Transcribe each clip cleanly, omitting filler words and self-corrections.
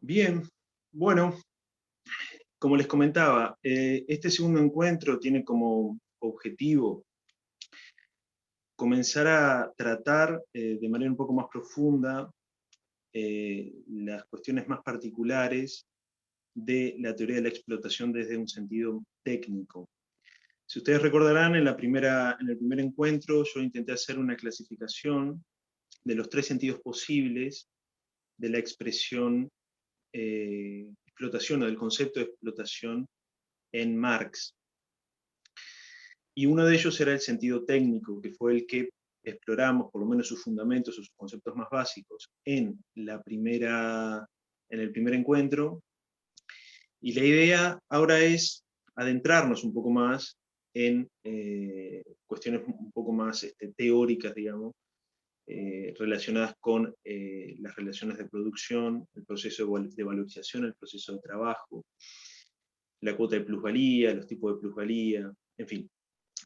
Bien, bueno, como les comentaba, este segundo encuentro tiene como objetivo comenzar a tratar de manera un poco más profunda las cuestiones más particulares de la teoría de la explotación desde un sentido técnico. Si ustedes recordarán, en el primer encuentro yo intenté hacer una clasificación de los tres sentidos posibles de la expresión explotación o del concepto de explotación en Marx. Y uno de ellos era el sentido técnico, que fue el que exploramos, por lo menos sus fundamentos, sus conceptos más básicos, en el primer encuentro. Y la idea ahora es adentrarnos un poco más en cuestiones un poco más teóricas, digamos, relacionadas con las relaciones de producción, el proceso de valorización, el proceso de trabajo, la cuota de plusvalía, los tipos de plusvalía, en fin,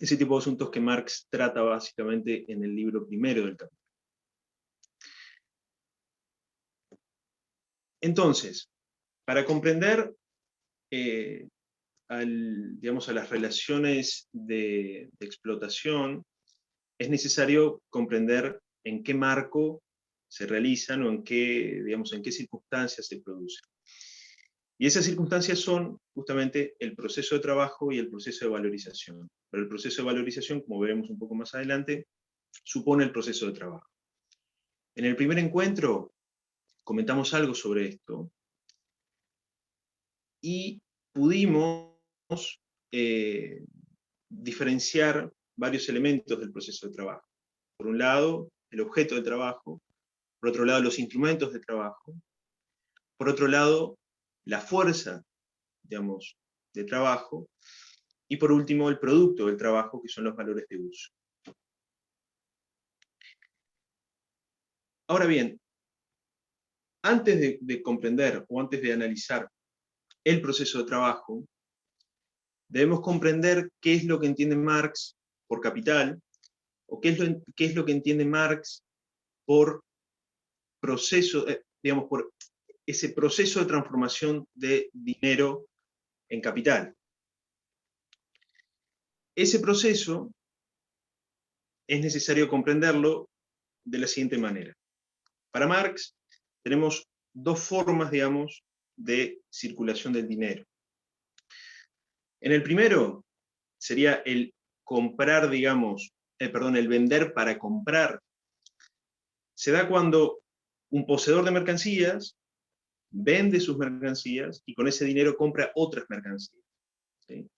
ese tipo de asuntos que Marx trata básicamente en el libro primero del capítulo. Entonces, para comprender digamos, a las relaciones de explotación, es necesario comprender en qué marco se realizan o digamos, en qué circunstancias se producen. Y esas circunstancias son justamente el proceso de trabajo y el proceso de valorización. Pero el proceso de valorización, como veremos un poco más adelante, supone el proceso de trabajo. En el primer encuentro comentamos algo sobre esto y pudimos eh, diferenciar varios elementos del proceso de trabajo. Por un lado, el objeto del trabajo, por otro lado, los instrumentos de trabajo, por otro lado, la fuerza, digamos, de trabajo, y por último, el producto del trabajo, que son los valores de uso. Ahora bien, antes de comprender o antes de analizar el proceso de trabajo, debemos comprender qué es lo que entiende Marx por capital, o qué es lo que entiende Marx por proceso, digamos, por ese proceso de transformación de dinero en capital. Ese proceso es necesario comprenderlo de la siguiente manera. Para Marx tenemos dos formas, digamos, de circulación del dinero. En el primero sería el comprar, digamos, el vender para comprar. Se da cuando un poseedor de mercancías vende sus mercancías y con ese dinero compra otras mercancías. ¿Sí?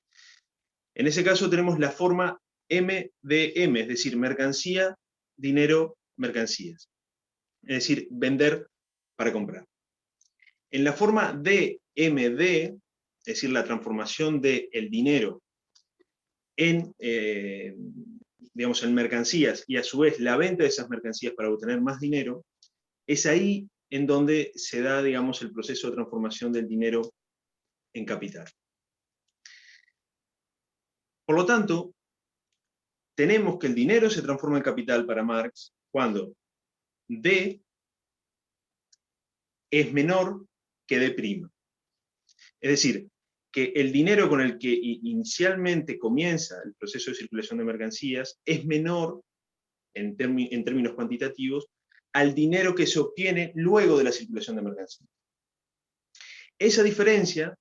En ese caso tenemos la forma MDM, es decir, mercancía, dinero, mercancías. Es decir, vender para comprar. En la forma DMD, es decir, la transformación del dinero en, digamos, en mercancías y a su vez la venta de esas mercancías para obtener más dinero, es ahí en donde se da, digamos, el proceso de transformación del dinero en capital. Por lo tanto, tenemos que el dinero se transforma en capital para Marx cuando D es menor que D'. Es decir, que el dinero con el que inicialmente comienza el proceso de circulación de mercancías es menor, en términos cuantitativos, al dinero que se obtiene luego de la circulación de mercancías. Esa diferencia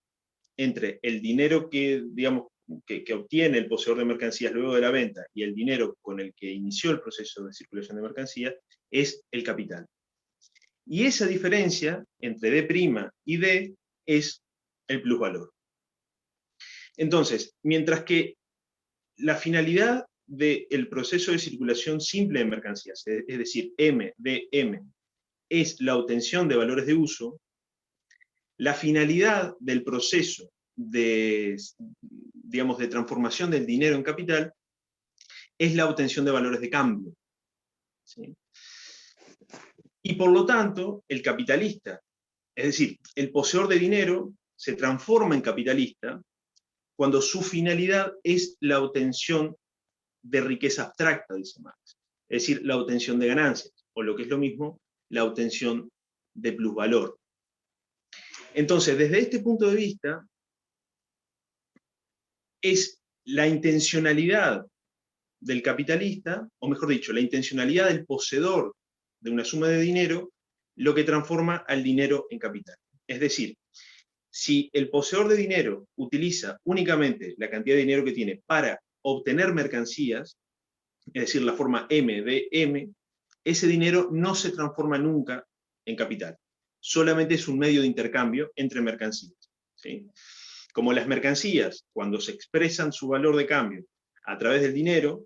entre el dinero que, digamos, que obtiene el poseedor de mercancías luego de la venta y el dinero con el que inició el proceso de circulación de mercancías es el capital. Y esa diferencia entre D' y D es el plusvalor. Entonces, mientras que la finalidad del proceso de circulación simple de mercancías, es decir, MDM, es la obtención de valores de uso, la finalidad del proceso digamos, de transformación del dinero en capital es la obtención de valores de cambio. ¿Sí? Y por lo tanto, el capitalista, es decir, el poseedor de dinero, se transforma en capitalista cuando su finalidad es la obtención de riqueza abstracta, dice Marx. Es decir, la obtención de ganancias, o lo que es lo mismo, la obtención de plusvalor. Entonces, desde este punto de vista, es la intencionalidad del capitalista, o mejor dicho, la intencionalidad del poseedor de una suma de dinero, lo que transforma al dinero en capital. Es decir, si el poseedor de dinero utiliza únicamente la cantidad de dinero que tiene para obtener mercancías, es decir, la forma M de M, ese dinero no se transforma nunca en capital. Solamente es un medio de intercambio entre mercancías, ¿sí? Como las mercancías, cuando se expresan su valor de cambio a través del dinero,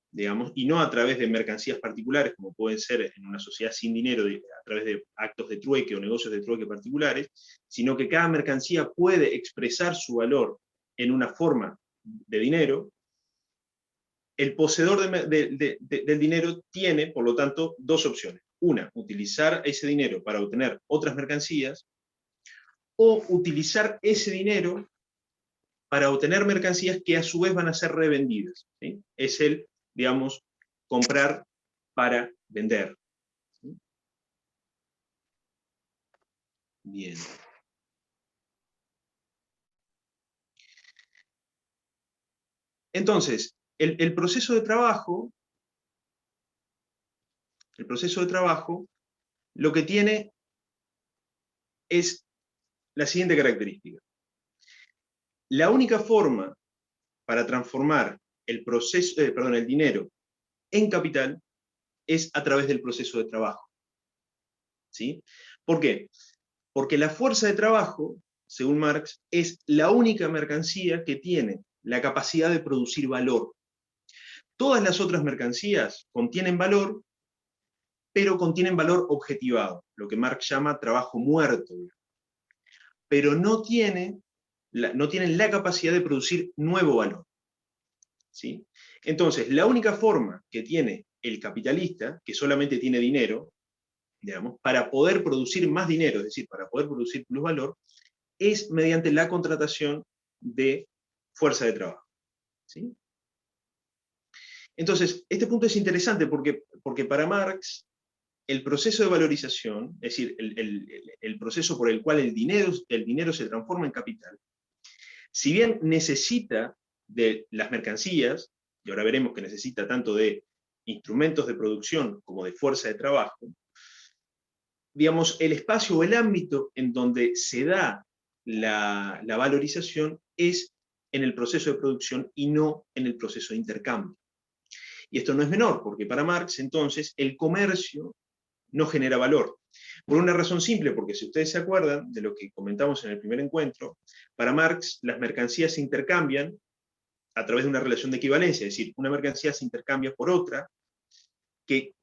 digamos, y no a través de mercancías particulares, como pueden ser en una sociedad sin dinero, a través de actos de trueque o negocios de trueque particulares, sino que cada mercancía puede expresar su valor en una forma de dinero. El poseedor del dinero tiene, por lo tanto, dos opciones. Una, utilizar ese dinero para obtener otras mercancías, o utilizar ese dinero para obtener mercancías que a su vez van a ser revendidas, ¿sí? Es el, digamos, comprar para vender, ¿sí? Bien. Entonces, el proceso de trabajo, lo que tiene es la siguiente característica. La única forma para transformar el dinero en capital es a través del proceso de trabajo, ¿sí? ¿Por qué? Porque la fuerza de trabajo, según Marx, es la única mercancía que tiene la capacidad de producir valor. Todas las otras mercancías contienen valor, pero contienen valor objetivado, lo que Marx llama trabajo muerto, pero no tienen la capacidad de producir nuevo valor, ¿sí? Entonces, la única forma que tiene el capitalista, que solamente tiene dinero, digamos, para poder producir más dinero, es decir, para poder producir plusvalor, es mediante la contratación de fuerza de trabajo, ¿sí? Entonces, este punto es interesante porque para Marx el proceso de valorización, es decir, el proceso por el cual el dinero se transforma en capital, si bien necesita de las mercancías, y ahora veremos que necesita tanto de instrumentos de producción como de fuerza de trabajo, digamos, el espacio o el ámbito en donde se da la valorización es en el proceso de producción y no en el proceso de intercambio. Y esto no es menor, porque para Marx, entonces, el comercio no genera valor. Por una razón simple, porque si ustedes se acuerdan de lo que comentamos en el primer encuentro, para Marx las mercancías se intercambian a través de una relación de equivalencia, es decir, una mercancía se intercambia por otra que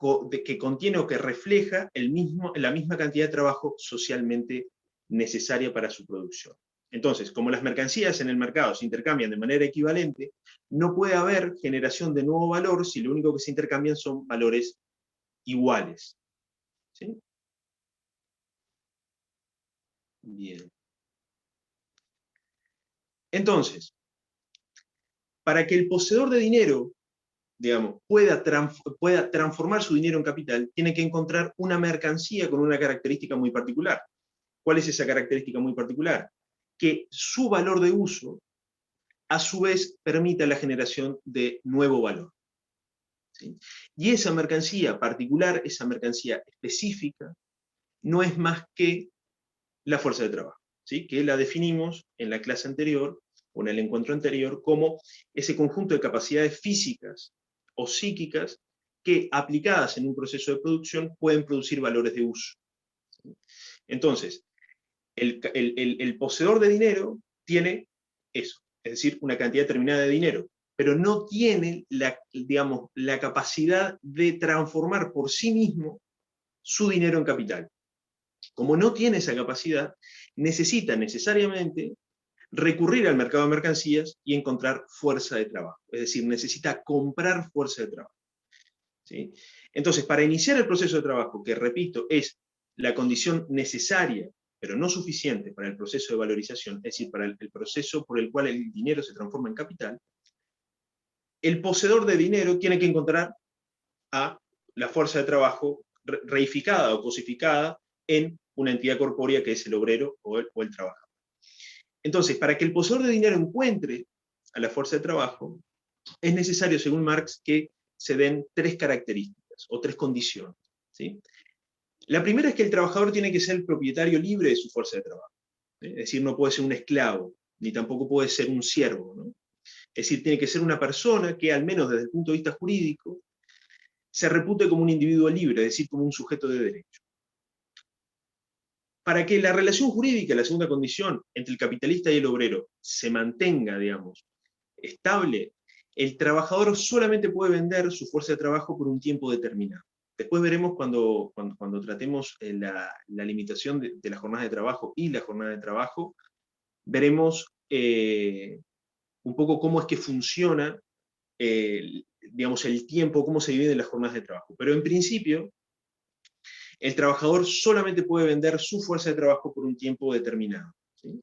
contiene o que refleja la misma cantidad de trabajo socialmente necesaria para su producción. Entonces, como las mercancías en el mercado se intercambian de manera equivalente, no puede haber generación de nuevo valor si lo único que se intercambian son valores iguales, ¿sí? Bien. Entonces, para que el poseedor de dinero, digamos, pueda transformar su dinero en capital, tiene que encontrar una mercancía con una característica muy particular. ¿Cuál es esa característica muy particular? Que su valor de uso, a su vez, permita la generación de nuevo valor, ¿sí? Y esa mercancía particular, esa mercancía específica, no es más que la fuerza de trabajo, ¿sí? Que la definimos en la clase anterior, o en el encuentro anterior, como ese conjunto de capacidades físicas o psíquicas que, aplicadas en un proceso de producción, pueden producir valores de uso, ¿sí? Entonces, el poseedor de dinero tiene eso, es decir, una cantidad determinada de dinero, pero no tiene digamos, la capacidad de transformar por sí mismo su dinero en capital. Como no tiene esa capacidad, necesita necesariamente recurrir al mercado de mercancías y encontrar fuerza de trabajo. Es decir, necesita comprar fuerza de trabajo, ¿sí? Entonces, para iniciar el proceso de trabajo, que repito, es la condición necesaria, pero no suficiente para el proceso de valorización, es decir, para el proceso por el cual el dinero se transforma en capital, el poseedor de dinero tiene que encontrar a la fuerza de trabajo reificada o cosificada en una entidad corpórea que es el obrero o el trabajador. Entonces, para que el poseedor de dinero encuentre a la fuerza de trabajo, es necesario, según Marx, que se den tres características o tres condiciones, ¿sí? La primera es que el trabajador tiene que ser el propietario libre de su fuerza de trabajo. Es decir, no puede ser un esclavo, ni tampoco puede ser un siervo, ¿no? Es decir, tiene que ser una persona que, al menos desde el punto de vista jurídico, se repute como un individuo libre, es decir, como un sujeto de derecho. Para que la relación jurídica, la segunda condición, entre el capitalista y el obrero, se mantenga, digamos, estable, el trabajador solamente puede vender su fuerza de trabajo por un tiempo determinado. Después veremos cuando tratemos la limitación de las jornadas de trabajo y la jornada de trabajo, veremos un poco cómo es que funciona digamos, el tiempo, cómo se dividen las jornadas de trabajo. Pero en principio, el trabajador solamente puede vender su fuerza de trabajo por un tiempo determinado, ¿sí?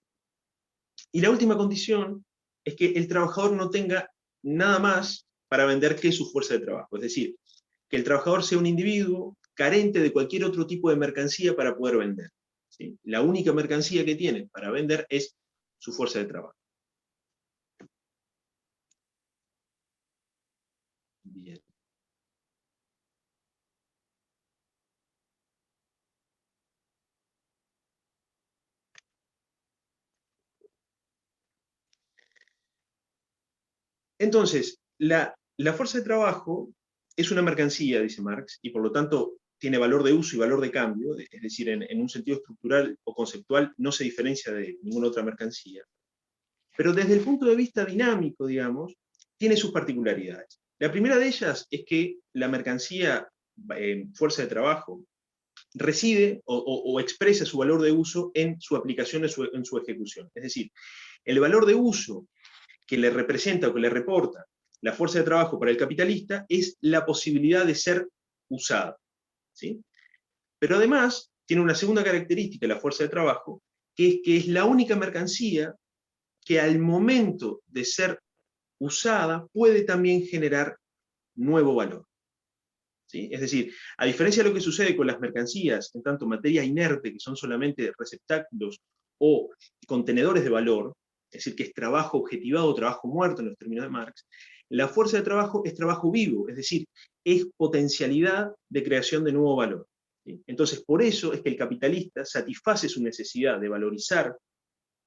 Y la última condición es que el trabajador no tenga nada más para vender que su fuerza de trabajo. Es decir, que el trabajador sea un individuo carente de cualquier otro tipo de mercancía para poder vender, ¿sí? La única mercancía que tiene para vender es su fuerza de trabajo. Bien. Entonces, la fuerza de trabajo es una mercancía, dice Marx, y por lo tanto tiene valor de uso y valor de cambio, es decir, en un sentido estructural o conceptual no se diferencia de ninguna otra mercancía. Pero desde el punto de vista dinámico, digamos, tiene sus particularidades. La primera de ellas es que la mercancía, fuerza de trabajo, reside o expresa su valor de uso en su aplicación, en su ejecución. Es decir, el valor de uso que le representa o que le reporta la fuerza de trabajo para el capitalista es la posibilidad de ser usada, ¿sí? Pero además tiene una segunda característica la fuerza de trabajo, que es la única mercancía que al momento de ser usada puede también generar nuevo valor, ¿sí? Es decir, a diferencia de lo que sucede con las mercancías, en tanto materia inerte, que son solamente receptáculos o contenedores de valor, es decir, que es trabajo objetivado o trabajo muerto en los términos de Marx, la fuerza de trabajo es trabajo vivo, es decir, es potencialidad de creación de nuevo valor, ¿sí? Entonces, por eso es que el capitalista satisface su necesidad de valorizar,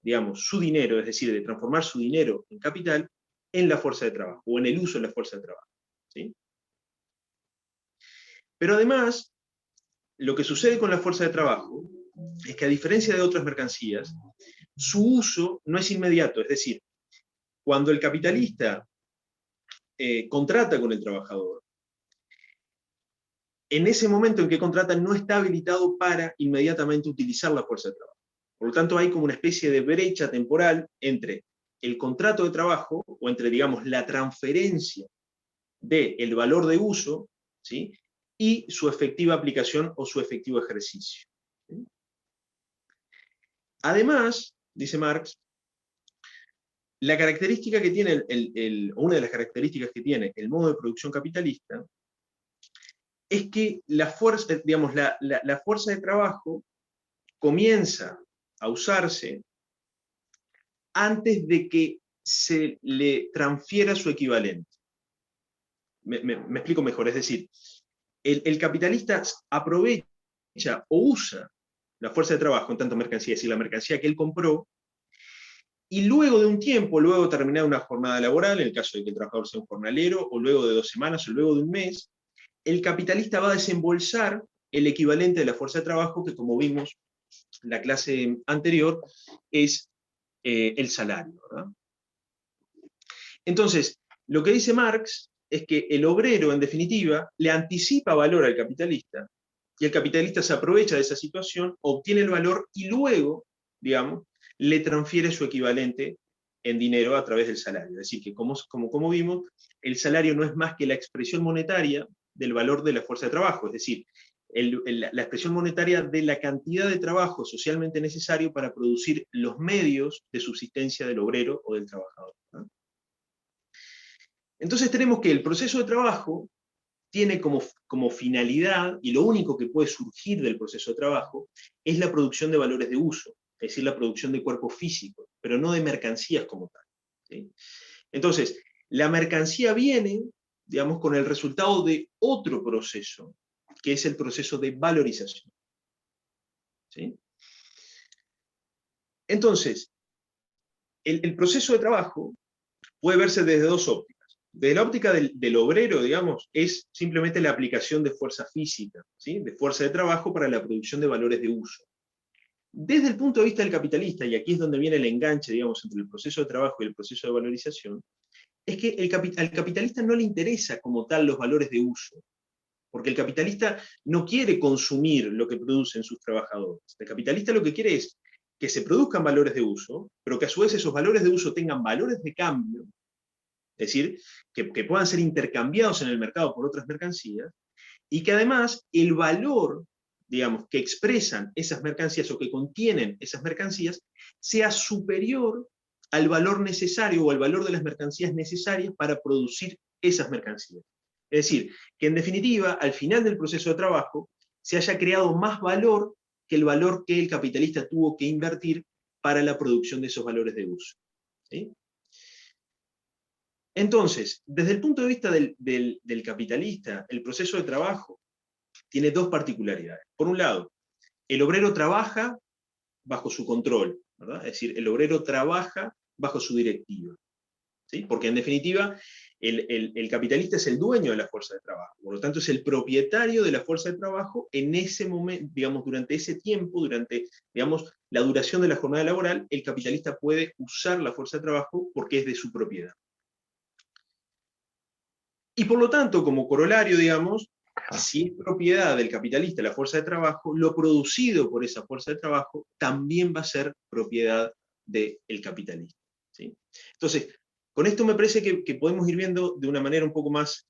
digamos, su dinero, es decir, de transformar su dinero en capital, en la fuerza de trabajo, o en el uso de la fuerza de trabajo, ¿sí? Pero además, lo que sucede con la fuerza de trabajo es que, a diferencia de otras mercancías, su uso no es inmediato, es decir, cuando el capitalista contrata con el trabajador, en ese momento en que contrata no está habilitado para inmediatamente utilizar la fuerza de trabajo. Por lo tanto, hay como una especie de brecha temporal entre el contrato de trabajo, o entre, digamos, la transferencia del valor de uso, ¿sí?, y su efectiva aplicación o su efectivo ejercicio, ¿sí? Además, dice Marx, la característica que tiene una de las características que tiene el modo de producción capitalista es que la fuerza, digamos, la fuerza de trabajo comienza a usarse antes de que se le transfiera su equivalente. Me explico mejor, es decir, el capitalista aprovecha o usa la fuerza de trabajo en tanto mercancía, es decir, la mercancía que él compró, y luego de un tiempo, luego de terminar una jornada laboral, en el caso de que el trabajador sea un jornalero, o luego de 2 semanas, o luego de un mes, el capitalista va a desembolsar el equivalente de la fuerza de trabajo, que, como vimos en la clase anterior, es el salario, ¿verdad? Entonces, lo que dice Marx es que el obrero, en definitiva, le anticipa valor al capitalista, y el capitalista se aprovecha de esa situación, obtiene el valor y luego, digamos, le transfiere su equivalente en dinero a través del salario. Es decir, que como vimos, el salario no es más que la expresión monetaria del valor de la fuerza de trabajo, es decir, la expresión monetaria de la cantidad de trabajo socialmente necesario para producir los medios de subsistencia del obrero o del trabajador, ¿no? Entonces tenemos que el proceso de trabajo tiene como finalidad, y lo único que puede surgir del proceso de trabajo, es la producción de valores de uso, es decir, la producción de cuerpos físicos, pero no de mercancías como tal, ¿sí? Entonces, la mercancía viene, digamos, con el resultado de otro proceso, que es el proceso de valorización, ¿sí? Entonces, el proceso de trabajo puede verse desde dos ópticas. Desde la óptica del obrero, digamos, es simplemente la aplicación de fuerza física, ¿sí? De fuerza de trabajo para la producción de valores de uso. Desde el punto de vista del capitalista, y aquí es donde viene el enganche, digamos, entre el proceso de trabajo y el proceso de valorización, es que al capitalista no le interesa como tal los valores de uso, porque el capitalista no quiere consumir lo que producen sus trabajadores. El capitalista lo que quiere es que se produzcan valores de uso, pero que a su vez esos valores de uso tengan valores de cambio, es decir, que puedan ser intercambiados en el mercado por otras mercancías, y que además el valor, digamos, que expresan esas mercancías o que contienen esas mercancías sea superior al valor necesario o al valor de las mercancías necesarias para producir esas mercancías. Es decir, que en definitiva, al final del proceso de trabajo, se haya creado más valor que el valor que el capitalista tuvo que invertir para la producción de esos valores de uso, ¿sí? Entonces, desde el punto de vista del capitalista, el proceso de trabajo tiene dos particularidades. Por un lado, el obrero trabaja bajo su control, ¿verdad? Es decir, el obrero trabaja bajo su directiva, ¿sí? Porque en definitiva, el capitalista es el dueño de la fuerza de trabajo, por lo tanto es el propietario de la fuerza de trabajo en ese momento, digamos, durante ese tiempo, durante, digamos, la duración de la jornada laboral, el capitalista puede usar la fuerza de trabajo porque es de su propiedad. Y por lo tanto, como corolario, digamos, si es propiedad del capitalista la fuerza de trabajo, lo producido por esa fuerza de trabajo también va a ser propiedad del capitalista, ¿sí? Entonces, con esto me parece que podemos ir viendo de una manera un poco más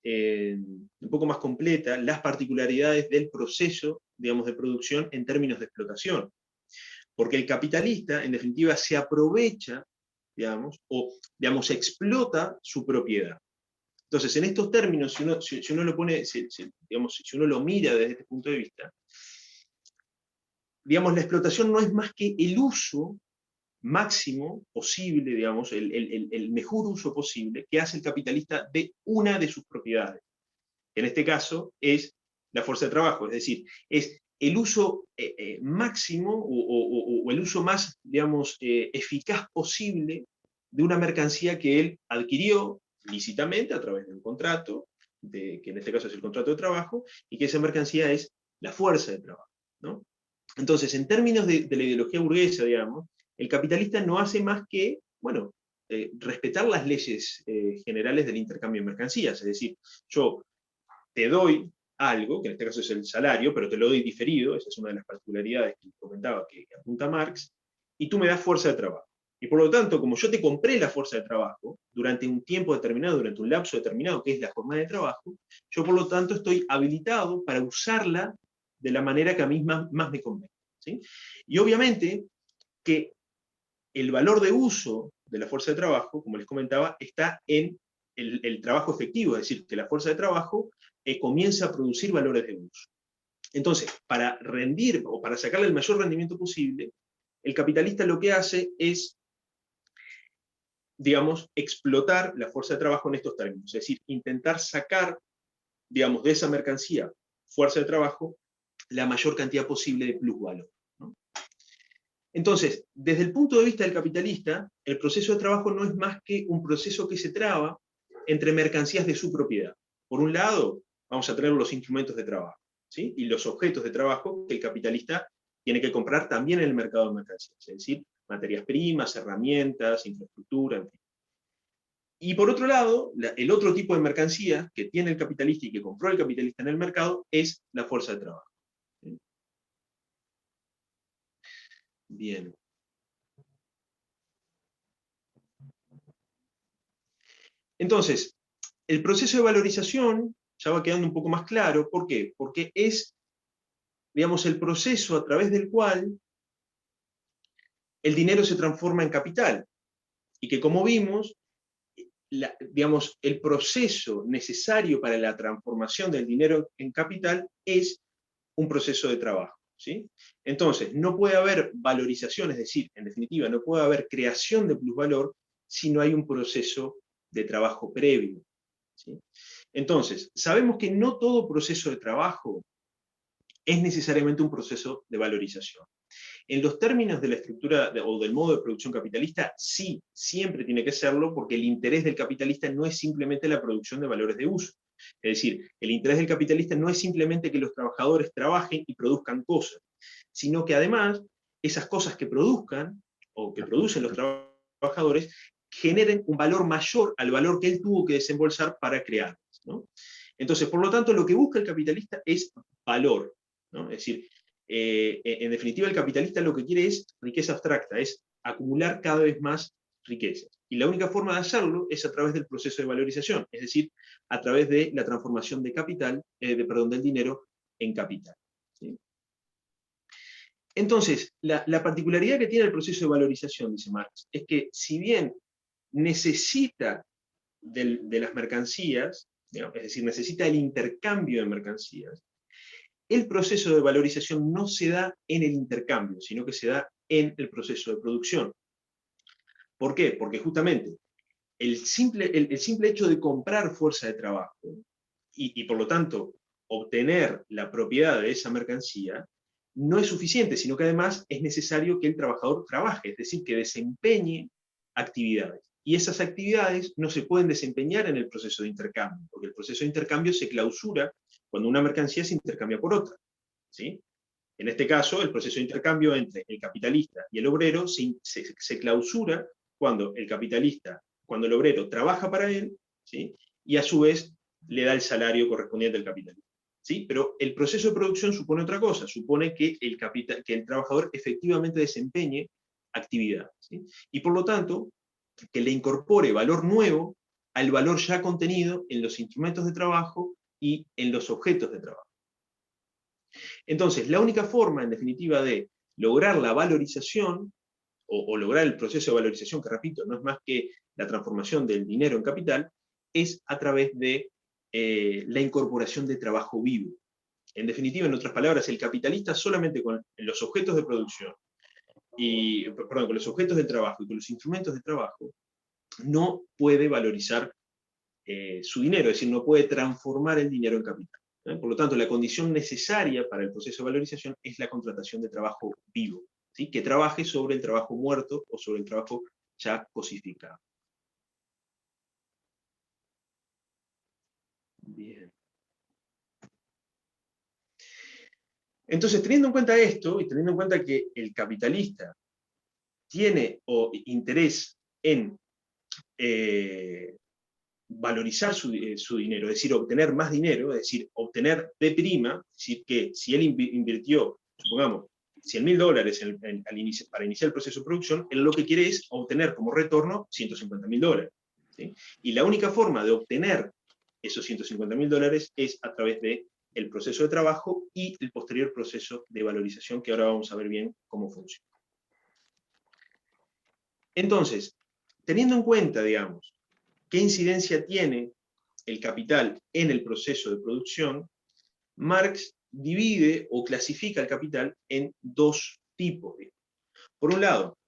completa las particularidades del proceso, digamos, de producción en términos de explotación. Porque el capitalista, en definitiva, se aprovecha, digamos, o digamos, explota su propiedad. Entonces, en estos términos, si uno lo pone, digamos, si uno lo mira desde este punto de vista, digamos, la explotación no es más que el uso máximo posible, digamos, el mejor uso posible que hace el capitalista de una de sus propiedades. En este caso es la fuerza de trabajo, es decir, es el uso máximo o el uso más, digamos, eficaz posible de una mercancía que él adquirió lícitamente a través de un contrato, que en este caso es el contrato de trabajo, y que esa mercancía es la fuerza de trabajo, ¿no? Entonces, en términos de la ideología burguesa, digamos, el capitalista no hace más que, bueno, respetar las leyes generales del intercambio de mercancías, es decir, yo te doy algo, que en este caso es el salario, pero te lo doy diferido, esa es una de las particularidades que comentaba que apunta Marx, y tú me das fuerza de trabajo. Y por lo tanto, como yo te compré la fuerza de trabajo durante un tiempo determinado, durante un lapso determinado, que es la jornada de trabajo, yo por lo tanto estoy habilitado para usarla de la manera que a mí más me convenga, ¿sí? Y obviamente que el valor de uso de la fuerza de trabajo, como les comentaba, está en el trabajo efectivo, es decir, que la fuerza de trabajo comienza a producir valores de uso. Entonces, para rendir o para sacarle el mayor rendimiento posible, el capitalista lo que hace es, digamos, explotar la fuerza de trabajo en estos términos, es decir, intentar sacar, digamos, de esa mercancía, fuerza de trabajo, la mayor cantidad posible de plusvalor, ¿no? Entonces, desde el punto de vista del capitalista, el proceso de trabajo no es más que un proceso que se traba entre mercancías de su propiedad. Por un lado, vamos a tener los instrumentos de trabajo, ¿sí? Y los objetos de trabajo que el capitalista tiene que comprar también en el mercado de mercancías, es decir, materias primas, herramientas, infraestructura, en fin. Y por otro lado, el otro tipo de mercancía que tiene el capitalista y que compró el capitalista en el mercado es la fuerza de trabajo, ¿sí? Bien. Entonces, el proceso de valorización ya va quedando un poco más claro. ¿Por qué? Porque es, digamos, el proceso a través del cual el dinero se transforma en capital. Y que, como vimos, digamos, el proceso necesario para la transformación del dinero en capital es un proceso de trabajo, ¿sí? Entonces, no puede haber valorización, es decir, en definitiva, no puede haber creación de plusvalor si no hay un proceso de trabajo previo, ¿sí? Entonces, sabemos que no todo proceso de trabajo es necesariamente un proceso de valorización. En los términos de la estructura o del modo de producción capitalista, sí, siempre tiene que serlo, porque el interés del capitalista no es simplemente la producción de valores de uso. Es decir, el interés del capitalista no es simplemente que los trabajadores trabajen y produzcan cosas, sino que además esas cosas que produzcan o que producen los trabajadores generen un valor mayor al valor que él tuvo que desembolsar para crearlas, ¿no? Entonces, por lo tanto, lo que busca el capitalista es valor, ¿no? Es decir, en definitiva, el capitalista lo que quiere es riqueza abstracta, es acumular cada vez más riquezas. Y la única forma de hacerlo es a través del proceso de valorización, es decir, a través de la transformación de capital, del dinero en capital, ¿sí? Entonces, la particularidad que tiene el proceso de valorización, dice Marx, es que si bien necesita de las mercancías, digamos, es decir, necesita el intercambio de mercancías, el proceso de valorización no se da en el intercambio, sino que se da en el proceso de producción. ¿Por qué? Porque justamente el simple hecho de comprar fuerza de trabajo y por lo tanto obtener la propiedad de esa mercancía no es suficiente, sino que además es necesario que el trabajador trabaje, es decir, que desempeñe actividades. Y esas actividades no se pueden desempeñar en el proceso de intercambio, porque el proceso de intercambio se clausura cuando una mercancía se intercambia por otra, ¿sí? En este caso, el proceso de intercambio entre el capitalista y el obrero se clausura cuando cuando el obrero trabaja para él, ¿sí? Y a su vez le da el salario correspondiente al capitalista, ¿sí? Pero el proceso de producción supone otra cosa, supone que el trabajador efectivamente desempeñe actividades, ¿sí? Y por lo tanto, que le incorpore valor nuevo al valor ya contenido en los instrumentos de trabajo y en los objetos de trabajo. Entonces, la única forma, en definitiva, de lograr la valorización, o lograr el proceso de valorización, que repito, no es más que la transformación del dinero en capital, es a través de la incorporación de trabajo vivo. En definitiva, en otras palabras, el capitalista solamente con los objetos de producción, con los objetos de trabajo y con los instrumentos de trabajo, no puede valorizar su dinero, es decir, no puede transformar el dinero en capital. Por lo tanto, la condición necesaria para el proceso de valorización es la contratación de trabajo vivo, ¿sí? Que trabaje sobre el trabajo muerto o sobre el trabajo ya cosificado. Bien. Entonces, teniendo en cuenta esto, y teniendo en cuenta que el capitalista tiene interés en valorizar su dinero, es decir, obtener más dinero, es decir, obtener de prima, es decir, que si él invirtió, supongamos, $100.000 para iniciar el proceso de producción, él lo que quiere es obtener como retorno $150.000, ¿sí? Y la única forma de obtener esos $150.000 es a través del proceso de trabajo y el posterior proceso de valorización, que ahora vamos a ver bien cómo funciona. Entonces, teniendo en cuenta, digamos, qué incidencia tiene el capital en el proceso de producción, Marx divide o clasifica el capital en dos tipos. Por un lado,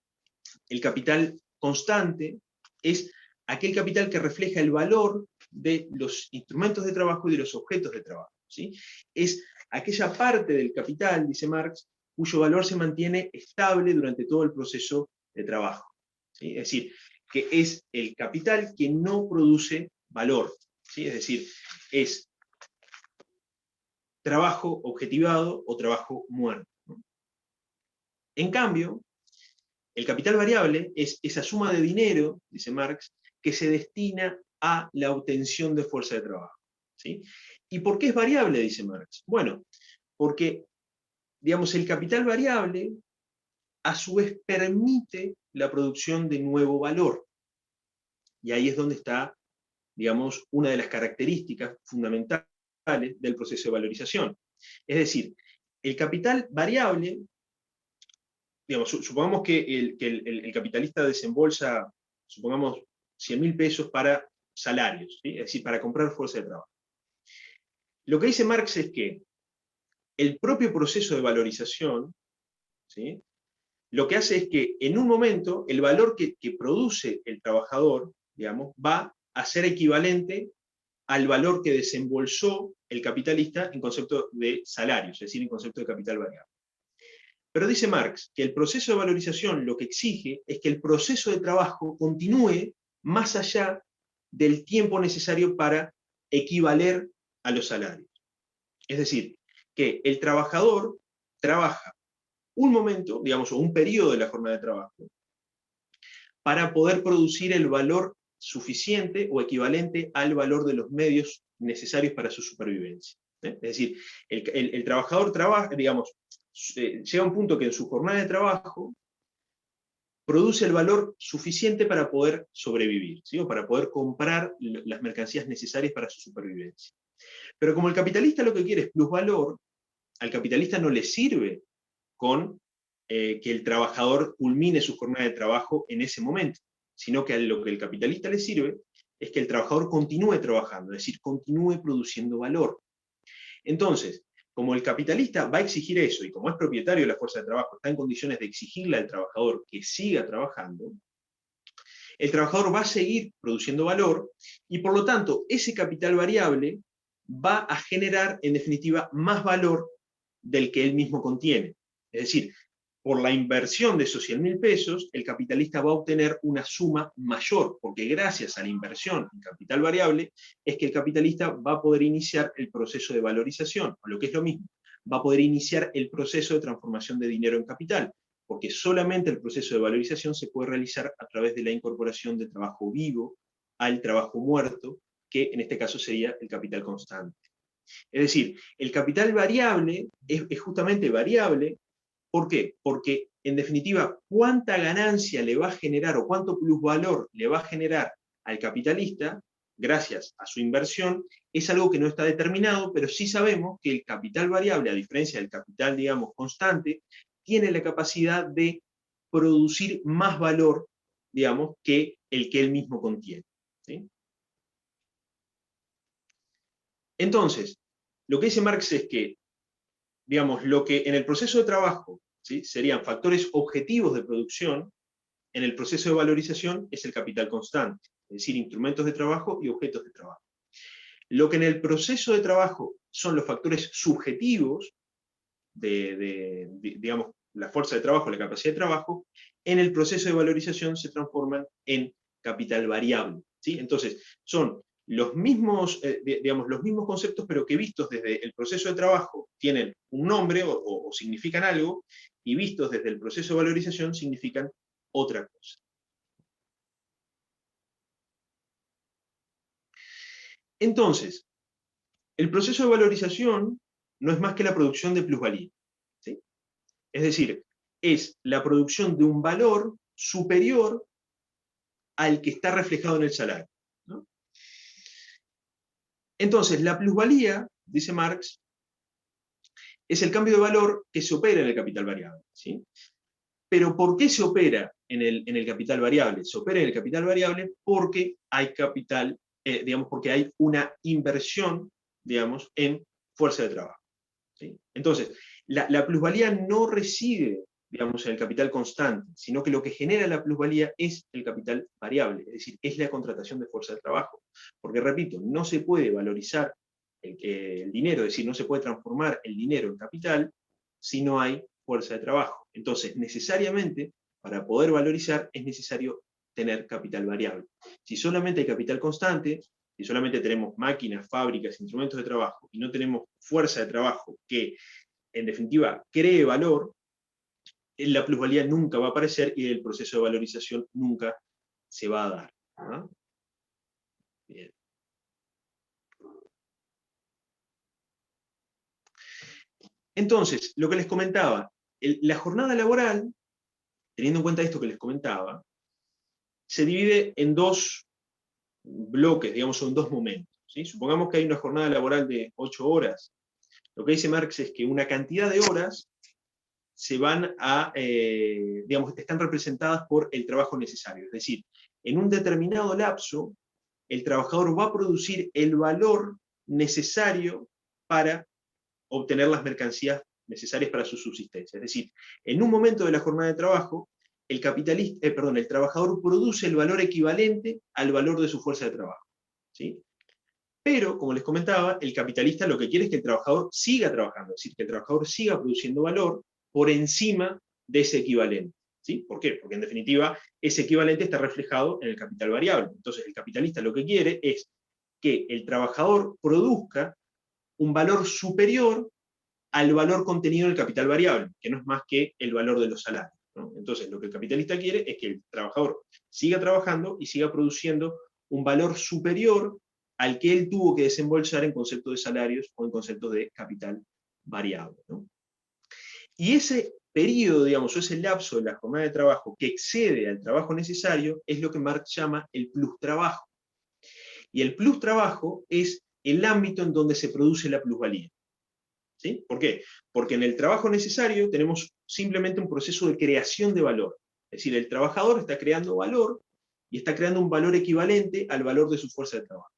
el capital constante es aquel capital que refleja el valor de los instrumentos de trabajo y de los objetos de trabajo, ¿sí? Es aquella parte del capital, dice Marx, cuyo valor se mantiene estable durante todo el proceso de trabajo, ¿sí? Es decir, que es el capital que no produce valor, ¿sí? Es decir, es trabajo objetivado o trabajo muerto, ¿no? En cambio, el capital variable es esa suma de dinero, dice Marx, que se destina a la obtención de fuerza de trabajo, ¿sí? ¿Y por qué es variable, dice Marx? Bueno, porque, digamos, el capital variable a su vez permite la producción de nuevo valor. Y ahí es donde está, digamos, una de las características fundamentales del proceso de valorización. Es decir, el capital variable, digamos, supongamos que el capitalista desembolsa, supongamos, 100.000 pesos para salarios, ¿sí? Es decir, para comprar fuerza de trabajo. Lo que dice Marx es que el propio proceso de valorización, ¿sí?, lo que hace es que en un momento el valor que produce el trabajador, digamos, va a ser equivalente al valor que desembolsó el capitalista en concepto de salarios, es decir, en concepto de capital variable. Pero dice Marx que el proceso de valorización lo que exige es que el proceso de trabajo continúe más allá del tiempo necesario para equivaler a los salarios. Es decir, que el trabajador trabaja un momento, digamos, o un periodo de la jornada de trabajo, para poder producir el valor suficiente o equivalente al valor de los medios necesarios para su supervivencia. Es decir, el trabajador trabaja, digamos, llega a un punto que en su jornada de trabajo produce el valor suficiente para poder sobrevivir, ¿sí?, o para poder comprar las mercancías necesarias para su supervivencia. Pero como el capitalista lo que quiere es plusvalor, al capitalista no le sirve con que el trabajador culmine su jornada de trabajo en ese momento, sino que a lo que el capitalista le sirve es que el trabajador continúe trabajando, es decir, continúe produciendo valor. Entonces, como el capitalista va a exigir eso, y como es propietario de la fuerza de trabajo, está en condiciones de exigirle al trabajador que siga trabajando, el trabajador va a seguir produciendo valor, y por lo tanto, ese capital variable va a generar, en definitiva, más valor del que él mismo contiene. Es decir, por la inversión de esos 100.000 pesos, el capitalista va a obtener una suma mayor, porque gracias a la inversión en capital variable, es que el capitalista va a poder iniciar el proceso de valorización, o lo que es lo mismo, va a poder iniciar el proceso de transformación de dinero en capital, porque solamente el proceso de valorización se puede realizar a través de la incorporación de trabajo vivo al trabajo muerto, que en este caso sería el capital constante. Es decir, el capital variable es justamente variable. ¿Por qué? Porque, en definitiva, cuánta ganancia le va a generar o cuánto plusvalor le va a generar al capitalista, gracias a su inversión, es algo que no está determinado, pero sí sabemos que el capital variable, a diferencia del capital, digamos, constante, tiene la capacidad de producir más valor, digamos, que el que él mismo contiene, ¿sí? Entonces, lo que dice Marx es que, digamos, lo que en el proceso de trabajo, ¿sí?, serían factores objetivos de producción, en el proceso de valorización es el capital constante, es decir, instrumentos de trabajo y objetos de trabajo. Lo que en el proceso de trabajo son los factores subjetivos digamos, la fuerza de trabajo, la capacidad de trabajo, en el proceso de valorización se transforman en capital variable, ¿sí? Entonces, son los mismos, digamos, los mismos conceptos, pero que vistos desde el proceso de trabajo tienen un nombre o significan algo, y vistos desde el proceso de valorización significan otra cosa. Entonces, el proceso de valorización no es más que la producción de plusvalía, ¿sí? Es decir, es la producción de un valor superior al que está reflejado en el salario, ¿no? Entonces, la plusvalía, dice Marx, es el cambio de valor que se opera en el capital variable, ¿sí? Pero ¿por qué se opera en el capital variable? Se opera en el capital variable porque hay capital, digamos, porque hay una inversión, digamos, en fuerza de trabajo, ¿sí? Entonces, la plusvalía no reside, digamos, en el capital constante, sino que lo que genera la plusvalía es el capital variable, es decir, es la contratación de fuerza de trabajo. Porque, repito, no se puede valorizar el dinero, es decir, no se puede transformar el dinero en capital si no hay fuerza de trabajo. Entonces, necesariamente, para poder valorizar, es necesario tener capital variable. Si solamente hay capital constante, si solamente tenemos máquinas, fábricas, instrumentos de trabajo, y no tenemos fuerza de trabajo que, en definitiva, cree valor, la plusvalía nunca va a aparecer y el proceso de valorización nunca se va a dar, ¿no? Bien. Entonces, lo que les comentaba, la jornada laboral, teniendo en cuenta esto que les comentaba, se divide en dos bloques, digamos, o en dos momentos, ¿sí? Supongamos que hay una jornada laboral de 8 horas. Lo que dice Marx es que una cantidad de horas se van a, digamos, están representadas por el trabajo necesario. Es decir, en un determinado lapso, el trabajador va a producir el valor necesario para obtener las mercancías necesarias para su subsistencia. Es decir, en un momento de la jornada de trabajo, el trabajador produce el valor equivalente al valor de su fuerza de trabajo, ¿sí? Pero, como les comentaba, el capitalista lo que quiere es que el trabajador siga trabajando, es decir, que el trabajador siga produciendo valor por encima de ese equivalente, ¿sí? ¿Por qué? Porque en definitiva ese equivalente está reflejado en el capital variable. Entonces el capitalista lo que quiere es que el trabajador produzca un valor superior al valor contenido en el capital variable, que no es más que el valor de los salarios, ¿no? Entonces lo que el capitalista quiere es que el trabajador siga trabajando y siga produciendo un valor superior al que él tuvo que desembolsar en concepto de salarios o en concepto de capital variable, ¿no? Y ese periodo, digamos, o ese lapso de la jornada de trabajo que excede al trabajo necesario es lo que Marx llama el plus trabajo. Y el plus trabajo es el ámbito en donde se produce la plusvalía. ¿Sí? ¿Por qué? Porque en el trabajo necesario tenemos simplemente un proceso de creación de valor. Es decir, el trabajador está creando valor y está creando un valor equivalente al valor de su fuerza de trabajo.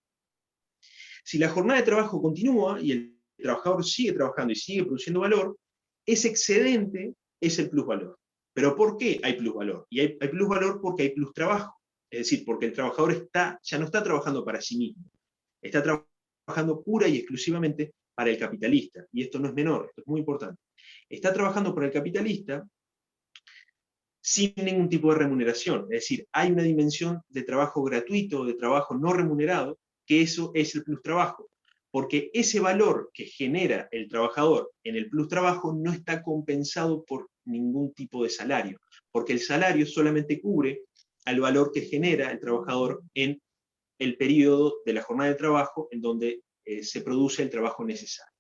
Si la jornada de trabajo continúa y el trabajador sigue trabajando y sigue produciendo valor, ese excedente es el plusvalor. ¿Pero por qué hay plusvalor? Y hay plusvalor porque hay plus trabajo. Es decir, porque el trabajador ya no está trabajando para sí mismo, está trabajando pura y exclusivamente para el capitalista. Y esto no es menor, esto es muy importante. Está trabajando para el capitalista sin ningún tipo de remuneración. Es decir, hay una dimensión de trabajo gratuito, de trabajo no remunerado, que eso es el plus trabajo. Porque ese valor que genera el trabajador en el plus trabajo no está compensado por ningún tipo de salario, porque el salario solamente cubre al valor que genera el trabajador en el periodo de la jornada de trabajo en donde se produce el trabajo necesario.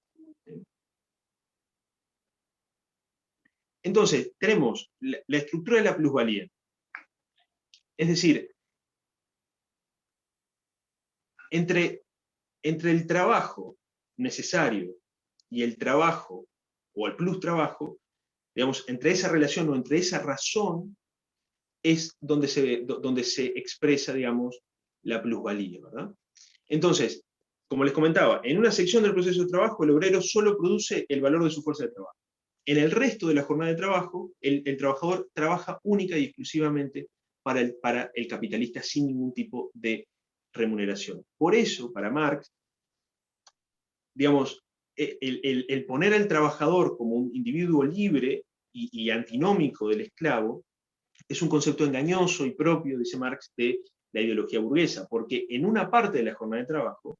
Entonces, tenemos la estructura de la plusvalía. Es decir, entre el trabajo necesario y el trabajo, o el plus trabajo, digamos, entre esa relación o entre esa razón, es donde se expresa, digamos, la plusvalía, ¿verdad? Entonces, como les comentaba, en una sección del proceso de trabajo, el obrero solo produce el valor de su fuerza de trabajo. En el resto de la jornada de trabajo, el trabajador trabaja única y exclusivamente para el capitalista sin ningún tipo de remuneración. Por eso, para Marx, digamos, el poner al trabajador como un individuo libre y antinómico del esclavo es un concepto engañoso y propio, dice Marx, de la ideología burguesa, porque en una parte de la jornada de trabajo,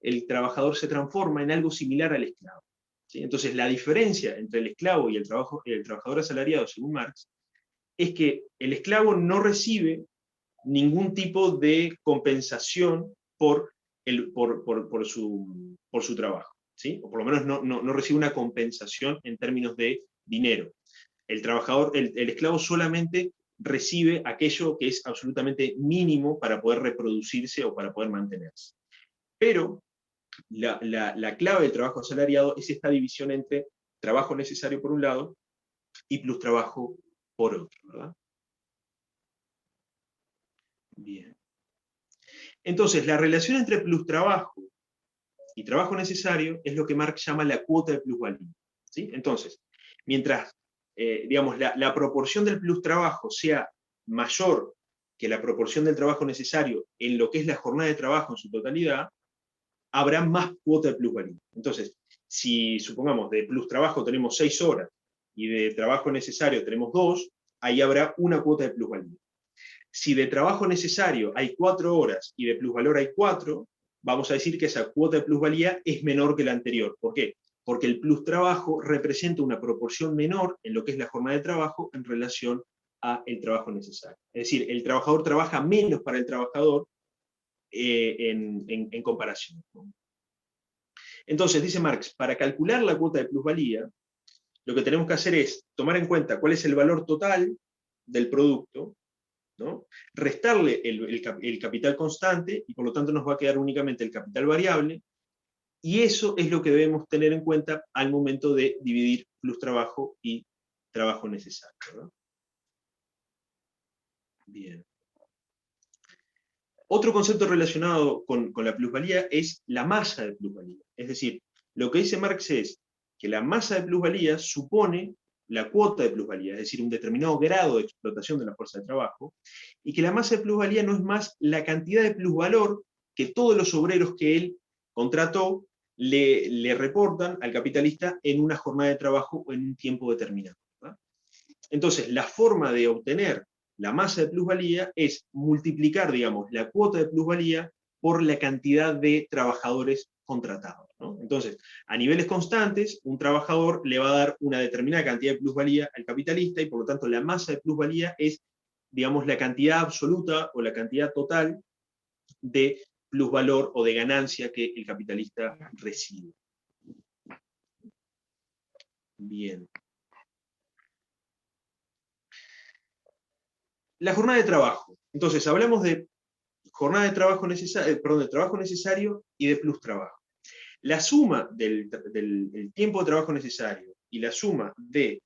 el trabajador se transforma en algo similar al esclavo. ¿Sí? Entonces, la diferencia entre el esclavo y el trabajador asalariado, según Marx, es que el esclavo no recibe ningún tipo de compensación por su trabajo, ¿sí? O por lo menos no recibe una compensación en términos de dinero. El esclavo solamente recibe aquello que es absolutamente mínimo para poder reproducirse o para poder mantenerse. Pero la clave del trabajo asalariado es esta división entre trabajo necesario por un lado y plus trabajo por otro, ¿verdad? Bien. Entonces, la relación entre plus trabajo y trabajo necesario es lo que Marx llama la cuota de plusvalía, ¿sí? Entonces, mientras digamos, la proporción del plus trabajo sea mayor que la proporción del trabajo necesario en lo que es la jornada de trabajo en su totalidad, habrá más cuota de plusvalía. Entonces, si supongamos de plus trabajo tenemos 6 horas y de trabajo necesario tenemos 2, ahí habrá una cuota de plusvalía. Si de trabajo necesario hay 4 horas y de plusvalor hay 4, vamos a decir que esa cuota de plusvalía es menor que la anterior. ¿Por qué? Porque el plus trabajo representa una proporción menor en lo que es la jornada de trabajo en relación al trabajo necesario. Es decir, el trabajador trabaja menos para el trabajador en comparación. Entonces, dice Marx, para calcular la cuota de plusvalía, lo que tenemos que hacer es tomar en cuenta cuál es el valor total del producto, ¿no? Restarle el capital constante y por lo tanto nos va a quedar únicamente el capital variable, y eso es lo que debemos tener en cuenta al momento de dividir plus trabajo y trabajo necesario, ¿no? Bien. Otro concepto relacionado con la plusvalía es la masa de plusvalía. Es decir, lo que dice Marx es que la masa de plusvalía supone la cuota de plusvalía, es decir, un determinado grado de explotación de la fuerza de trabajo, y que la masa de plusvalía no es más la cantidad de plusvalor que todos los obreros que él contrató le reportan al capitalista en una jornada de trabajo o en un tiempo determinado, ¿verdad? Entonces, la forma de obtener la masa de plusvalía es multiplicar, digamos, la cuota de plusvalía por la cantidad de trabajadores contratados, ¿no? Entonces, a niveles constantes, un trabajador le va a dar una determinada cantidad de plusvalía al capitalista, y por lo tanto la masa de plusvalía es, digamos, la cantidad absoluta o la cantidad total de plusvalor o de ganancia que el capitalista recibe. Bien. La jornada de trabajo. Entonces, hablamos de jornada de trabajo de trabajo necesario y de plus trabajo. La suma del tiempo de trabajo necesario y la suma del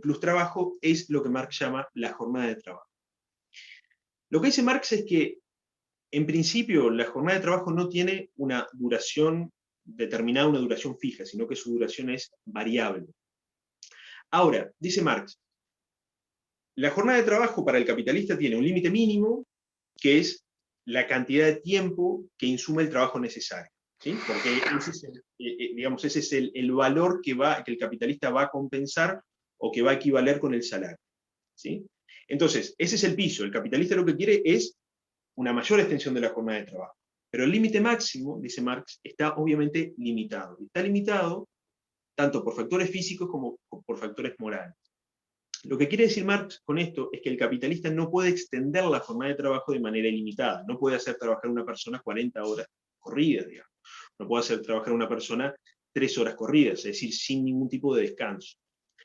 plus trabajo es lo que Marx llama la jornada de trabajo. Lo que dice Marx es que, en principio, la jornada de trabajo no tiene una duración determinada, una duración fija, sino que su duración es variable. Ahora, dice Marx, la jornada de trabajo para el capitalista tiene un límite mínimo, que es la cantidad de tiempo que insume el trabajo necesario, ¿sí? Porque ese es digamos, ese es el valor que el capitalista va a compensar o que va a equivaler con el salario, ¿sí? Entonces, ese es el piso. El capitalista lo que quiere es una mayor extensión de la jornada de trabajo. Pero el límite máximo, dice Marx, está obviamente limitado. Está limitado tanto por factores físicos como por factores morales. Lo que quiere decir Marx con esto es que el capitalista no puede extender la jornada de trabajo de manera ilimitada. No puede hacer trabajar a una persona 40 horas corridas, digamos. No puede hacer trabajar a una persona 3 horas corridas, es decir, sin ningún tipo de descanso.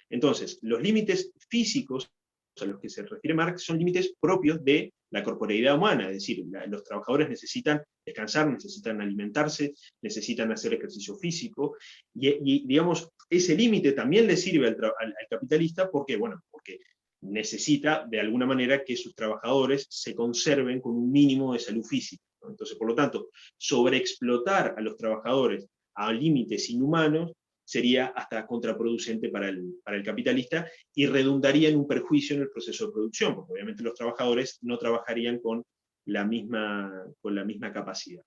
Entonces, los límites físicos a los que se refiere Marx son límites propios de la corporeidad humana, es decir, los trabajadores necesitan descansar, necesitan alimentarse, necesitan hacer ejercicio físico, y digamos, ese límite también le sirve al capitalista porque, bueno, porque necesita de alguna manera que sus trabajadores se conserven con un mínimo de salud física, ¿no? Entonces, por lo tanto, sobreexplotar a los trabajadores a límites inhumanos sería hasta contraproducente para el capitalista y redundaría en un perjuicio en el proceso de producción, porque obviamente los trabajadores no trabajarían con la misma capacidad.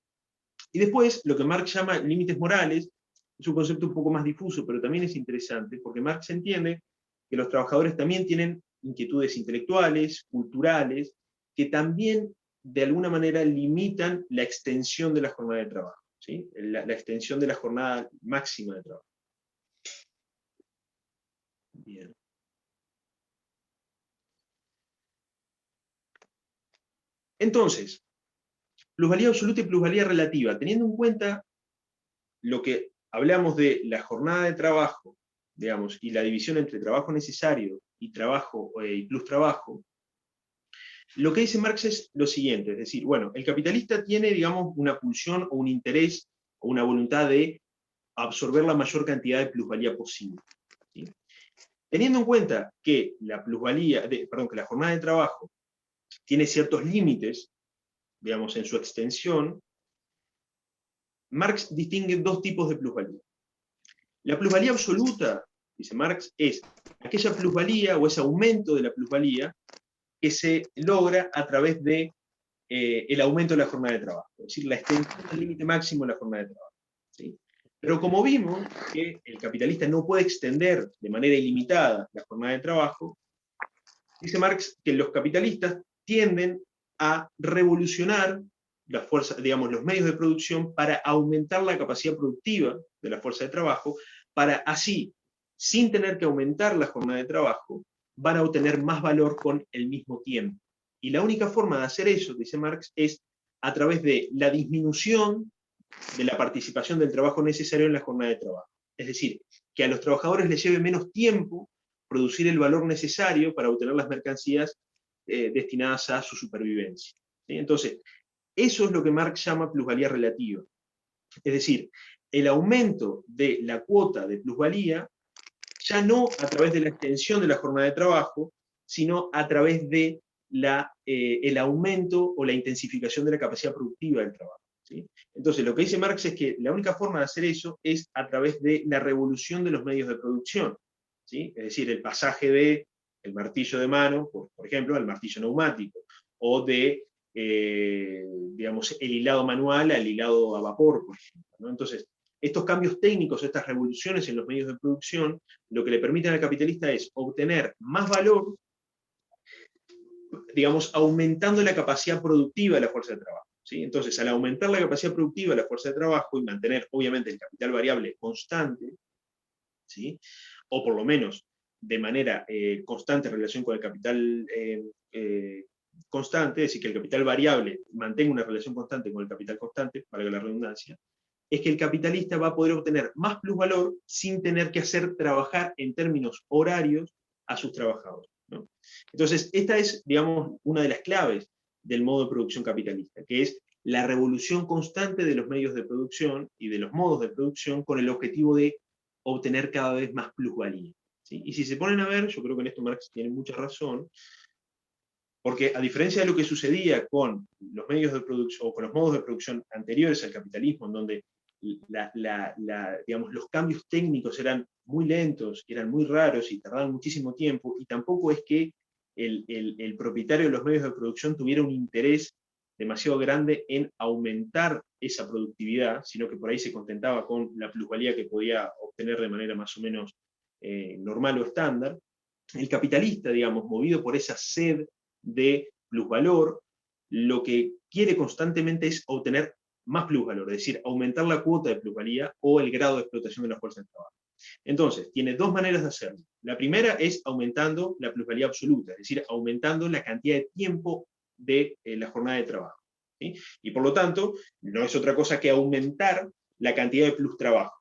Y después, lo que Marx llama límites morales, es un concepto un poco más difuso, pero también es interesante, porque Marx entiende que los trabajadores también tienen inquietudes intelectuales, culturales, que también de alguna manera limitan la extensión de la jornada de trabajo, ¿sí? La extensión de la jornada máxima de trabajo. Bien. Entonces, plusvalía absoluta y plusvalía relativa, teniendo en cuenta lo que hablamos de la jornada de trabajo, digamos, y la división entre trabajo necesario y trabajo y plus trabajo, lo que dice Marx es lo siguiente, es decir, bueno, el capitalista tiene, digamos, una pulsión o un interés o una voluntad de absorber la mayor cantidad de plusvalía posible, ¿sí? Teniendo en cuenta que la que la jornada de trabajo tiene ciertos límites, digamos, en su extensión, Marx distingue dos tipos de plusvalía. La plusvalía absoluta, dice Marx, es aquella plusvalía o ese aumento de la plusvalía que se logra a través de el aumento de la jornada de trabajo, es decir, la extensión del límite máximo de la jornada de trabajo, ¿sí? Pero como vimos que el capitalista no puede extender de manera ilimitada la jornada de trabajo, dice Marx que los capitalistas tienden a revolucionar las fuerzas, digamos, los medios de producción para aumentar la capacidad productiva de la fuerza de trabajo, para así, sin tener que aumentar la jornada de trabajo, van a obtener más valor con el mismo tiempo. Y la única forma de hacer eso, dice Marx, es a través de la disminución de la participación del trabajo necesario en la jornada de trabajo. Es decir, que a los trabajadores les lleve menos tiempo producir el valor necesario para obtener las mercancías destinadas a su supervivencia, ¿sí? Entonces, eso es lo que Marx llama plusvalía relativa. Es decir, el aumento de la cuota de plusvalía, ya no a través de la extensión de la jornada de trabajo, sino a través de el aumento o la intensificación de la capacidad productiva del trabajo. ¿Sí? Entonces, lo que dice Marx es que la única forma de hacer eso es a través de la revolución de los medios de producción. ¿Sí? Es decir, el pasaje de el martillo de mano, por ejemplo, al martillo neumático, o de, digamos, el hilado manual al hilado a vapor, por ejemplo, ¿no? Entonces, estos cambios técnicos, estas revoluciones en los medios de producción, lo que le permiten al capitalista es obtener más valor, digamos, aumentando la capacidad productiva de la fuerza de trabajo. ¿Sí? Entonces, al aumentar la capacidad productiva de la fuerza de trabajo y mantener, obviamente, el capital variable constante, ¿sí? O por lo menos de manera constante en relación con el capital constante, es decir, que el capital variable mantenga una relación constante con el capital constante, valga la redundancia, es que el capitalista va a poder obtener más plusvalor sin tener que hacer trabajar en términos horarios a sus trabajadores, ¿no? Entonces, esta es, digamos, una de las claves del modo de producción capitalista, que es la revolución constante de los medios de producción y de los modos de producción con el objetivo de obtener cada vez más plusvalía. ¿Sí? Y si se ponen a ver, yo creo que en esto Marx tiene mucha razón, porque a diferencia de lo que sucedía con los medios de producción, o con los modos de producción anteriores al capitalismo, en donde digamos, los cambios técnicos eran muy lentos, eran muy raros y tardaban muchísimo tiempo, y tampoco es que el propietario de los medios de producción tuviera un interés demasiado grande en aumentar esa productividad, sino que por ahí se contentaba con la plusvalía que podía obtener de manera más o menos normal o estándar. El capitalista, digamos, movido por esa sed de plusvalor, lo que quiere constantemente es obtener más plusvalor, es decir, aumentar la cuota de plusvalía o el grado de explotación de la fuerza de trabajo. Entonces, tiene dos maneras de hacerlo. La primera es aumentando la plusvalía absoluta, es decir, aumentando la cantidad de tiempo de la jornada de trabajo. ¿Sí? Y por lo tanto, no es otra cosa que aumentar la cantidad de plus trabajo.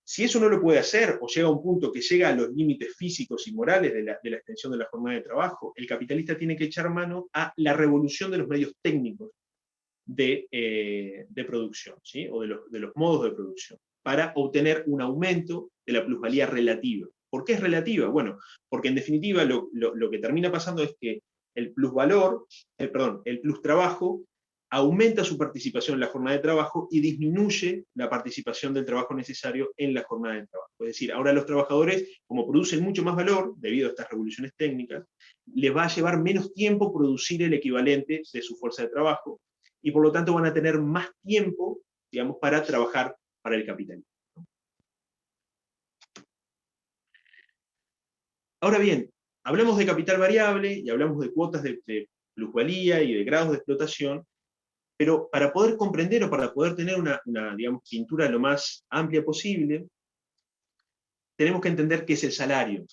Si eso no lo puede hacer, o llega a un punto que llega a los límites físicos y morales de la extensión de la jornada de trabajo, el capitalista tiene que echar mano a la revolución de los medios técnicos de producción, ¿sí? O de los modos de producción, para obtener un aumento de la plusvalía relativa. ¿Por qué es relativa? Bueno, porque en definitiva lo que termina pasando es que el plusvalor, el plus trabajo, aumenta su participación en la jornada de trabajo y disminuye la participación del trabajo necesario en la jornada de trabajo. Es decir, ahora los trabajadores, como producen mucho más valor, debido a estas revoluciones técnicas, les va a llevar menos tiempo producir el equivalente de su fuerza de trabajo, y por lo tanto van a tener más tiempo, digamos, para trabajar para el capitalismo. Ahora bien, hablamos de capital variable y hablamos de cuotas de plusvalía y de grados de explotación, pero para poder comprender o para poder tener una digamos, pintura lo más amplia posible, tenemos que entender qué es el salario.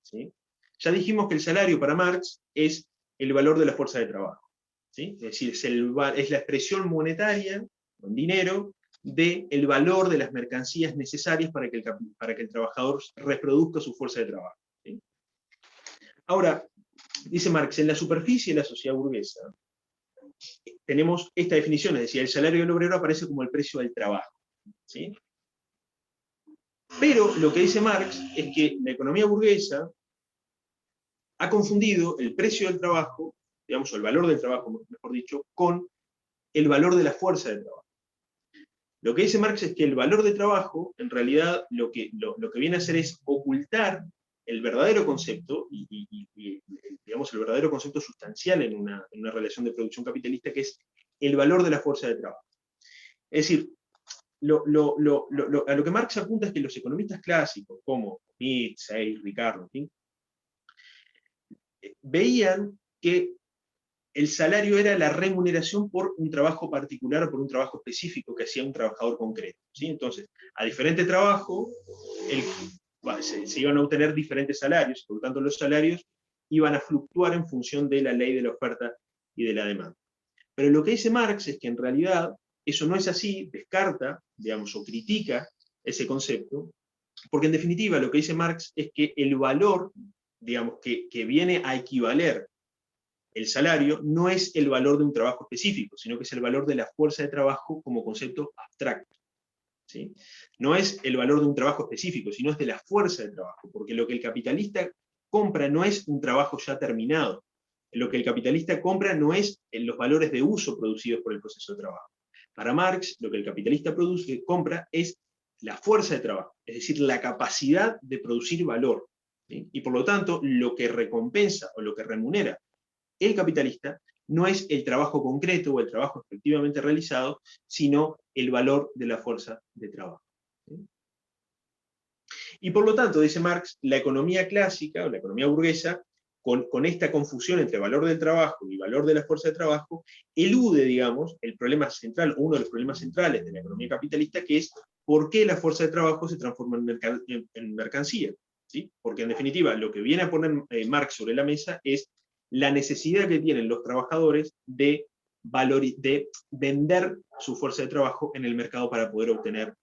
¿Sí? Ya dijimos que el salario para Marx es el valor de la fuerza de trabajo. ¿Sí? Es decir, es la expresión monetaria, con dinero, del valor de las mercancías necesarias para que el trabajador reproduzca su fuerza de trabajo. ¿Sí? Ahora, dice Marx, en la superficie de la sociedad burguesa, tenemos esta definición, es decir, el salario del obrero aparece como el precio del trabajo. ¿Sí? Pero lo que dice Marx es que la economía burguesa ha confundido el precio del trabajo, digamos, o el valor del trabajo, mejor dicho, con el valor de la fuerza de trabajo. Lo que dice Marx es que el valor de trabajo, en realidad, lo que viene a hacer es ocultar el verdadero concepto, digamos, el verdadero concepto sustancial en una relación de producción capitalista, que es el valor de la fuerza de trabajo. Es decir, a lo que Marx apunta es que los economistas clásicos, como Mitt, Say, Ricardo, ¿sí? Veían que el salario era la remuneración por un trabajo particular o por un trabajo específico que hacía un trabajador concreto. ¿Sí? Entonces, a diferente trabajo, se iban a obtener diferentes salarios, por lo tanto los salarios iban a fluctuar en función de la ley de la oferta y de la demanda. Pero lo que dice Marx es que en realidad eso no es así, descarta, digamos, o critica ese concepto, porque en definitiva lo que dice Marx es que el valor, digamos, que viene a equivaler el salario no es el valor de un trabajo específico, sino que es el valor de la fuerza de trabajo como concepto abstracto. ¿Sí? No es el valor de un trabajo específico, sino es de la fuerza de trabajo, porque lo que el capitalista compra no es un trabajo ya terminado, Lo que el capitalista compra no es los valores de uso producidos por el proceso de trabajo. Para Marx, lo que el capitalista compra es la fuerza de trabajo, es decir, la capacidad de producir valor. ¿Sí? Y por lo tanto, lo que recompensa o lo que remunera el capitalista no es el trabajo concreto o el trabajo efectivamente realizado, sino el valor de la fuerza de trabajo. ¿Sí? Y por lo tanto, dice Marx, la economía clásica o la economía burguesa, con esta confusión entre valor del trabajo y valor de la fuerza de trabajo, elude, digamos, el problema central, uno de los problemas centrales de la economía capitalista, que es por qué la fuerza de trabajo se transforma en mercancía. ¿Sí? Porque en definitiva, lo que viene a poner Marx sobre la mesa es la necesidad que tienen los trabajadores de vender su fuerza de trabajo en el mercado para poder obtener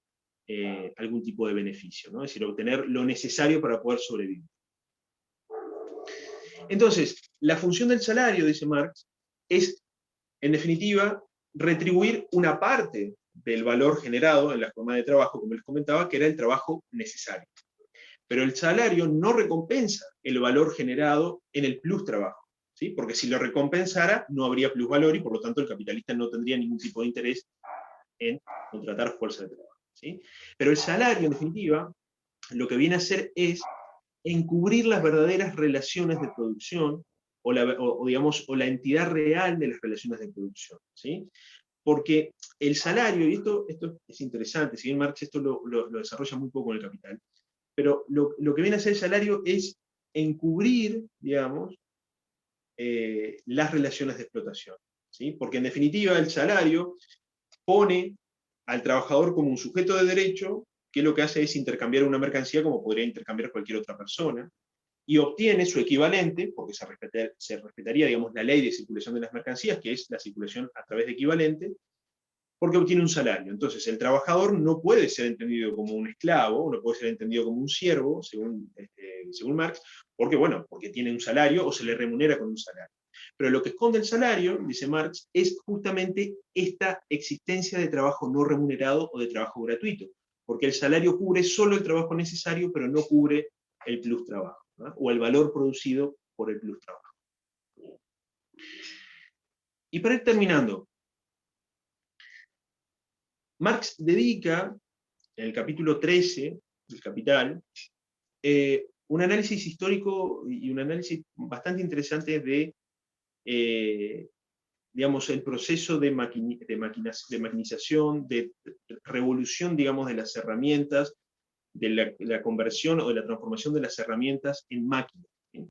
algún tipo de beneficio, ¿no? Es decir, obtener lo necesario para poder sobrevivir. Entonces, la función del salario, dice Marx, es, en definitiva, retribuir una parte del valor generado en la jornada de trabajo, como les comentaba, que era el trabajo necesario. Pero el salario no recompensa el valor generado en el plus trabajo, ¿sí? Porque si lo recompensara, no habría plusvalor y por lo tanto el capitalista no tendría ningún tipo de interés en contratar fuerza de trabajo, ¿sí? Pero el salario, en definitiva, lo que viene a hacer es encubrir las verdaderas relaciones de producción digamos, o la entidad real de las relaciones de producción, ¿sí? Porque el salario, y esto es interesante, si bien Marx esto lo desarrolla muy poco en el Capital, pero lo que viene a hacer el salario es encubrir, digamos, las relaciones de explotación, ¿sí? Porque en definitiva el salario pone al trabajador como un sujeto de derecho que lo que hace es intercambiar una mercancía como podría intercambiar cualquier otra persona, y obtiene su equivalente, porque se respetaría, digamos, la ley de circulación de las mercancías, que es la circulación a través de equivalente, porque obtiene un salario. Entonces, el trabajador no puede ser entendido como un esclavo, no puede ser entendido como un siervo, según Marx, porque, bueno, porque tiene un salario o se le remunera con un salario. Pero lo que esconde el salario, dice Marx, es justamente esta existencia de trabajo no remunerado o de trabajo gratuito, porque el salario cubre solo el trabajo necesario, pero no cubre el plus trabajo, ¿no? O el valor producido por el plus trabajo. Y para ir terminando, Marx dedica, en el capítulo 13 del Capital, un análisis histórico y un análisis bastante interesante de, digamos, el proceso de maquinización, de revolución, digamos, de las herramientas, de la conversión o de la transformación de las herramientas en máquinas. ¿Sí?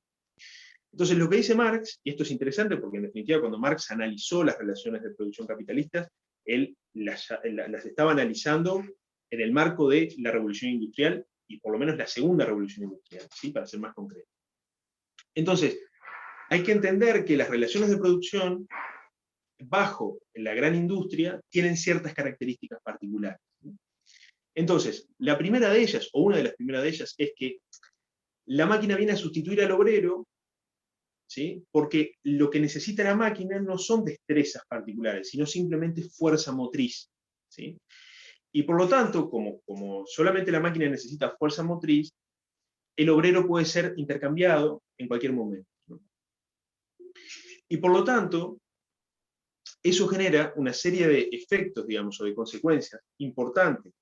Entonces, lo que dice Marx, y esto es interesante porque en definitiva cuando Marx analizó las relaciones de producción capitalistas, él las estaba analizando en el marco de la revolución industrial, y por lo menos la segunda revolución industrial, ¿sí? Para ser más concreto. Entonces, hay que entender que las relaciones de producción bajo la gran industria tienen ciertas características particulares. Entonces, la primera de ellas, o una de las primeras de ellas, es que la máquina viene a sustituir al obrero, ¿sí? Porque lo que necesita la máquina no son destrezas particulares, sino simplemente fuerza motriz, ¿sí? Y por lo tanto, como solamente la máquina necesita fuerza motriz, el obrero puede ser intercambiado en cualquier momento, ¿no? Y por lo tanto, eso genera una serie de efectos, digamos, o de consecuencias importantes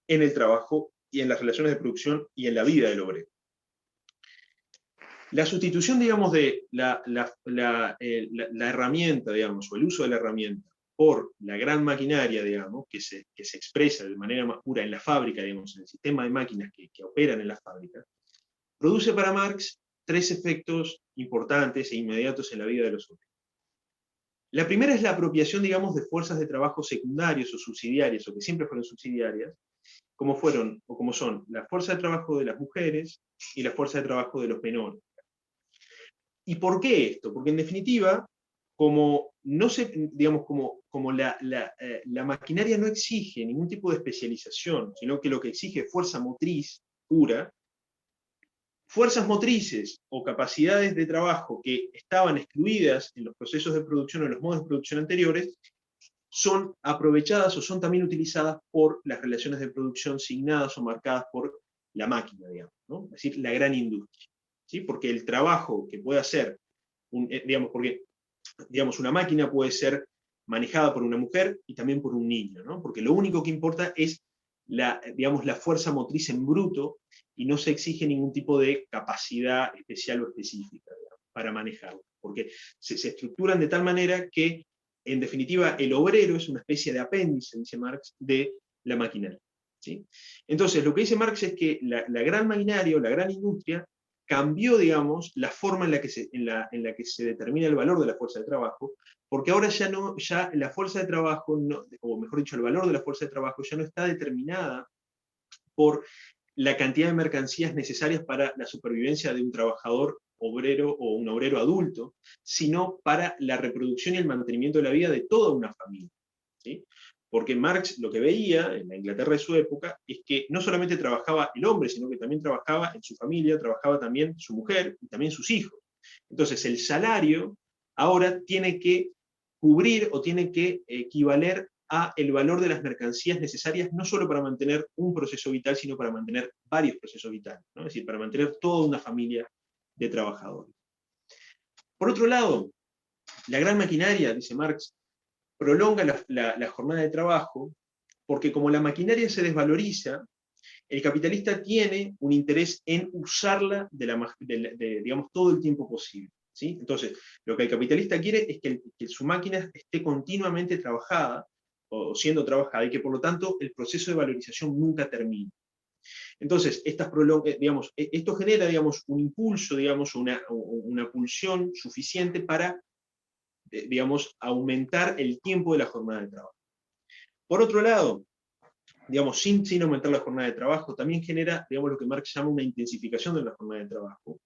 en el trabajo y en las relaciones de producción y en la vida del obrero. La sustitución, digamos, de la herramienta, digamos, o el uso de la herramienta por la gran maquinaria, digamos, que se expresa de manera más pura en la fábrica, digamos, en el sistema de máquinas que operan en la fábrica, produce para Marx tres efectos importantes e inmediatos en la vida de los obreros. La primera es la apropiación, digamos, de fuerzas de trabajo secundarias o subsidiarias, o que siempre fueron subsidiarias, como fueron, o como son, la fuerza de trabajo de las mujeres y la fuerza de trabajo de los menores. ¿Y por qué esto? Porque en definitiva, como no se, digamos, como la maquinaria no exige ningún tipo de especialización, sino que lo que exige es fuerza motriz pura, fuerzas motrices o capacidades de trabajo que estaban excluidas en los procesos de producción o en los modos de producción anteriores, son aprovechadas o son también utilizadas por las relaciones de producción signadas o marcadas por la máquina, digamos, ¿no? Es decir, la gran industria, ¿sí? Porque el trabajo que puede hacer digamos, porque digamos, una máquina puede ser manejada por una mujer y también por un niño, ¿no? Porque lo único que importa es digamos, la fuerza motriz en bruto y no se exige ningún tipo de capacidad especial o específica, digamos, para manejarlo, porque se estructuran de tal manera que, en definitiva, el obrero es una especie de apéndice, dice Marx, de la maquinaria, ¿sí? Entonces, lo que dice Marx es que la gran maquinaria o la gran industria cambió, digamos, la forma en la que se determina el valor de la fuerza de trabajo, porque ahora ya la fuerza de trabajo, o mejor dicho, el valor de la fuerza de trabajo ya no está determinada por la cantidad de mercancías necesarias para la supervivencia de un trabajador obrero o un obrero adulto, sino para la reproducción y el mantenimiento de la vida de toda una familia, ¿sí? Porque Marx lo que veía en la Inglaterra de su época es que no solamente trabajaba el hombre, sino que también trabajaba en su familia, trabajaba también su mujer y también sus hijos. Entonces el salario ahora tiene que cubrir o tiene que equivaler a el valor de las mercancías necesarias no solo para mantener un proceso vital, sino para mantener varios procesos vitales, ¿no? Es decir, para mantener toda una familia de trabajadores. Por otro lado, la gran maquinaria, dice Marx, prolonga la jornada de trabajo porque como la maquinaria se desvaloriza, el capitalista tiene un interés en usarla digamos, todo el tiempo posible, ¿sí? Entonces, lo que el capitalista quiere es que su máquina esté continuamente trabajada, o siendo trabajada, y que por lo tanto el proceso de valorización nunca termine. Entonces, digamos, esto genera, digamos, un impulso, digamos, una pulsión suficiente para, digamos, aumentar el tiempo de la jornada de trabajo. Por otro lado, digamos, sin aumentar la jornada de trabajo, también genera, digamos, lo que Marx llama una intensificación de la jornada de trabajo.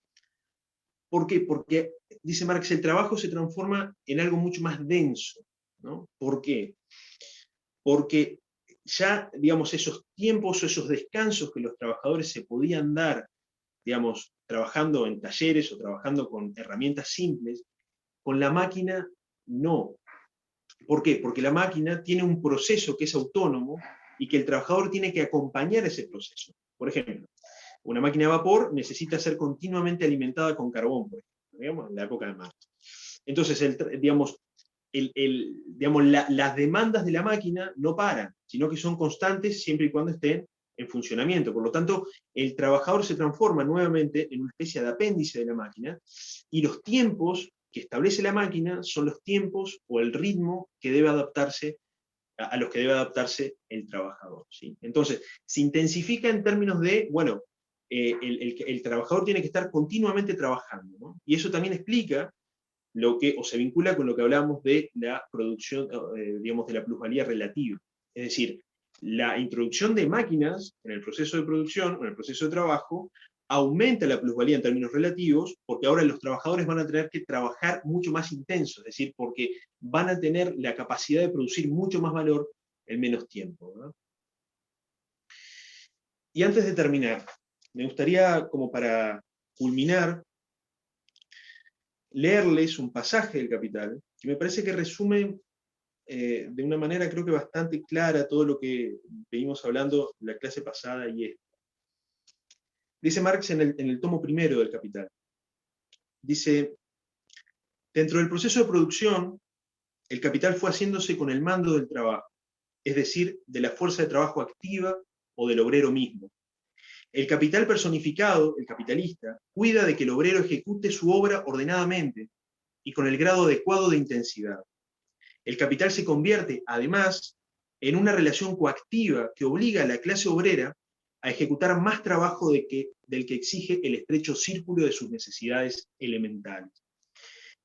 ¿Por qué? Porque, dice Marx, el trabajo se transforma en algo mucho más denso, ¿no? ¿Por qué? Porque ya, digamos, esos tiempos o esos descansos que los trabajadores se podían dar, digamos, trabajando en talleres o trabajando con herramientas simples, con la máquina no. ¿Por qué? Porque la máquina tiene un proceso que es autónomo y que el trabajador tiene que acompañar ese proceso. Por ejemplo, una máquina de vapor necesita ser continuamente alimentada con carbón, por ejemplo, digamos, en la época de Marx. Entonces, digamos, las demandas de la máquina no paran, sino que son constantes siempre y cuando estén en funcionamiento. Por lo tanto, el trabajador se transforma nuevamente en una especie de apéndice de la máquina, y los tiempos que establece la máquina son los tiempos o el ritmo que debe adaptarse a los que debe adaptarse el trabajador, ¿sí? Entonces, se intensifica en términos de, bueno, el trabajador tiene que estar continuamente trabajando, ¿no? Y eso también explica o se vincula con lo que hablábamos de la producción, digamos, de la plusvalía relativa. Es decir, la introducción de máquinas en el proceso de producción, en el proceso de trabajo, aumenta la plusvalía en términos relativos, porque ahora los trabajadores van a tener que trabajar mucho más intenso, es decir, porque van a tener la capacidad de producir mucho más valor en menos tiempo, ¿no? Y antes de terminar, me gustaría, como para culminar, leerles un pasaje del Capital, que me parece que resume de una manera creo que bastante clara todo lo que venimos hablando en la clase pasada y esta. Dice Marx en el tomo primero del Capital, dice: dentro del proceso de producción, el capital fue haciéndose con el mando del trabajo, es decir, de la fuerza de trabajo activa o del obrero mismo. El capital personificado, el capitalista, cuida de que el obrero ejecute su obra ordenadamente y con el grado adecuado de intensidad. El capital se convierte, además, en una relación coactiva que obliga a la clase obrera a ejecutar más trabajo del que exige el estrecho círculo de sus necesidades elementales.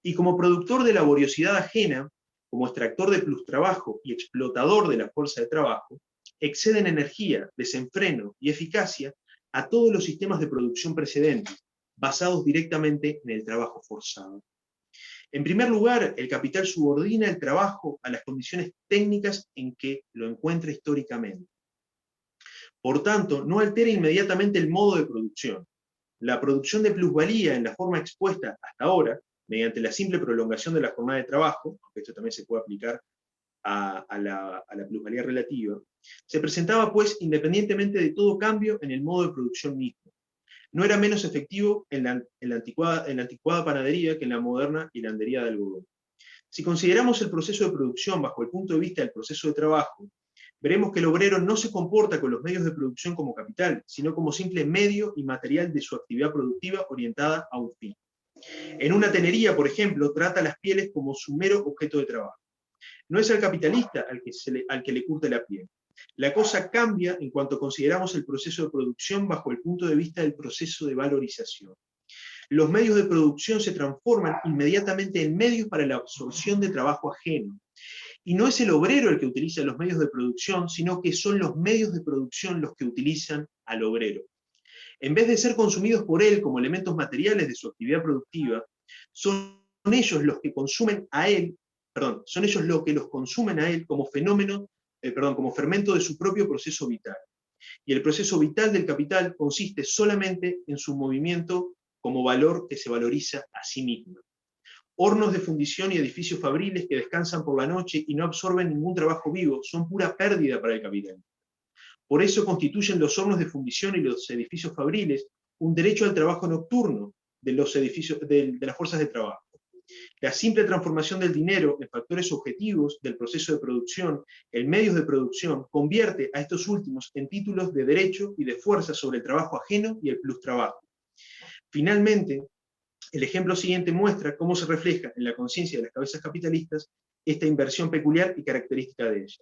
Y como productor de laboriosidad ajena, como extractor de plustrabajo y explotador de la fuerza de trabajo, excede en energía, desenfreno y eficacia a todos los sistemas de producción precedentes, basados directamente en el trabajo forzado. En primer lugar, el capital subordina el trabajo a las condiciones técnicas en que lo encuentra históricamente. Por tanto, no altera inmediatamente el modo de producción. La producción de plusvalía en la forma expuesta hasta ahora, mediante la simple prolongación de la jornada de trabajo, aunque esto también se puede aplicar a la plusvalía relativa, se presentaba pues independientemente de todo cambio en el modo de producción mismo. no era menos efectivo en la anticuada panadería que en la moderna hilandería de algodón. Si consideramos el proceso de producción bajo el punto de vista del proceso de trabajo, veremos que el obrero no se comporta con los medios de producción como capital, sino como simple medio y material de su actividad productiva orientada a un fin. En una tenería, por ejemplo, trata las pieles como su mero objeto de trabajo. No es al capitalista al que le curte la piel. La cosa cambia en cuanto consideramos el proceso de producción bajo el punto de vista del proceso de valorización. Los medios de producción se transforman inmediatamente en medios para la absorción de trabajo ajeno. Y no es el obrero el que utiliza los medios de producción, sino que son los medios de producción los que utilizan al obrero. En vez de ser consumidos por él como elementos materiales de su actividad productiva, son ellos los que consumen a él, son ellos los que los consumen a él como como fermento de su propio proceso vital. Y el proceso vital del capital consiste solamente en su movimiento como valor que se valoriza a sí mismo. Hornos de fundición y edificios fabriles que descansan por la noche y no absorben ningún trabajo vivo son pura pérdida para el capital. Por eso constituyen los hornos de fundición y los edificios fabriles un derecho al trabajo nocturno de las fuerzas de trabajo. La simple transformación del dinero en factores objetivos del proceso de producción, en medios de producción, convierte a estos últimos en títulos de derecho y de fuerza sobre el trabajo ajeno y el plustrabajo. Finalmente, el ejemplo siguiente muestra cómo se refleja en la conciencia de las cabezas capitalistas esta inversión peculiar y característica de ellas.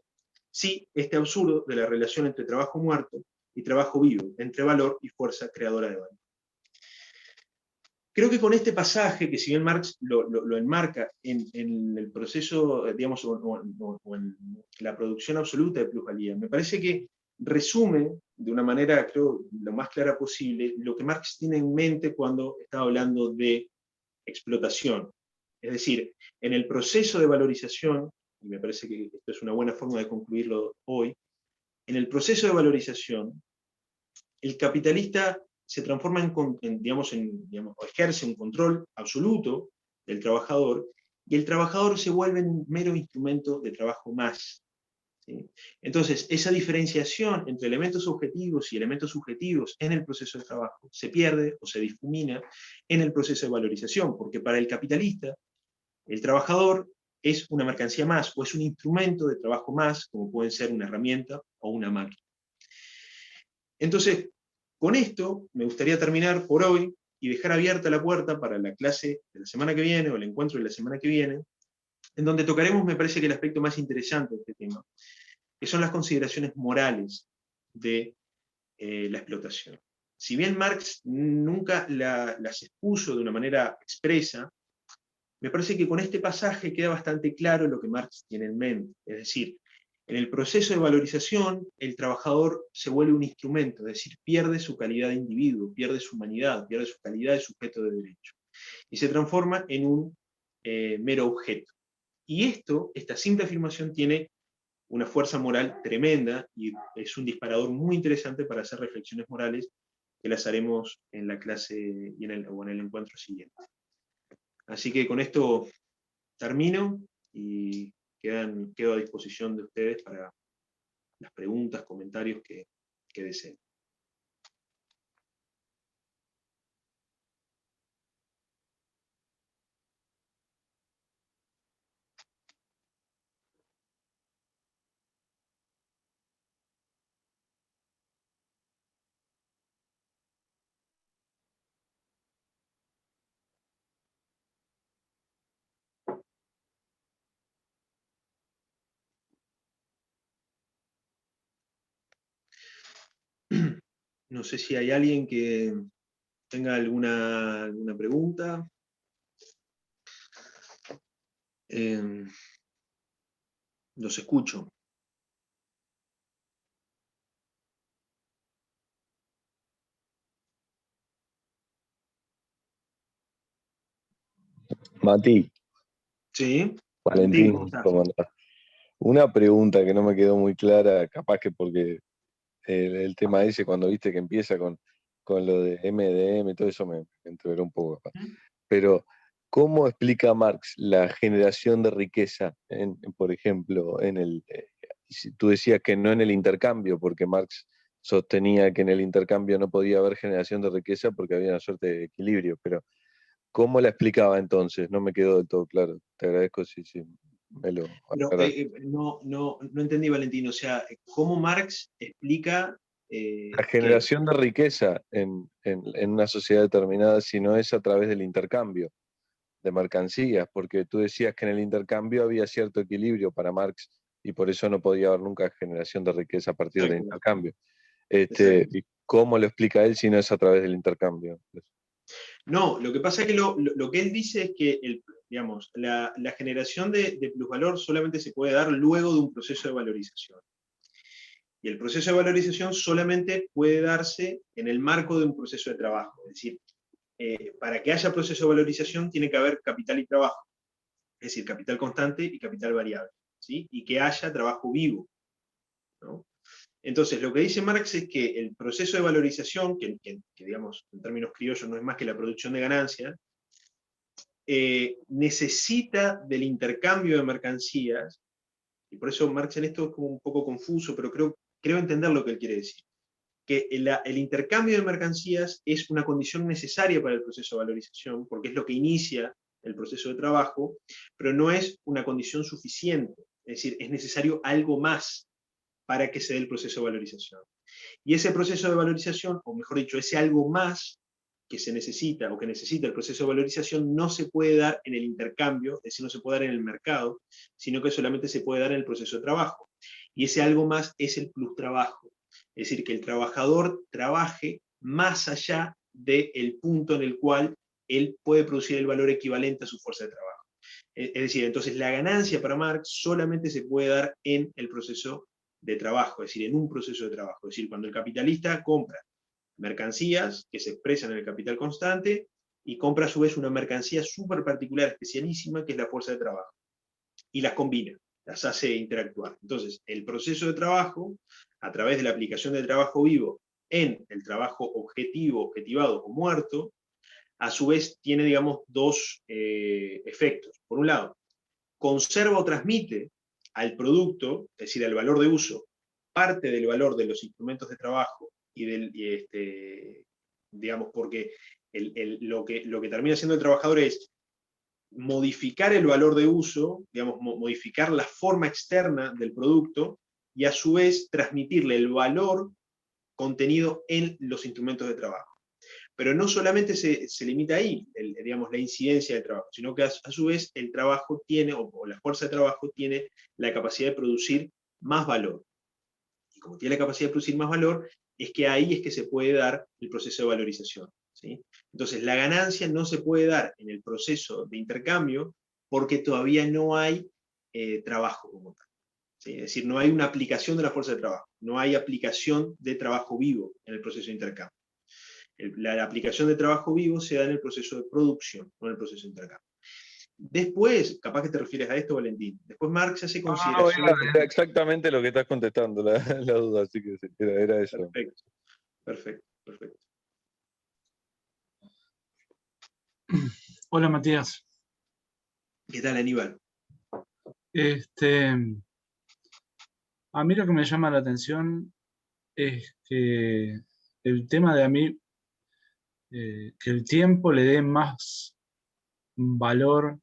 Sí, este absurdo de la relación entre trabajo muerto y trabajo vivo, entre valor y fuerza creadora de valor. Creo que con este pasaje, que si bien Marx lo enmarca en el proceso, digamos, o en la producción absoluta de plusvalía, me parece que resume de una manera, creo, lo más clara posible, lo que Marx tiene en mente cuando está hablando de explotación. Es decir, en el proceso de valorización, y me parece que esto es una buena forma de concluirlo hoy, en el proceso de valorización, el capitalista se transforma o ejerce un control absoluto del trabajador, y el trabajador se vuelve un mero instrumento de trabajo más. ¿Sí? Entonces, esa diferenciación entre elementos objetivos y elementos subjetivos en el proceso de trabajo se pierde o se difumina en el proceso de valorización, porque para el capitalista, el trabajador es una mercancía más, o es un instrumento de trabajo más, como pueden ser una herramienta o una máquina. Entonces, con esto me gustaría terminar por hoy y dejar abierta la puerta para la clase de la semana que viene, o el encuentro de la semana que viene, en donde tocaremos, me parece que el aspecto más interesante de este tema, que son las consideraciones morales de la explotación. Si bien Marx nunca las expuso de una manera expresa, me parece que con este pasaje queda bastante claro lo que Marx tiene en mente. Es decir, en el proceso de valorización, el trabajador se vuelve un instrumento, es decir, pierde su calidad de individuo, pierde su humanidad, pierde su calidad de sujeto de derecho, y se transforma en un mero objeto. Y esta simple afirmación tiene una fuerza moral tremenda, y es un disparador muy interesante para hacer reflexiones morales, que las haremos en la clase o en el encuentro siguiente. Así que con esto termino y quedo a disposición de ustedes para las preguntas, comentarios que deseen. No sé si hay alguien que tenga alguna pregunta. Los escucho. Mati, Sí, Valentín, Valentín, ¿cómo estás? ¿cómo andás? Una pregunta que no me quedó muy clara, capaz que porque el tema ese, cuando viste que empieza con lo de MDM, todo eso me entreveró un poco, capaz. Pero, ¿cómo explica Marx la generación de riqueza, por ejemplo, si tú decías que no en el intercambio, porque Marx sostenía que en el intercambio no podía haber generación de riqueza porque había una suerte de equilibrio, pero ¿cómo la explicaba entonces? No me quedó del todo claro. Te agradezco si me lo Pero aclaras. no entendí, Valentín. O sea, ¿cómo Marx explica La que... generación de riqueza en una sociedad determinada, si no es a través del intercambio de mercancías, porque tú decías que en el intercambio había cierto equilibrio para Marx y por eso no podía haber nunca generación de riqueza a partir del Exacto, intercambio. exacto. ¿Y cómo lo explica él si no es a través del intercambio? No, lo que pasa es que lo que él dice es que digamos, la generación de plusvalor solamente se puede dar luego de un proceso de valorización. Y el proceso de valorización solamente puede darse en el marco de un proceso de trabajo. Es decir, para que haya proceso de valorización tiene que haber capital y trabajo. Es decir, capital constante y capital variable. ¿Sí? Y que haya trabajo vivo, ¿no? Entonces, lo que dice Marx es que el proceso de valorización, que digamos, en términos criollos no es más que la producción de ganancias, necesita del intercambio de mercancías, y por eso Marx en esto es como un poco confuso, pero creo entender lo que él quiere decir, que el intercambio de mercancías es una condición necesaria para el proceso de valorización, porque es lo que inicia el proceso de trabajo, pero no es una condición suficiente, es decir, es necesario algo más para que se dé el proceso de valorización. Y ese proceso de valorización, o mejor dicho, ese algo más que se necesita o que necesita el proceso de valorización no se puede dar en el intercambio, es decir, no se puede dar en el mercado, sino que solamente se puede dar en el proceso de trabajo. Y ese algo más es el plus trabajo. Es decir, que el trabajador trabaje más allá del punto en el cual él puede producir el valor equivalente a su fuerza de trabajo. Es decir, entonces la ganancia para Marx solamente se puede dar en el proceso de trabajo, es decir, en un proceso de trabajo. Es decir, cuando el capitalista compra mercancías que se expresan en el capital constante y compra a su vez una mercancía súper particular, especialísima, que es la fuerza de trabajo. Y las combina, las hace interactuar. Entonces, el proceso de trabajo, a través de la aplicación del trabajo vivo en el trabajo objetivo, objetivado o muerto, a su vez tiene, digamos, dos efectos. Por un lado, conserva o transmite al producto, es decir, al valor de uso, parte del valor de los instrumentos de trabajo digamos, porque lo que termina siendo el trabajador es modificar el valor de uso, digamos, modificar la forma externa del producto y a su vez transmitirle el valor contenido en los instrumentos de trabajo. Pero no solamente se limita ahí, digamos, la incidencia del trabajo, sino que a su vez el trabajo tiene, o la fuerza de trabajo tiene la capacidad de producir más valor. Y como tiene la capacidad de producir más valor, es que ahí es que se puede dar el proceso de valorización. ¿Sí? Entonces, la ganancia no se puede dar en el proceso de intercambio porque todavía no hay trabajo como tal. ¿Sí? Es decir, no hay una aplicación de la fuerza de trabajo, no hay aplicación de trabajo vivo en el proceso de intercambio. La aplicación de trabajo vivo se da en el proceso de producción, no en el proceso de intercambio. Después, capaz que te refieres a esto, Valentín, después Marx hace No, consideraciones... era exactamente lo que estás contestando, la duda, así que era eso. Perfecto, perfecto, perfecto. Hola Matías. ¿Qué tal, Aníbal? A mí lo que me llama la atención es que el tema de a mí, que el tiempo le dé más valor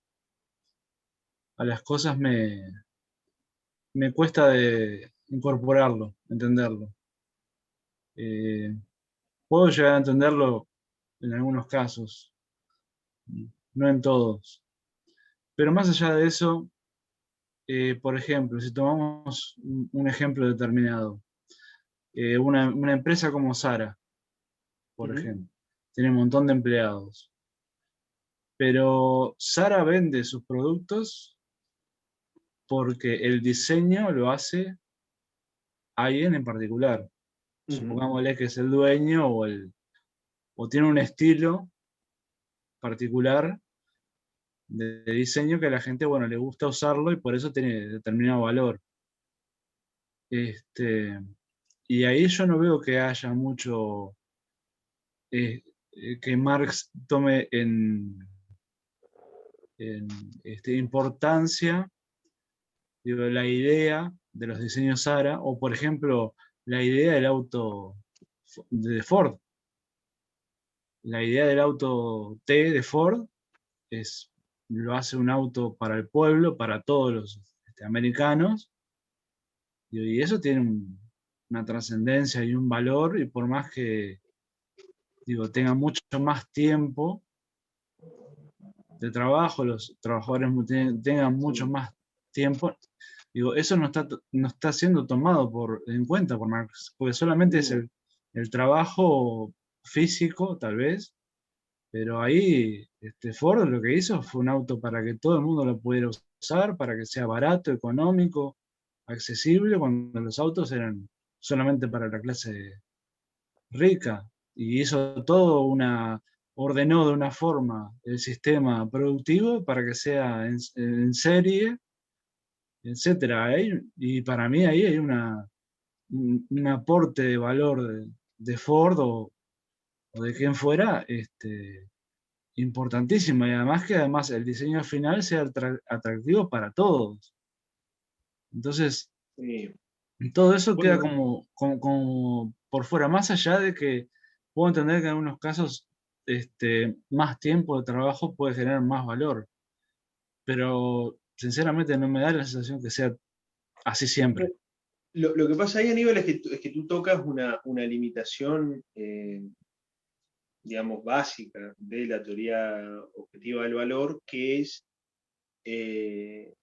a las cosas me cuesta de incorporarlo, entenderlo. Eh, Puedo llegar a entenderlo en algunos casos, no en todos. Pero más allá de eso, por ejemplo, si tomamos un ejemplo determinado, una empresa como Zara, por ejemplo, tiene un montón de empleados, pero Zara vende sus productos porque el diseño lo hace alguien en particular. Supongámosle que es el dueño o tiene un estilo particular de diseño que a la gente, bueno, le gusta usarlo y por eso tiene determinado valor. Y ahí yo no veo que haya mucho que Marx tome en importancia, digo, la idea de los diseños Zara, o por ejemplo, la idea del auto de Ford. La idea del auto T de Ford lo hace un auto para el pueblo, para todos los americanos, y eso tiene una trascendencia y un valor, y por más que tenga mucho más tiempo de trabajo, los trabajadores tengan mucho más tiempo, eso no está siendo tomado en cuenta por Marx, porque solamente es el trabajo físico, tal vez, pero ahí Ford lo que hizo fue un auto para que todo el mundo lo pudiera usar, para que sea barato, económico, accesible, cuando los autos eran solamente para la clase rica. Y hizo ordenó de una forma el sistema productivo para que sea en serie, etcétera. Y para mí ahí hay un aporte de valor de Ford o de quien fuera, importantísimo, y además el diseño final sea atractivo para todos. Entonces, Sí. todo eso queda Bueno, como por fuera, más allá de que puedo entender que en algunos casos más tiempo de trabajo puede generar más valor, pero sinceramente no me da la sensación que sea así siempre. lo que pasa ahí, Aníbal, es que tú tocas una limitación, digamos, básica de la teoría objetiva del valor, que es,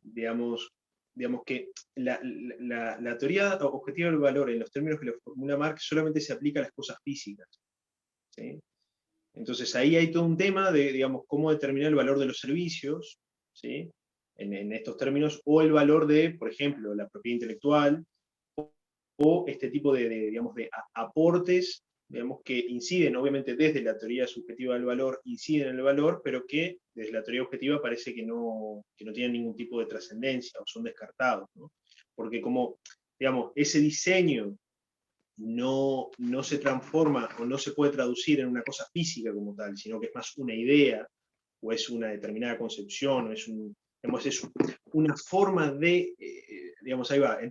digamos que la teoría objetiva del valor, en los términos que lo formula Marx, solamente se aplica a las cosas físicas, ¿sí? Entonces ahí hay todo un tema de, digamos, cómo determinar el valor de los servicios, ¿sí? En estos términos, o el valor de, por ejemplo, la propiedad intelectual, o este tipo digamos, de aportes, digamos, que inciden, obviamente, desde la teoría subjetiva del valor, inciden en el valor, pero que desde la teoría objetiva parece que no tienen ningún tipo de trascendencia o son descartados, ¿no? Porque como, digamos, ese diseño no se transforma o no se puede traducir en una cosa física como tal, sino que es más una idea, o es una determinada concepción, o es digamos, es una forma de, digamos, ahí va, en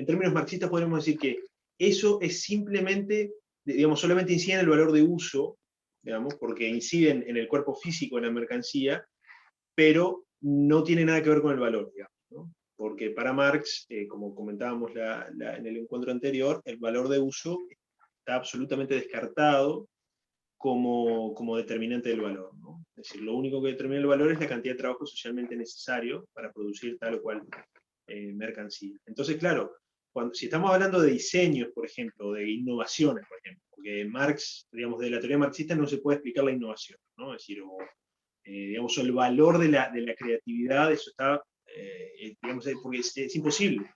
términos marxistas podemos decir que eso es simplemente, digamos, solamente incide en el valor de uso, digamos, porque inciden en el cuerpo físico de la mercancía, pero no tiene nada que ver con el valor, digamos, ¿no? Porque para Marx, como comentábamos en el encuentro anterior, el valor de uso está absolutamente descartado como determinante del valor, ¿no? Es decir, lo único que determina el valor es la cantidad de trabajo socialmente necesario para producir tal o cual mercancía. Entonces, claro, si estamos hablando de diseños, por ejemplo, de innovaciones, por ejemplo, porque Marx, digamos, de la teoría marxista no se puede explicar la innovación, ¿no? Es decir, digamos, el valor de la creatividad, eso está, digamos, porque es imposible.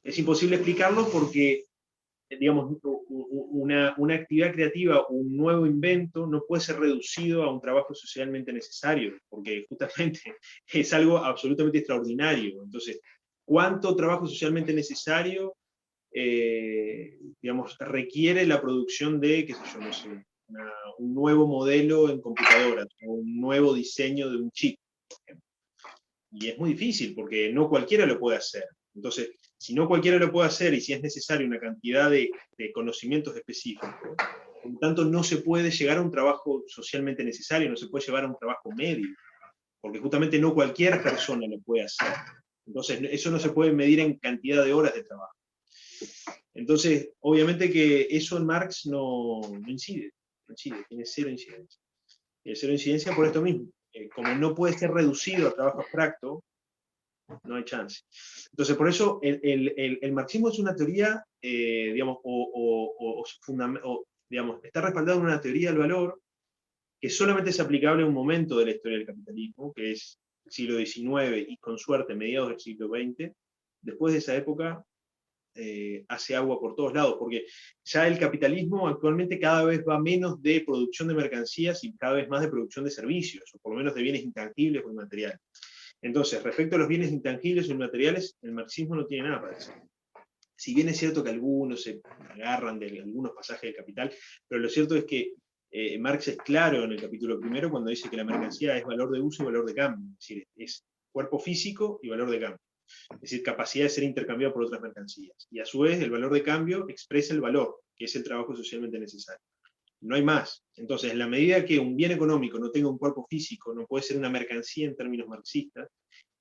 Es imposible explicarlo porque, digamos, una actividad creativa, un nuevo invento, no puede ser reducido a un trabajo socialmente necesario, porque justamente es algo absolutamente extraordinario. Entonces, ¿cuánto trabajo socialmente necesario, digamos, requiere la producción de, qué sé yo, no sé, un nuevo modelo en computadoras, o un nuevo diseño de un chip, por ejemplo? Y es muy difícil, porque no cualquiera lo puede hacer. Entonces, si no cualquiera lo puede hacer y si es necesaria una cantidad de conocimientos específicos, por lo tanto no se puede llegar a un trabajo socialmente necesario, no se puede llevar a un trabajo medio, porque justamente no cualquier persona lo puede hacer. Entonces, eso no se puede medir en cantidad de horas de trabajo. Entonces, obviamente que eso en Marx no incide, tiene cero incidencia. Tiene cero incidencia por esto mismo. Como no puede ser reducido a trabajo abstracto, no hay chance. Entonces, por eso el marxismo es una teoría, digamos, digamos, está respaldado en una teoría del valor que solamente es aplicable a un momento de la historia del capitalismo, que es el siglo XIX y con suerte mediados del siglo XX. Después de esa época hace agua por todos lados, porque ya el capitalismo actualmente cada vez va menos de producción de mercancías y cada vez más de producción de servicios, o por lo menos de bienes intangibles o inmateriales. Entonces, respecto a los bienes intangibles o inmateriales, el marxismo no tiene nada para decir. Si bien es cierto que algunos se agarran de algunos pasajes del Capital, pero lo cierto es que Marx es claro en el capítulo primero cuando dice que la mercancía es valor de uso y valor de cambio, es decir, es cuerpo físico y valor de cambio. es decir, capacidad de ser intercambiado por otras mercancías. Y a su vez, el valor de cambio expresa el valor, que es el trabajo socialmente necesario. No hay más. Entonces, en la medida que un bien económico no tenga un cuerpo físico, no puede ser una mercancía en términos marxistas,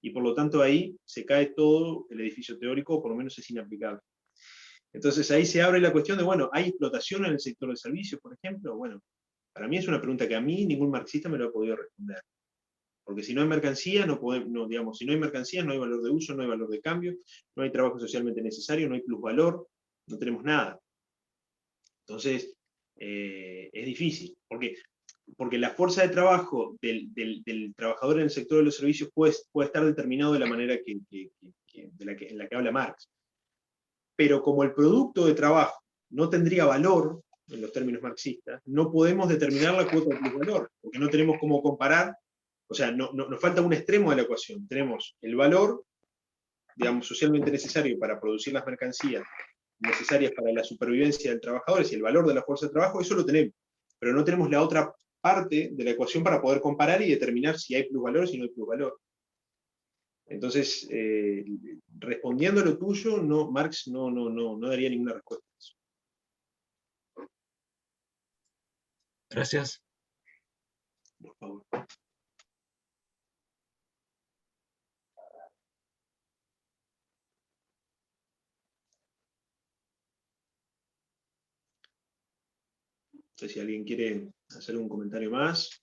y por lo tanto ahí se cae todo el edificio teórico, o por lo menos es inaplicable. Entonces ahí se abre la cuestión de, bueno, ¿hay explotación en el sector de servicios, por ejemplo? Bueno, para mí es una pregunta que a mí ningún marxista me lo ha podido responder. Porque si no hay mercancía, digamos, si no hay mercancía, no hay valor de uso, no hay valor de cambio, no hay trabajo socialmente necesario, no hay plusvalor, no tenemos nada. Entonces, es difícil, porque la fuerza de trabajo del trabajador en el sector de los servicios puede estar determinado de la manera en la que habla Marx. Pero como el producto de trabajo no tendría valor, en los términos marxistas, no podemos determinar la cuota de plusvalor, porque no tenemos cómo comparar, o sea, nos falta un extremo de la ecuación. Tenemos el valor, digamos, socialmente necesario para producir las mercancías necesarias para la supervivencia del trabajador, y el valor de la fuerza de trabajo, eso lo tenemos. Pero no tenemos la otra parte de la ecuación para poder comparar y determinar si hay plusvalor o si no hay plusvalor. Entonces, respondiendo a lo tuyo, no, Marx no daría ninguna respuesta a eso. Gracias. Por favor. No sé si alguien quiere hacer un comentario más,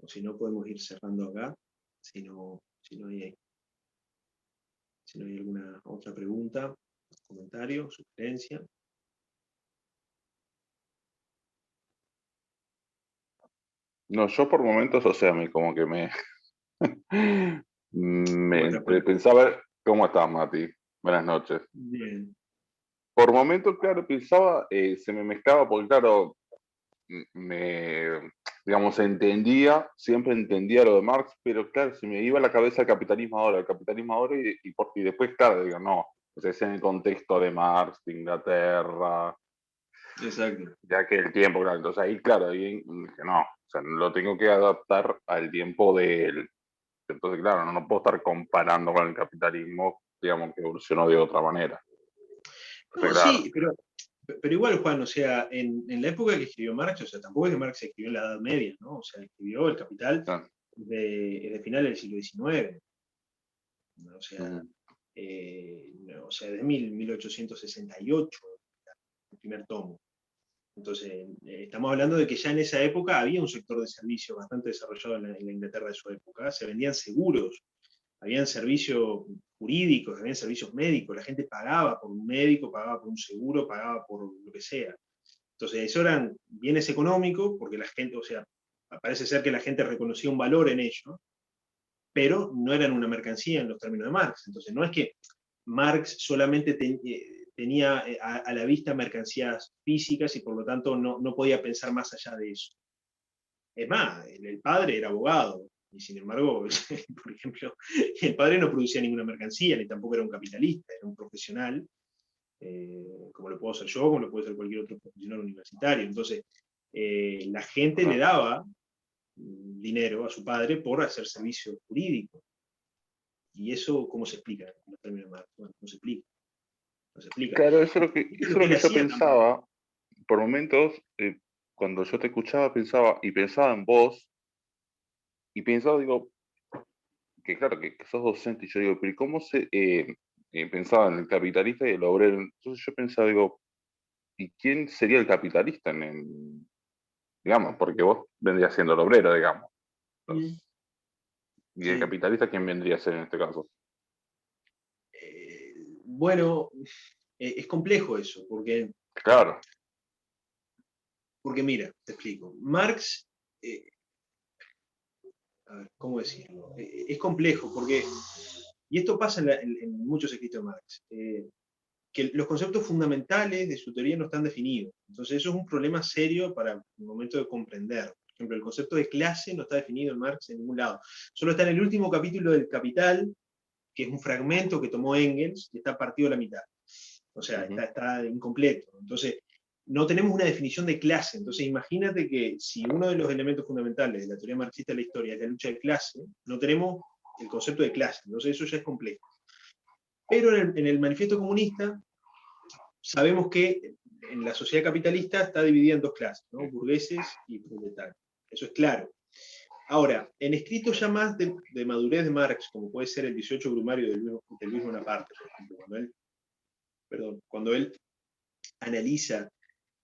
o si no podemos ir cerrando acá, si no hay alguna otra pregunta, comentario, sugerencia. No, yo por momentos, o sea, como que pensaba, ¿cómo estás, Mati? Buenas noches. Bien. Por momentos, claro, pensaba, se me mezclaba, porque claro, digamos, siempre entendía lo de Marx, pero claro, se me iba a la cabeza el capitalismo ahora, y después, claro, digo, no, o sea, es en el contexto de Marx, de Inglaterra, Exacto. ya que el tiempo, claro, entonces ahí, claro, ahí dije, no, o sea, lo tengo que adaptar al tiempo de él. Entonces, claro, no puedo estar comparando con el capitalismo, digamos, que evolucionó de otra manera. No, claro. sí, pero igual, Juan, o sea, en la época que escribió Marx, o sea, tampoco es que Marx escribió en la Edad Media, ¿no? O sea, escribió El Capital de final del siglo XIX. O sea, de 1868, el primer tomo. Entonces, estamos hablando de que ya en esa época había un sector de servicios bastante desarrollado en la Inglaterra de su época. Se vendían seguros, habían servicios jurídicos, habían servicios médicos, la gente pagaba por un médico, pagaba por un seguro, pagaba por lo que sea. Entonces, eso eran bienes económicos, porque la gente, o sea, parece ser que la gente reconocía un valor en ello, pero no eran una mercancía en los términos de Marx. Entonces, no es que Marx solamente tenía a la vista mercancías físicas y por lo tanto no podía pensar más allá de eso. Es más, el padre era abogado, y sin embargo, por ejemplo, el padre no producía ninguna mercancía, ni tampoco era un capitalista, era un profesional, como lo puedo ser yo, como lo puede ser cualquier otro profesional universitario. Entonces, la gente le daba dinero a su padre por hacer servicio jurídico. ¿Y eso cómo se explica en los términos de Marx? Bueno, no se explica. No se explica. Claro, eso es lo que yo pensaba. También. Por momentos, cuando yo te escuchaba, pensaba en vos, y pensaba, digo, que claro, que sos docente, y yo digo, pero ¿y cómo pensaba en el capitalista y el obrero? Entonces yo pensaba, digo, ¿y quién sería el capitalista digamos, porque vos vendrías siendo el obrero, digamos? ¿Y el capitalista quién vendría a ser en este caso? Bueno, es complejo eso, porque... Claro. Porque mira, te explico. Marx, a ver, ¿cómo decirlo? Es complejo, porque, y esto pasa en muchos escritos de Marx, que los conceptos fundamentales de su teoría no están definidos. Entonces eso es un problema serio para el momento de comprender. Por ejemplo, el concepto de clase no está definido en Marx en ningún lado. Solo está en el último capítulo del Capital, que es un fragmento que tomó Engels, y está partido a la mitad. O sea, está incompleto. Entonces, no tenemos una definición de clase. Entonces, imagínate que si uno de los elementos fundamentales de la teoría marxista de la historia es la lucha de clase, no tenemos el concepto de clase, entonces eso ya es complejo. Pero en el manifiesto comunista sabemos que en la sociedad capitalista está dividida en dos clases, ¿no? Burgueses y proletarios. Eso es claro. Ahora, en escritos ya más de madurez de Marx, como puede ser el 18 Brumario de Luis Bonaparte, por ejemplo, cuando él analiza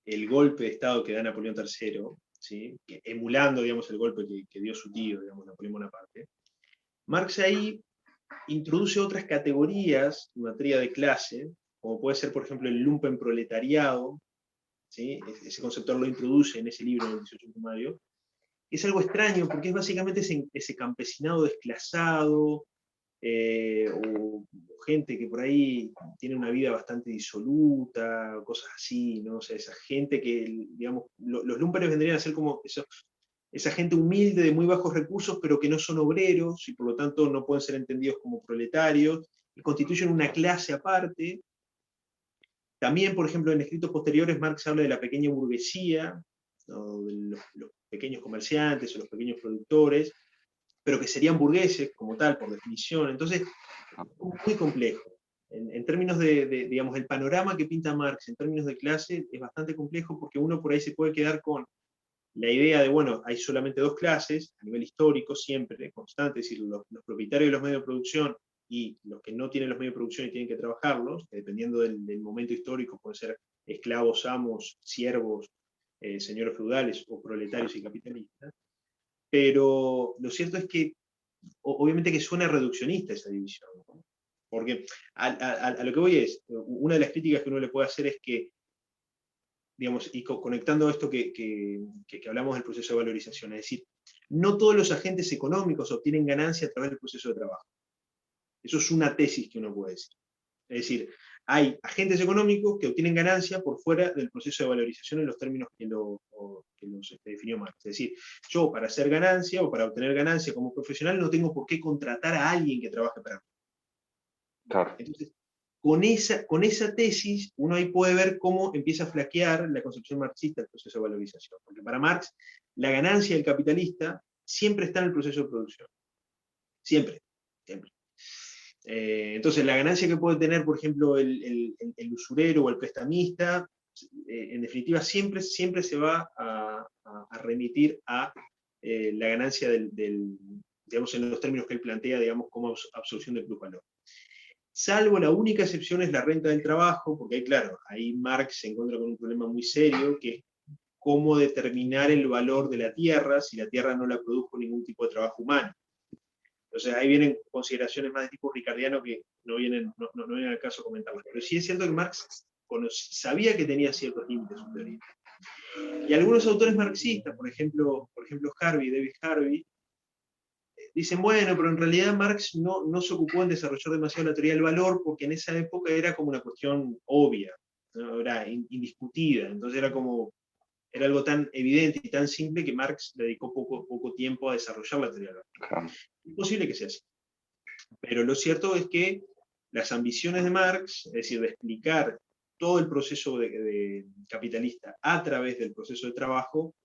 el golpe de Estado que da Napoleón III, ¿sí? Emulando, digamos, el golpe que dio su tío, digamos, Napoleón Bonaparte, Marx ahí introduce otras categorías en materia de clase, como puede ser, por ejemplo, el lumpenproletariado, ¿sí? Ese concepto lo introduce en ese libro, en el 18 Brumario. Es algo extraño, porque es básicamente ese campesinado desclasado, o gente que por ahí tiene una vida bastante disoluta, cosas así, ¿no? O sea, esa gente que, digamos, los lumpenes vendrían a ser como esa gente humilde de muy bajos recursos, pero que no son obreros, y por lo tanto no pueden ser entendidos como proletarios, y constituyen una clase aparte. También, por ejemplo, en escritos posteriores, Marx habla de la pequeña burguesía, ¿no? De los pequeños comerciantes o los pequeños productores, pero que serían burgueses como tal, por definición. Entonces, muy complejo. En términos digamos, el panorama que pinta Marx en términos de clase es bastante complejo, porque uno por ahí se puede quedar con la idea de, bueno, hay solamente dos clases, a nivel histórico, siempre, constante, es decir, los propietarios de los medios de producción y los que no tienen los medios de producción y tienen que trabajarlos, que dependiendo del momento histórico, pueden ser esclavos, amos, siervos, señores feudales o proletarios y capitalistas. Pero lo cierto es que, obviamente que suena reduccionista esa división, ¿no? Porque a lo que voy es, una de las críticas que uno le puede hacer es que, digamos, y conectando esto que hablamos del proceso de valorización, es decir, no todos los agentes económicos obtienen ganancia a través del proceso de trabajo. Eso es una tesis que uno puede decir. Es decir, hay agentes económicos que obtienen ganancia por fuera del proceso de valorización en los términos que los definió Marx. Es decir, yo para hacer ganancia o para obtener ganancia como profesional no tengo por qué contratar a alguien que trabaje para mí. Claro. Entonces, con esa tesis, uno ahí puede ver cómo empieza a flaquear la concepción marxista del proceso de valorización. Porque para Marx, la ganancia del capitalista siempre está en el proceso de producción. Siempre, siempre. Entonces, la ganancia que puede tener, por ejemplo, el usurero o el prestamista, en definitiva, siempre se va a remitir a la ganancia digamos, en los términos que él plantea, digamos, como absorción de plusvalor. Salvo la única excepción es la renta del trabajo, porque ahí, claro, ahí Marx se encuentra con un problema muy serio, que es cómo determinar el valor de la tierra si la tierra no la produjo ningún tipo de trabajo humano. Entonces ahí vienen consideraciones más de tipo ricardiano que no vienen al caso comentarlas. Pero sí es cierto que Marx sabía que tenía ciertos límites su teoría. Y algunos autores marxistas, por ejemplo David Harvey, dicen, bueno, pero en realidad Marx no se ocupó en desarrollar demasiado la teoría del valor, porque en esa época era como una cuestión obvia, ¿no? Era indiscutida, entonces era algo tan evidente y tan simple que Marx dedicó poco tiempo a desarrollar la teoría del valor. Claro. Es posible que sea así. Pero lo cierto es que las ambiciones de Marx, es decir, de explicar todo el proceso de capitalista a través del proceso de trabajo,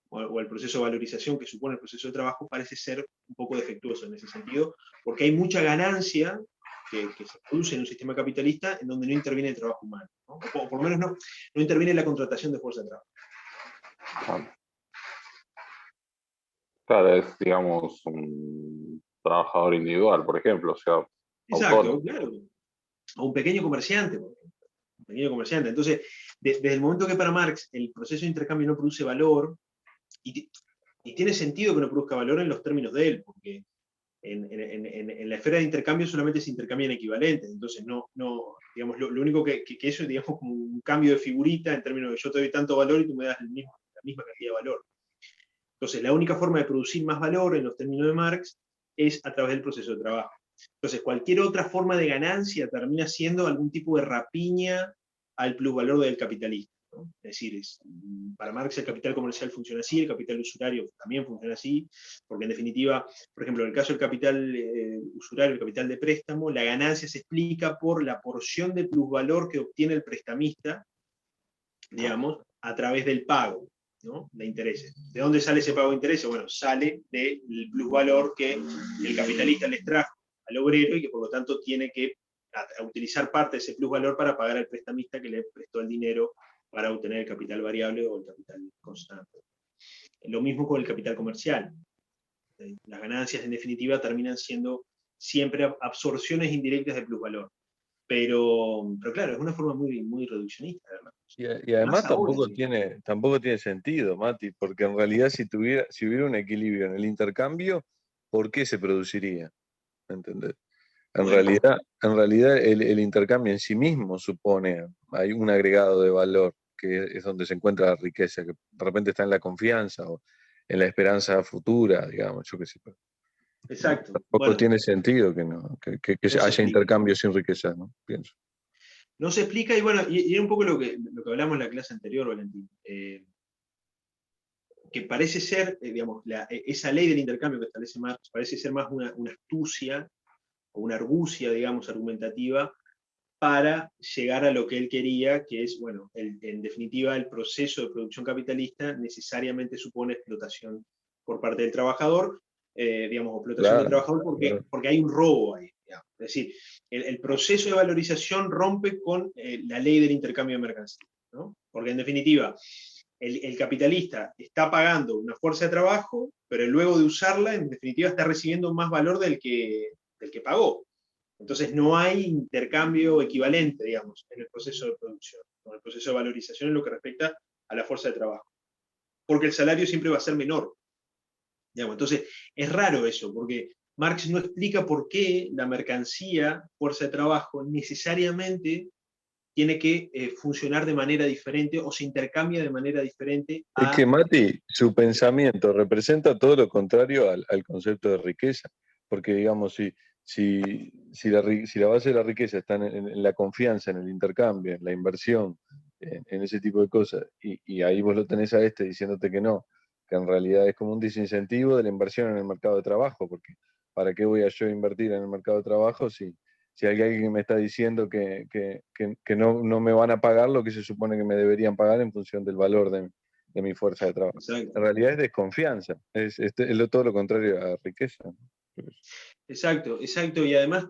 o el proceso de valorización que supone el proceso de trabajo, parece ser un poco defectuoso en ese sentido, porque hay mucha ganancia que se produce en un sistema capitalista en donde no interviene el trabajo humano, ¿no? O por lo menos no interviene la contratación de fuerza de trabajo. Claro. Claro, es, digamos, un trabajador individual, por ejemplo, o sea, Exacto, autónomo. claro. O un pequeño comerciante, por ejemplo. Un pequeño comerciante. Entonces, desde el momento que para Marx el proceso de intercambio no produce valor, y tiene sentido que no produzca valor en los términos de él, porque en la esfera de intercambio solamente se intercambian equivalentes, entonces digamos, lo único que eso es, digamos, como un cambio de figurita en términos de yo te doy tanto valor y tú me das la misma cantidad de valor. Entonces, la única forma de producir más valor en los términos de Marx es a través del proceso de trabajo. Entonces, cualquier otra forma de ganancia termina siendo algún tipo de rapiña al plusvalor del capitalista, ¿no? Es decir, para Marx el capital comercial funciona así, el capital usurario también funciona así, porque en definitiva, por ejemplo, en el caso del capital usurario, el capital de préstamo, la ganancia se explica por la porción de plusvalor que obtiene el prestamista, digamos, a través del pago. ¿no? De intereses. ¿De dónde sale ese pago de intereses? Bueno, sale del plusvalor que el capitalista les trajo al obrero y que por lo tanto tiene que utilizar parte de ese plusvalor para pagar al prestamista que le prestó el dinero para obtener el capital variable o el capital constante. Lo mismo con el capital comercial. Las ganancias, en definitiva, terminan siendo siempre absorciones indirectas de plusvalor. Pero claro, es una forma muy, muy reduccionista. Y además ahora, tampoco tiene sentido, Mati, porque en realidad si hubiera un equilibrio en el intercambio, ¿por qué se produciría? ¿Entendés? En realidad el intercambio en sí mismo hay un agregado de valor, que es donde se encuentra la riqueza, que de repente está en la confianza o en la esperanza futura, digamos, yo qué sé. Exacto. Tampoco tiene sentido que haya intercambio sin riqueza, ¿no? Pienso. No se explica, y bueno, y era un poco lo que hablamos en la clase anterior, Valentín, que parece ser, digamos, esa ley del intercambio que establece Marx, parece ser más una astucia, o una argucia, digamos, argumentativa, para llegar a lo que él quería, que es, bueno, en definitiva, el proceso de producción capitalista necesariamente supone explotación por parte del trabajador, digamos, explotación del trabajador porque hay un robo ahí. Digamos. Es decir, el proceso de valorización rompe con la ley del intercambio de mercancías, ¿no? Porque en definitiva, el capitalista está pagando una fuerza de trabajo, pero luego de usarla, en definitiva, está recibiendo más valor del que pagó. Entonces no hay intercambio equivalente, digamos, en el proceso de producción, en el proceso de valorización en lo que respecta a la fuerza de trabajo. Porque el salario siempre va a ser menor. Digamos. Entonces, es raro eso, porque Marx no explica por qué la mercancía, fuerza de trabajo, necesariamente tiene que funcionar de manera diferente o se intercambia de manera diferente. Es que Mati, su pensamiento representa todo lo contrario al concepto de riqueza, porque digamos, si la base de la riqueza está en la confianza, en el intercambio, en la inversión, en ese tipo de cosas, y ahí vos lo tenés a diciéndote que no, que en realidad es como un desincentivo de la inversión en el mercado de trabajo, porque ¿para qué voy a yo invertir en el mercado de trabajo si hay alguien que me está diciendo que no me van a pagar lo que se supone que me deberían pagar en función del valor de mi fuerza de trabajo? Exacto. En realidad es desconfianza, es todo lo contrario a riqueza. Exacto, y además,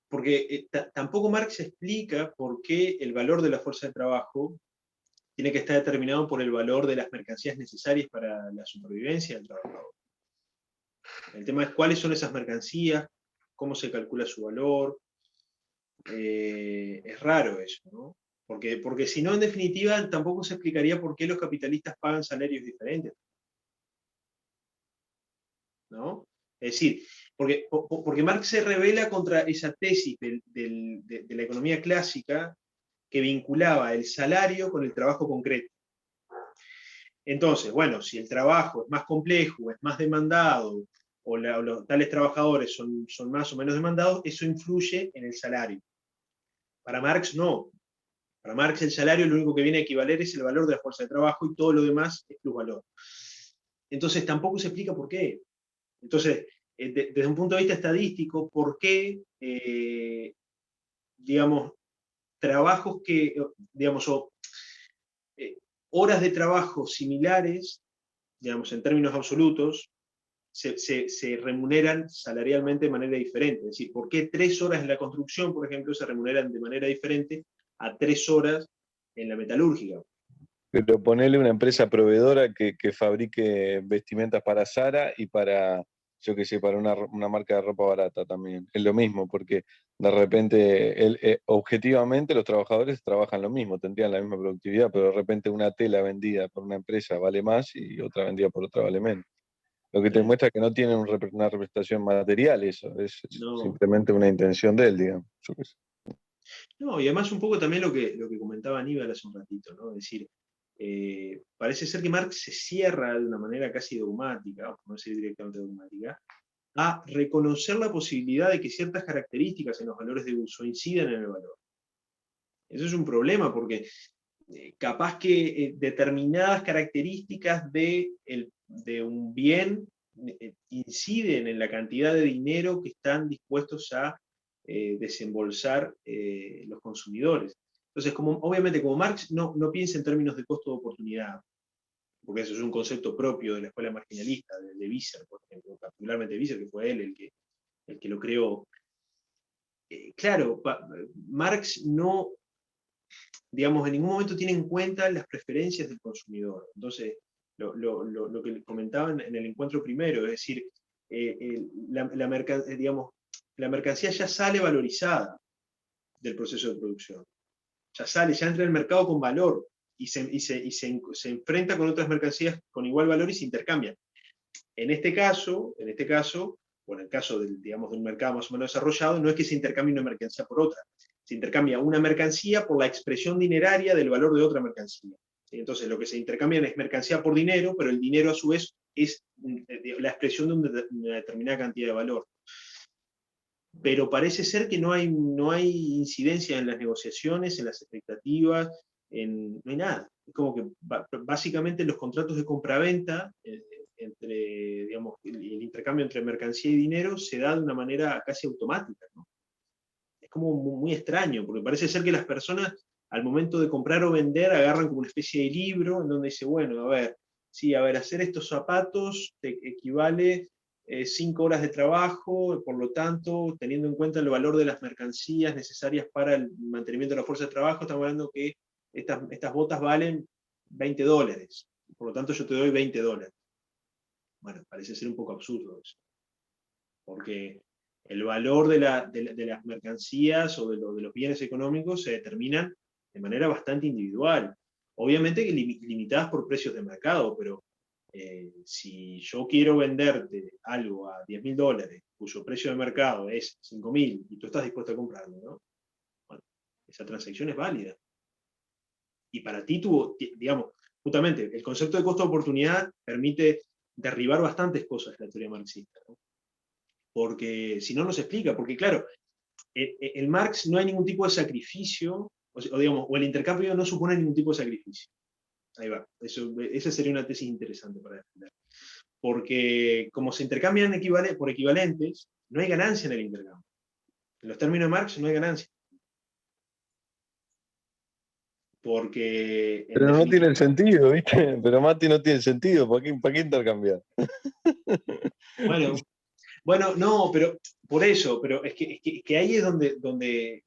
porque tampoco Marx explica por qué el valor de la fuerza de trabajo tiene que estar determinado por el valor de las mercancías necesarias para la supervivencia del trabajador. El tema es cuáles son esas mercancías, cómo se calcula su valor. Es raro eso, ¿no? Porque si no, en definitiva, tampoco se explicaría por qué los capitalistas pagan salarios diferentes. ¿No? Es decir, porque Marx se revela contra esa tesis de la economía clásica que vinculaba el salario con el trabajo concreto. Entonces, bueno, si el trabajo es más complejo, es más demandado, o los tales trabajadores son más o menos demandados, eso influye en el salario. Para Marx no. Para Marx el salario lo único que viene a equivaler es el valor de la fuerza de trabajo y todo lo demás es plusvalor. Entonces tampoco se explica por qué. Entonces, desde un punto de vista estadístico, ¿por qué, digamos, trabajos que, digamos, horas de trabajo similares, digamos, en términos absolutos, se remuneran salarialmente de manera diferente? Es decir, ¿por qué 3 horas en la construcción, por ejemplo, se remuneran de manera diferente a 3 horas en la metalúrgica? Pero ponerle una empresa proveedora que fabrique vestimentas para Zara y para, yo qué sé, para una marca de ropa barata también. Es lo mismo, porque de repente, objetivamente, los trabajadores trabajan lo mismo, tendrían la misma productividad, pero de repente una tela vendida por una empresa vale más y otra vendida por otra vale menos. Lo que te muestra que no tiene una representación material eso, es No. simplemente una intención de él, digamos. Yo qué sé. No, y además un poco también lo que comentaba Aníbal hace un ratito, ¿no? Es decir, parece ser que Marx se cierra de una manera casi dogmática, por no decir directamente dogmática, a reconocer la posibilidad de que ciertas características en los valores de uso incidan en el valor. Eso es un problema porque capaz que determinadas características de un bien inciden en la cantidad de dinero que están dispuestos a desembolsar los consumidores. Entonces, obviamente, como Marx no piensa en términos de costo de oportunidad, porque eso es un concepto propio de la escuela marginalista, de Visser, por ejemplo, particularmente Visser, que fue él el que lo creó. Claro, Marx no, digamos, en ningún momento tiene en cuenta las preferencias del consumidor. Entonces, lo que comentaban en el encuentro primero, es decir, la mercancía ya sale valorizada del proceso de producción. Ya entra en el mercado con valor y se enfrenta con otras mercancías con igual valor y se intercambian. En este caso, o en el caso de un mercado más o menos desarrollado, no es que se intercambie una mercancía por otra, se intercambia una mercancía por la expresión dineraria del valor de otra mercancía. ¿Sí? Entonces lo que se intercambian es mercancía por dinero, pero el dinero a su vez es la expresión de una determinada cantidad de valor. Pero parece ser que no hay incidencia en las negociaciones, en las expectativas, no hay nada. Es como que básicamente los contratos de compraventa, digamos, el intercambio entre mercancía y dinero se da de una manera casi automática, ¿no? Es como muy extraño, porque parece ser que las personas al momento de comprar o vender agarran como una especie de libro en donde dice, bueno, a ver, sí, hacer estos zapatos te equivale 5 horas de trabajo, por lo tanto, teniendo en cuenta el valor de las mercancías necesarias para el mantenimiento de la fuerza de trabajo, estamos hablando que estas botas valen $20, por lo tanto yo te doy $20. Bueno, parece ser un poco absurdo eso, porque el valor de las mercancías o de los bienes económicos se determinan de manera bastante individual. Obviamente que limitadas por precios de mercado, pero si yo quiero venderte algo a $10.000, cuyo precio de mercado es 5.000, y tú estás dispuesto a comprarlo, ¿no? Bueno, esa transacción es válida. Y para ti, digamos, justamente, el concepto de costo de oportunidad permite derribar bastantes cosas de la teoría marxista, ¿no? Porque si no, no se explica, porque claro, en Marx no hay ningún tipo de sacrificio, o el intercambio no supone ningún tipo de sacrificio. Ahí va, esa sería una tesis interesante para defender. Porque como se intercambian por equivalentes, no hay ganancia en el intercambio. En los términos de Marx no hay ganancia. Porque... Pero no tiene sentido, ¿viste? Pero Mati no tiene sentido, ¿para qué intercambiar? Bueno, no, pero por eso, pero es que ahí es donde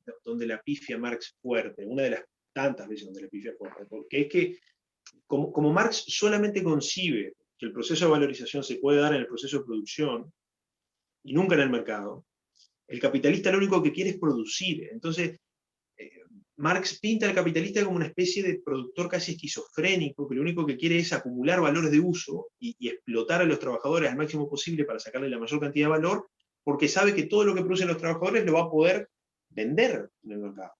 la pifia Marx fuerte, una de las tantas veces donde la pifia fuerte, porque es que como Marx solamente concibe que el proceso de valorización se puede dar en el proceso de producción y nunca en el mercado, el capitalista lo único que quiere es producir. Entonces, Marx pinta al capitalista como una especie de productor casi esquizofrénico, que lo único que quiere es acumular valores de uso y explotar a los trabajadores al máximo posible para sacarle la mayor cantidad de valor, porque sabe que todo lo que producen los trabajadores lo va a poder vender en el mercado.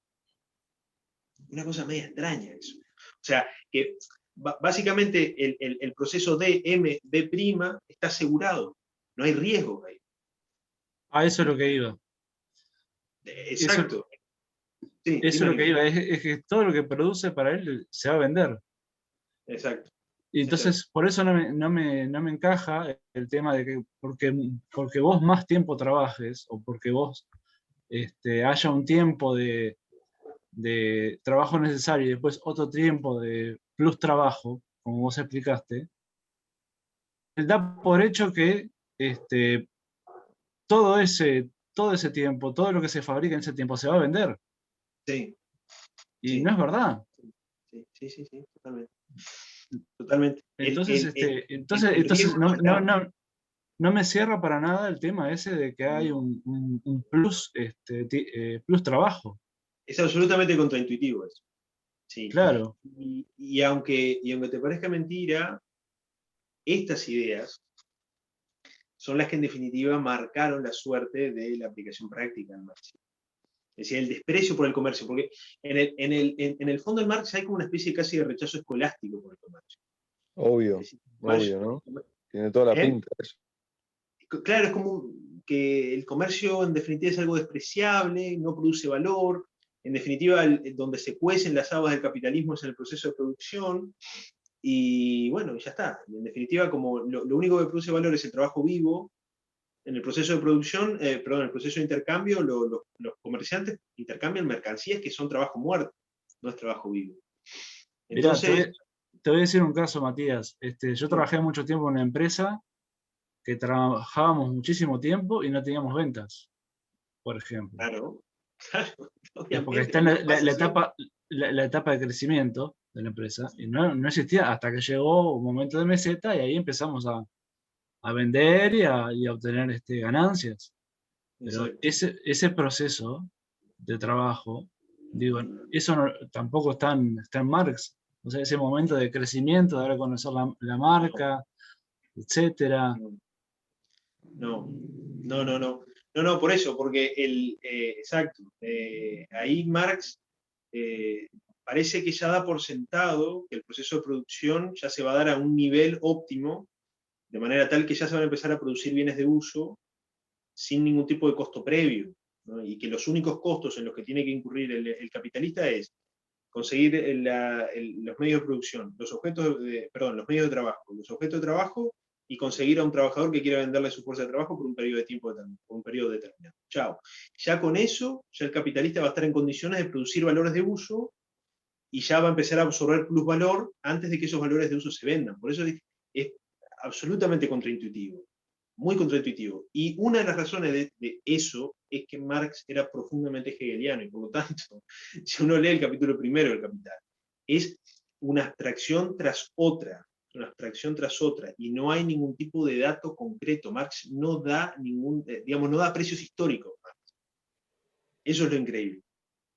Una cosa media extraña eso. O sea, que básicamente el proceso D, M, B' está asegurado. No hay riesgo ahí. A eso es lo que iba. Exacto. Sí, eso es lo que iba. Es que todo lo que produce para él se va a vender. Exacto. Y entonces, por eso no me encaja el tema de que porque vos más tiempo trabajes, o porque vos haya un tiempo de trabajo necesario y después otro tiempo de plus trabajo, como vos explicaste, él da por hecho que todo ese tiempo, todo lo que se fabrica en ese tiempo se va a vender. Sí. Y sí. no es verdad. Sí, totalmente. Totalmente. Entonces, no me cierra para nada el tema ese de que hay un plus, plus trabajo. Es absolutamente contraintuitivo eso. Sí. Claro. Y aunque te parezca mentira, estas ideas son las que en definitiva marcaron la suerte de la aplicación práctica del marxismo. Es decir, el desprecio por el comercio, porque en el fondo del Marx hay como una especie casi de rechazo escolástico por el comercio. Obvio, decir, obvio, ¿no? Tiene toda la pinta eso. Claro, es como que el comercio en definitiva es algo despreciable, no produce valor, en definitiva donde se cuecen las habas del capitalismo es en el proceso de producción, y bueno, ya está. En definitiva, como lo único que produce valor es el trabajo vivo, en el proceso de producción, en el proceso de intercambio, los comerciantes intercambian mercancías que son trabajo muerto, no es trabajo vivo. Entonces, te voy a decir un caso, Matías. Yo trabajé mucho tiempo en una empresa que trabajábamos muchísimo tiempo y no teníamos ventas, por ejemplo. Claro, claro, Porque obviamente, está en eso pasa siempre. la etapa de crecimiento de la empresa y no existía hasta que llegó un momento de meseta y ahí empezamos a vender y a obtener ganancias. Pero Exacto. ese proceso de trabajo, digo, eso tampoco está en Marx. O sea, ese momento de crecimiento, de dar a conocer la No, marca, etcétera. no, no, no, no, no. No, no, por eso, porque exacto, ahí Marx parece que ya da por sentado que el proceso de producción ya se va a dar a un nivel óptimo, de manera tal que ya se van a empezar a producir bienes de uso sin ningún tipo de costo previo, ¿no? Y que los únicos costos en los que tiene que incurrir el capitalista es conseguir los medios de producción, los medios de trabajo, los objetos de trabajo y conseguir a un trabajador que quiera venderle su fuerza de trabajo por un periodo de tiempo determinado, por un periodo determinado. Chao. Ya con eso, ya el capitalista va a estar en condiciones de producir valores de uso y ya va a empezar a absorber plusvalor antes de que esos valores de uso se vendan. Por eso es absolutamente contraintuitivo, muy contraintuitivo. Y una de las razones de eso es que Marx era profundamente hegeliano y por lo tanto, si uno lee el capítulo primero del Capital, es una abstracción tras otra, una abstracción tras otra, y no hay ningún tipo de dato concreto. Marx no da digamos, no da precios históricos. Eso es lo increíble.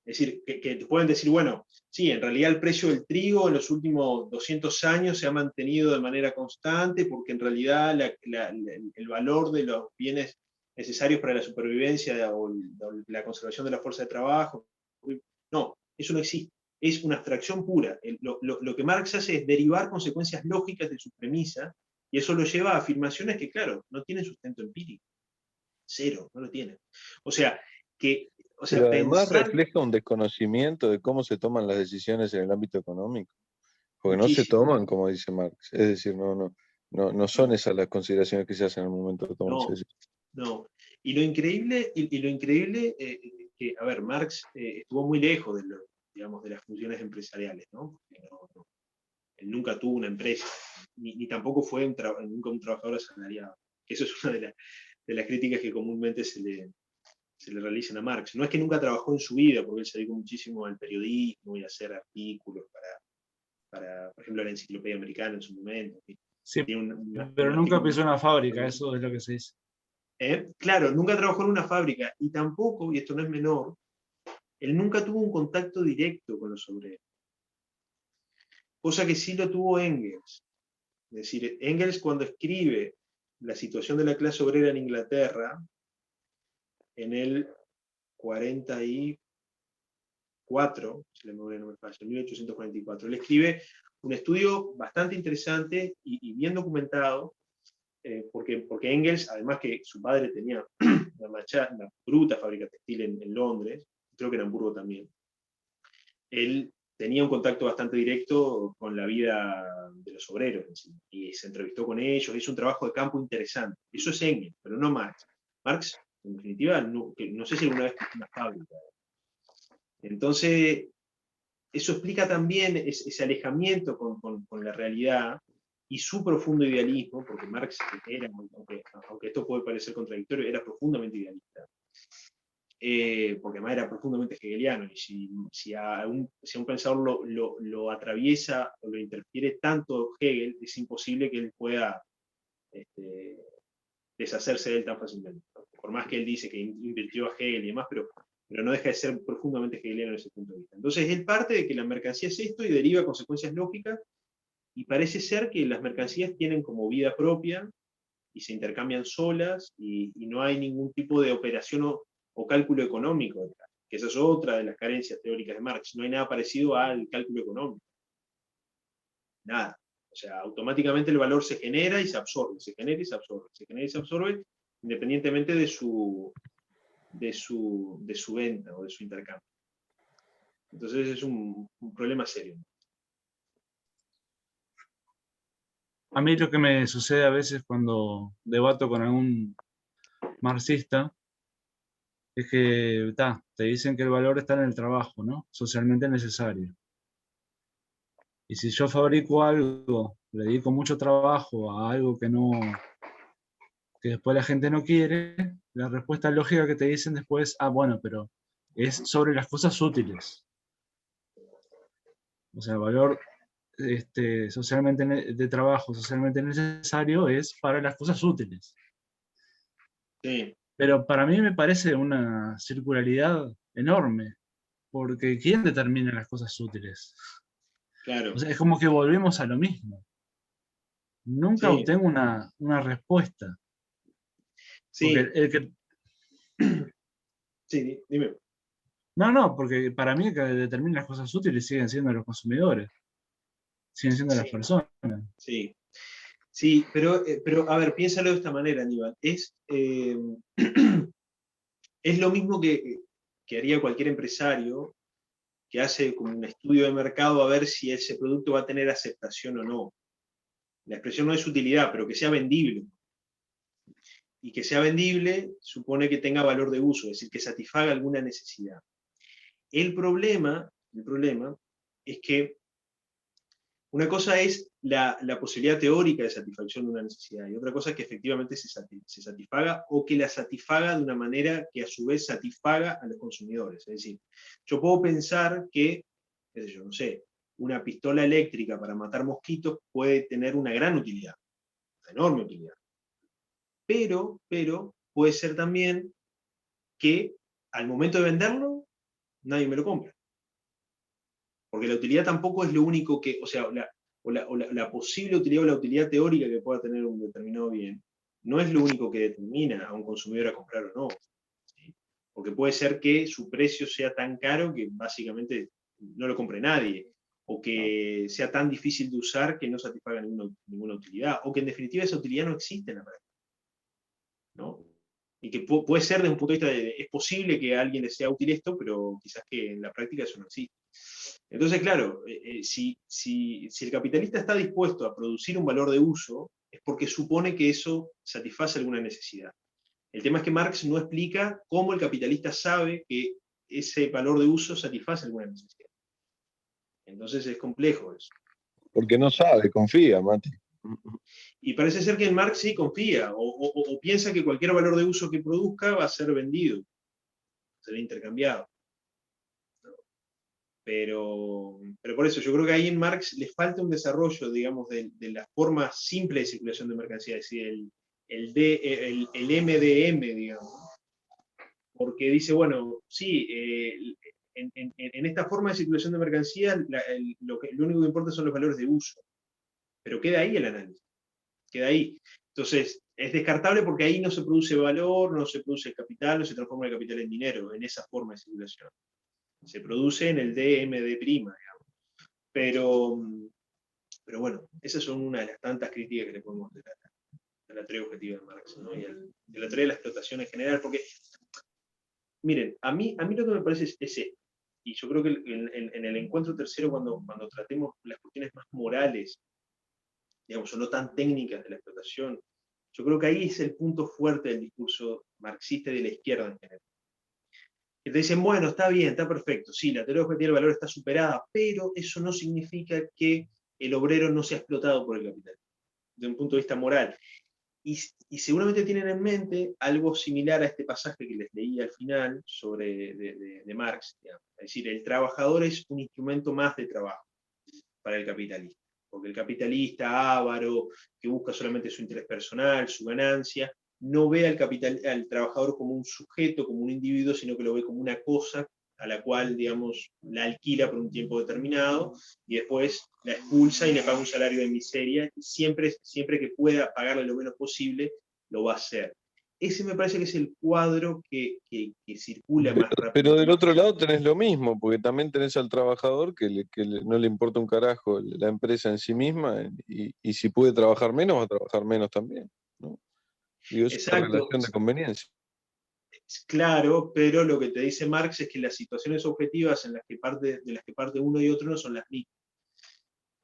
Es decir, que te pueden decir, bueno, sí, en realidad el precio del trigo en los últimos 200 años se ha mantenido de manera constante porque en realidad el valor de los bienes necesarios para la supervivencia o la conservación de la fuerza de trabajo, no, eso no existe. Es una abstracción pura. Lo que Marx hace es derivar consecuencias lógicas de su premisa y eso lo lleva a afirmaciones que, claro, no tienen sustento empírico. Cero, no lo tienen. O sea, que Pero además pensar refleja un desconocimiento de cómo se toman las decisiones en el ámbito económico, porque no se muchísimo. toman como dice Marx, es decir, no son No, esas las consideraciones que se hacen en el momento de tomar esa no, decisión. no. Y lo increíble que, a ver, Marx estuvo muy lejos digamos, de las funciones empresariales, ¿no? Porque él nunca tuvo una empresa, ni tampoco fue nunca un trabajador asalariado. Que eso es una de las críticas que comúnmente se le realizan a Marx. No es que nunca trabajó en su vida, porque él se dedicó muchísimo al periodismo y a hacer artículos por ejemplo, la Enciclopedia Americana en su momento. Sí, Tiene pero un nunca artículo. pisó una fábrica, eso es lo que se dice. Claro, nunca trabajó en una fábrica y tampoco, y esto no es menor, él nunca tuvo un contacto directo con los obreros, cosa que sí lo tuvo Engels. Es decir, Engels cuando escribe la situación de la clase obrera en Inglaterra, en el 44, si la memoria no me falla, en 1844, él escribe un estudio bastante interesante y bien documentado, porque Engels, además que su padre tenía una bruta fábrica textil en Londres, creo que en Hamburgo también, él tenía un contacto bastante directo con la vida de los obreros en sí, y se entrevistó con ellos, hizo un trabajo de campo interesante. Eso es Engels, pero no Marx. Marx, en definitiva, no sé si alguna vez tuvo una fábrica. Entonces, eso explica también ese alejamiento con la realidad y su profundo idealismo, porque Marx era, aunque esto puede parecer contradictorio, era profundamente idealista. Porque además era profundamente hegeliano, y si a un pensador lo atraviesa o lo interfiere tanto Hegel, es imposible que él pueda este, deshacerse de él tan fácilmente. Por más que él dice que invirtió a Hegel y demás, pero no deja de ser profundamente hegeliano en ese punto de vista. Entonces él parte de que la mercancía es esto y deriva consecuencias lógicas, y parece ser que las mercancías tienen como vida propia y se intercambian solas y no hay ningún tipo de operación o cálculo económico detrás, que esa es otra de las carencias teóricas de Marx. No hay nada parecido al cálculo económico. Nada. O sea, automáticamente el valor se genera y se absorbe, se genera y se absorbe, se genera y se absorbe, independientemente de su venta o de su intercambio. Entonces es un problema serio. A mí lo que me sucede a veces cuando debato con algún marxista es que te dicen que el valor está en el trabajo, ¿no? Socialmente necesario. Y si yo fabrico algo, le dedico mucho trabajo a algo que después la gente no quiere, la respuesta lógica que te dicen después, bueno, pero es sobre las cosas útiles. O sea, el valor socialmente de trabajo socialmente necesario es para las cosas útiles. Sí, Pero para mí me parece una circularidad enorme, porque ¿quién determina las cosas útiles? claro. O sea, es como que volvemos a lo mismo. Nunca Sí, obtengo una respuesta. Porque sí, el que... sí, dime. No, porque para mí el que determina las cosas útiles siguen siendo los consumidores, siguen siendo las Sí, personas. sí. Sí, pero a ver, piénsalo de esta manera, Aníbal. Es lo mismo que haría cualquier empresario que hace como un estudio de mercado a ver si ese producto va a tener aceptación o no. La expresión no es utilidad, pero que sea vendible. Y que sea vendible supone que tenga valor de uso, es decir, que satisfaga alguna necesidad. El problema es que una cosa es la posibilidad teórica de satisfacción de una necesidad y otra cosa es que efectivamente se satisfaga o que la satisfaga de una manera que a su vez satisfaga a los consumidores. Es decir, yo puedo pensar que, qué sé yo, no sé, una pistola eléctrica para matar mosquitos puede tener una gran utilidad, una enorme utilidad. Pero puede ser también que al momento de venderlo, nadie me lo compra. Porque la utilidad tampoco es lo único que, o sea, la posible utilidad o la utilidad teórica que pueda tener un determinado bien, no es lo único que determina a un consumidor a comprar o no. ¿Sí? Porque puede ser que su precio sea tan caro que básicamente no lo compre nadie, o que sea tan difícil de usar que no satisfaga ninguna utilidad, o que en definitiva esa utilidad no existe en la práctica, ¿no? Y que puede ser desde un punto de vista es posible que a alguien le sea útil esto, pero quizás que en la práctica eso no existe. Entonces, claro, si el capitalista está dispuesto a producir un valor de uso, es porque supone que eso satisface alguna necesidad. El tema es que Marx no explica cómo el capitalista sabe que ese valor de uso satisface alguna necesidad. Entonces es complejo eso. Porque no sabe, confía, Mati. Y parece ser que en Marx sí confía, o piensa que cualquier valor de uso que produzca va a ser vendido, será intercambiado. Pero por eso, yo creo que ahí en Marx le falta un desarrollo, digamos, de la forma simple de circulación de mercancías, es decir, el MDM, digamos. Porque dice, bueno, sí, en esta forma de circulación de mercancías lo único que importa son los valores de uso. Pero queda ahí el análisis, queda ahí. Entonces, es descartable porque ahí no se produce valor, no se produce capital, no se transforma el capital en dinero, en esa forma de circulación. Se produce en el DMD', digamos. Pero bueno, esas son una de las tantas críticas que le podemos hacer a la teoría objetiva de Marx, ¿no? Y a la teoría de la explotación en general, porque, miren, a mí lo que me parece es esto, y yo creo que en el encuentro tercero, cuando tratemos las cuestiones más morales, digamos, o no tan técnicas de la explotación, yo creo que ahí es el punto fuerte del discurso marxista y de la izquierda en general. Que te dicen, bueno, está bien, está perfecto, sí, la teoría objetiva del valor está superada, pero eso no significa que el obrero no sea explotado por el capital, desde un punto de vista moral. Y seguramente tienen en mente algo similar a este pasaje que les leí al final de Marx. Digamos. Es decir, el trabajador es un instrumento más de trabajo para el capitalista. Porque el capitalista avaro, que busca solamente su interés personal, su ganancia, no ve al trabajador como un sujeto, como un individuo, sino que lo ve como una cosa a la cual, digamos, la alquila por un tiempo determinado y después la expulsa y le paga un salario de miseria. Y siempre que pueda pagarle lo menos posible, lo va a hacer. Ese me parece que es el cuadro que circula más rápido. Pero del otro lado tenés lo mismo, porque también tenés al trabajador que no le importa un carajo la empresa en sí misma, y si puede trabajar menos, va a trabajar menos también, ¿no? Digo, es una Exacto. relación de conveniencia. Claro, pero lo que te dice Marx es que las situaciones objetivas de las que parte uno y otro no son las mismas.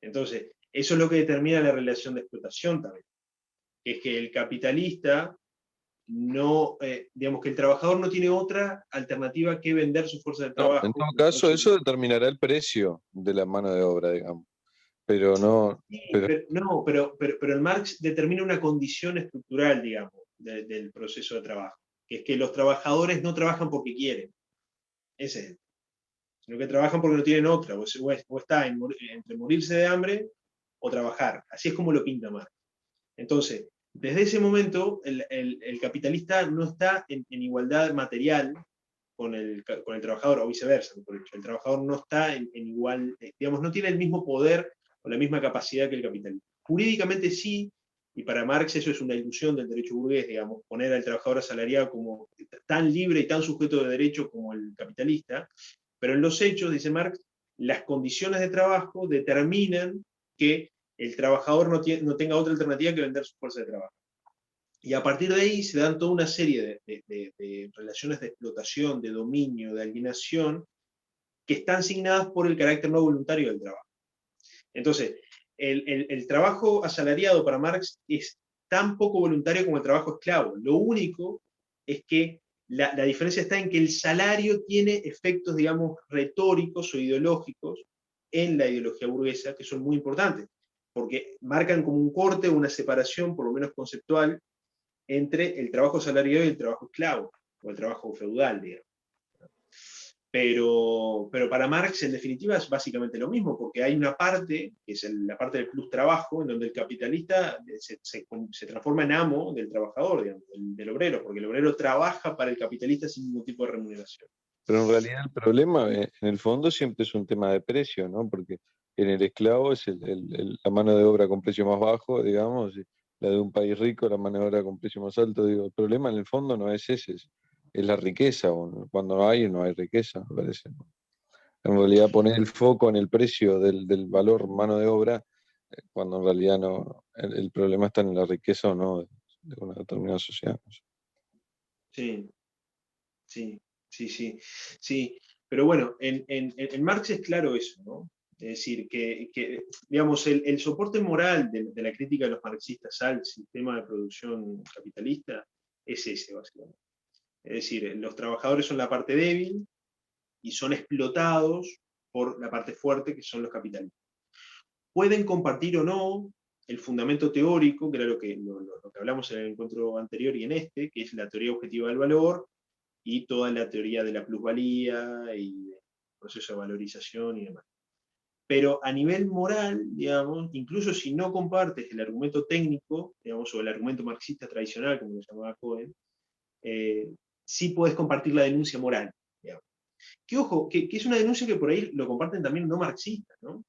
Entonces, eso es lo que determina la relación de explotación también. Que es que el capitalista no, digamos que el trabajador no tiene otra alternativa que vender su fuerza de No, trabajo. en todo caso, eso determinará el precio de la mano de obra, digamos. pero no, Sí, pero pero el Marx determina una condición estructural, digamos, del proceso de trabajo, que es que los trabajadores no trabajan porque quieren, ese es, sino que trabajan porque no tienen otra, o está entre morirse de hambre o trabajar. Así es como lo pinta Marx. Entonces, desde ese momento, el capitalista no está en igualdad material con el trabajador, o viceversa, por hecho. El trabajador no está en igual, digamos, no tiene el mismo poder o la misma capacidad que el capitalista. Jurídicamente sí, y para Marx eso es una ilusión del derecho burgués, digamos, poner al trabajador asalariado como tan libre y tan sujeto de derecho como el capitalista, pero en los hechos, dice Marx, las condiciones de trabajo determinan que el trabajador no tenga otra alternativa que vender su fuerza de trabajo. Y a partir de ahí se dan toda una serie de relaciones de explotación, de dominio, de alienación, que están signadas por el carácter no voluntario del trabajo. Entonces, el trabajo asalariado para Marx es tan poco voluntario como el trabajo esclavo. Lo único es que la diferencia está en que el salario tiene efectos, digamos, retóricos o ideológicos en la ideología burguesa que son muy importantes, porque marcan como un corte, una separación, por lo menos conceptual, entre el trabajo asalariado y el trabajo esclavo, o el trabajo feudal, digamos. Pero para Marx, en definitiva, es básicamente lo mismo, porque hay una parte, que es la parte del plus trabajo, en donde el capitalista se transforma en amo del trabajador, digamos, del obrero, porque el obrero trabaja para el capitalista sin ningún tipo de remuneración. Pero en realidad el problema, en el fondo, siempre es un tema de precio, ¿no? Porque en el esclavo es la mano de obra con precio más bajo, digamos, y la de un país rico, la mano de obra con precio más alto. Digo, el problema en el fondo no es ese, es la riqueza. Cuando no hay riqueza, me parece, ¿no? En realidad poner el foco en el precio del valor mano de obra, cuando en realidad no, el problema está en la riqueza o no de una determinada sociedad, ¿no? Sí, sí, sí, sí, sí. Pero bueno, en Marx es claro eso, ¿no? Es decir, digamos, el soporte moral de la crítica de los marxistas al sistema de producción capitalista es ese, básicamente. Es decir, los trabajadores son la parte débil y son explotados por la parte fuerte, que son los capitalistas. Pueden compartir o no el fundamento teórico, que era lo que hablamos en el encuentro anterior y en este, que es la teoría objetiva del valor, y toda la teoría de la plusvalía y el proceso de valorización y demás. Pero a nivel moral, digamos, incluso si no compartes el argumento técnico, digamos, o el argumento marxista tradicional, como lo llamaba Cohen, sí puedes compartir la denuncia moral, digamos. Que ojo, que es una denuncia que por ahí lo comparten también no marxistas, ¿no?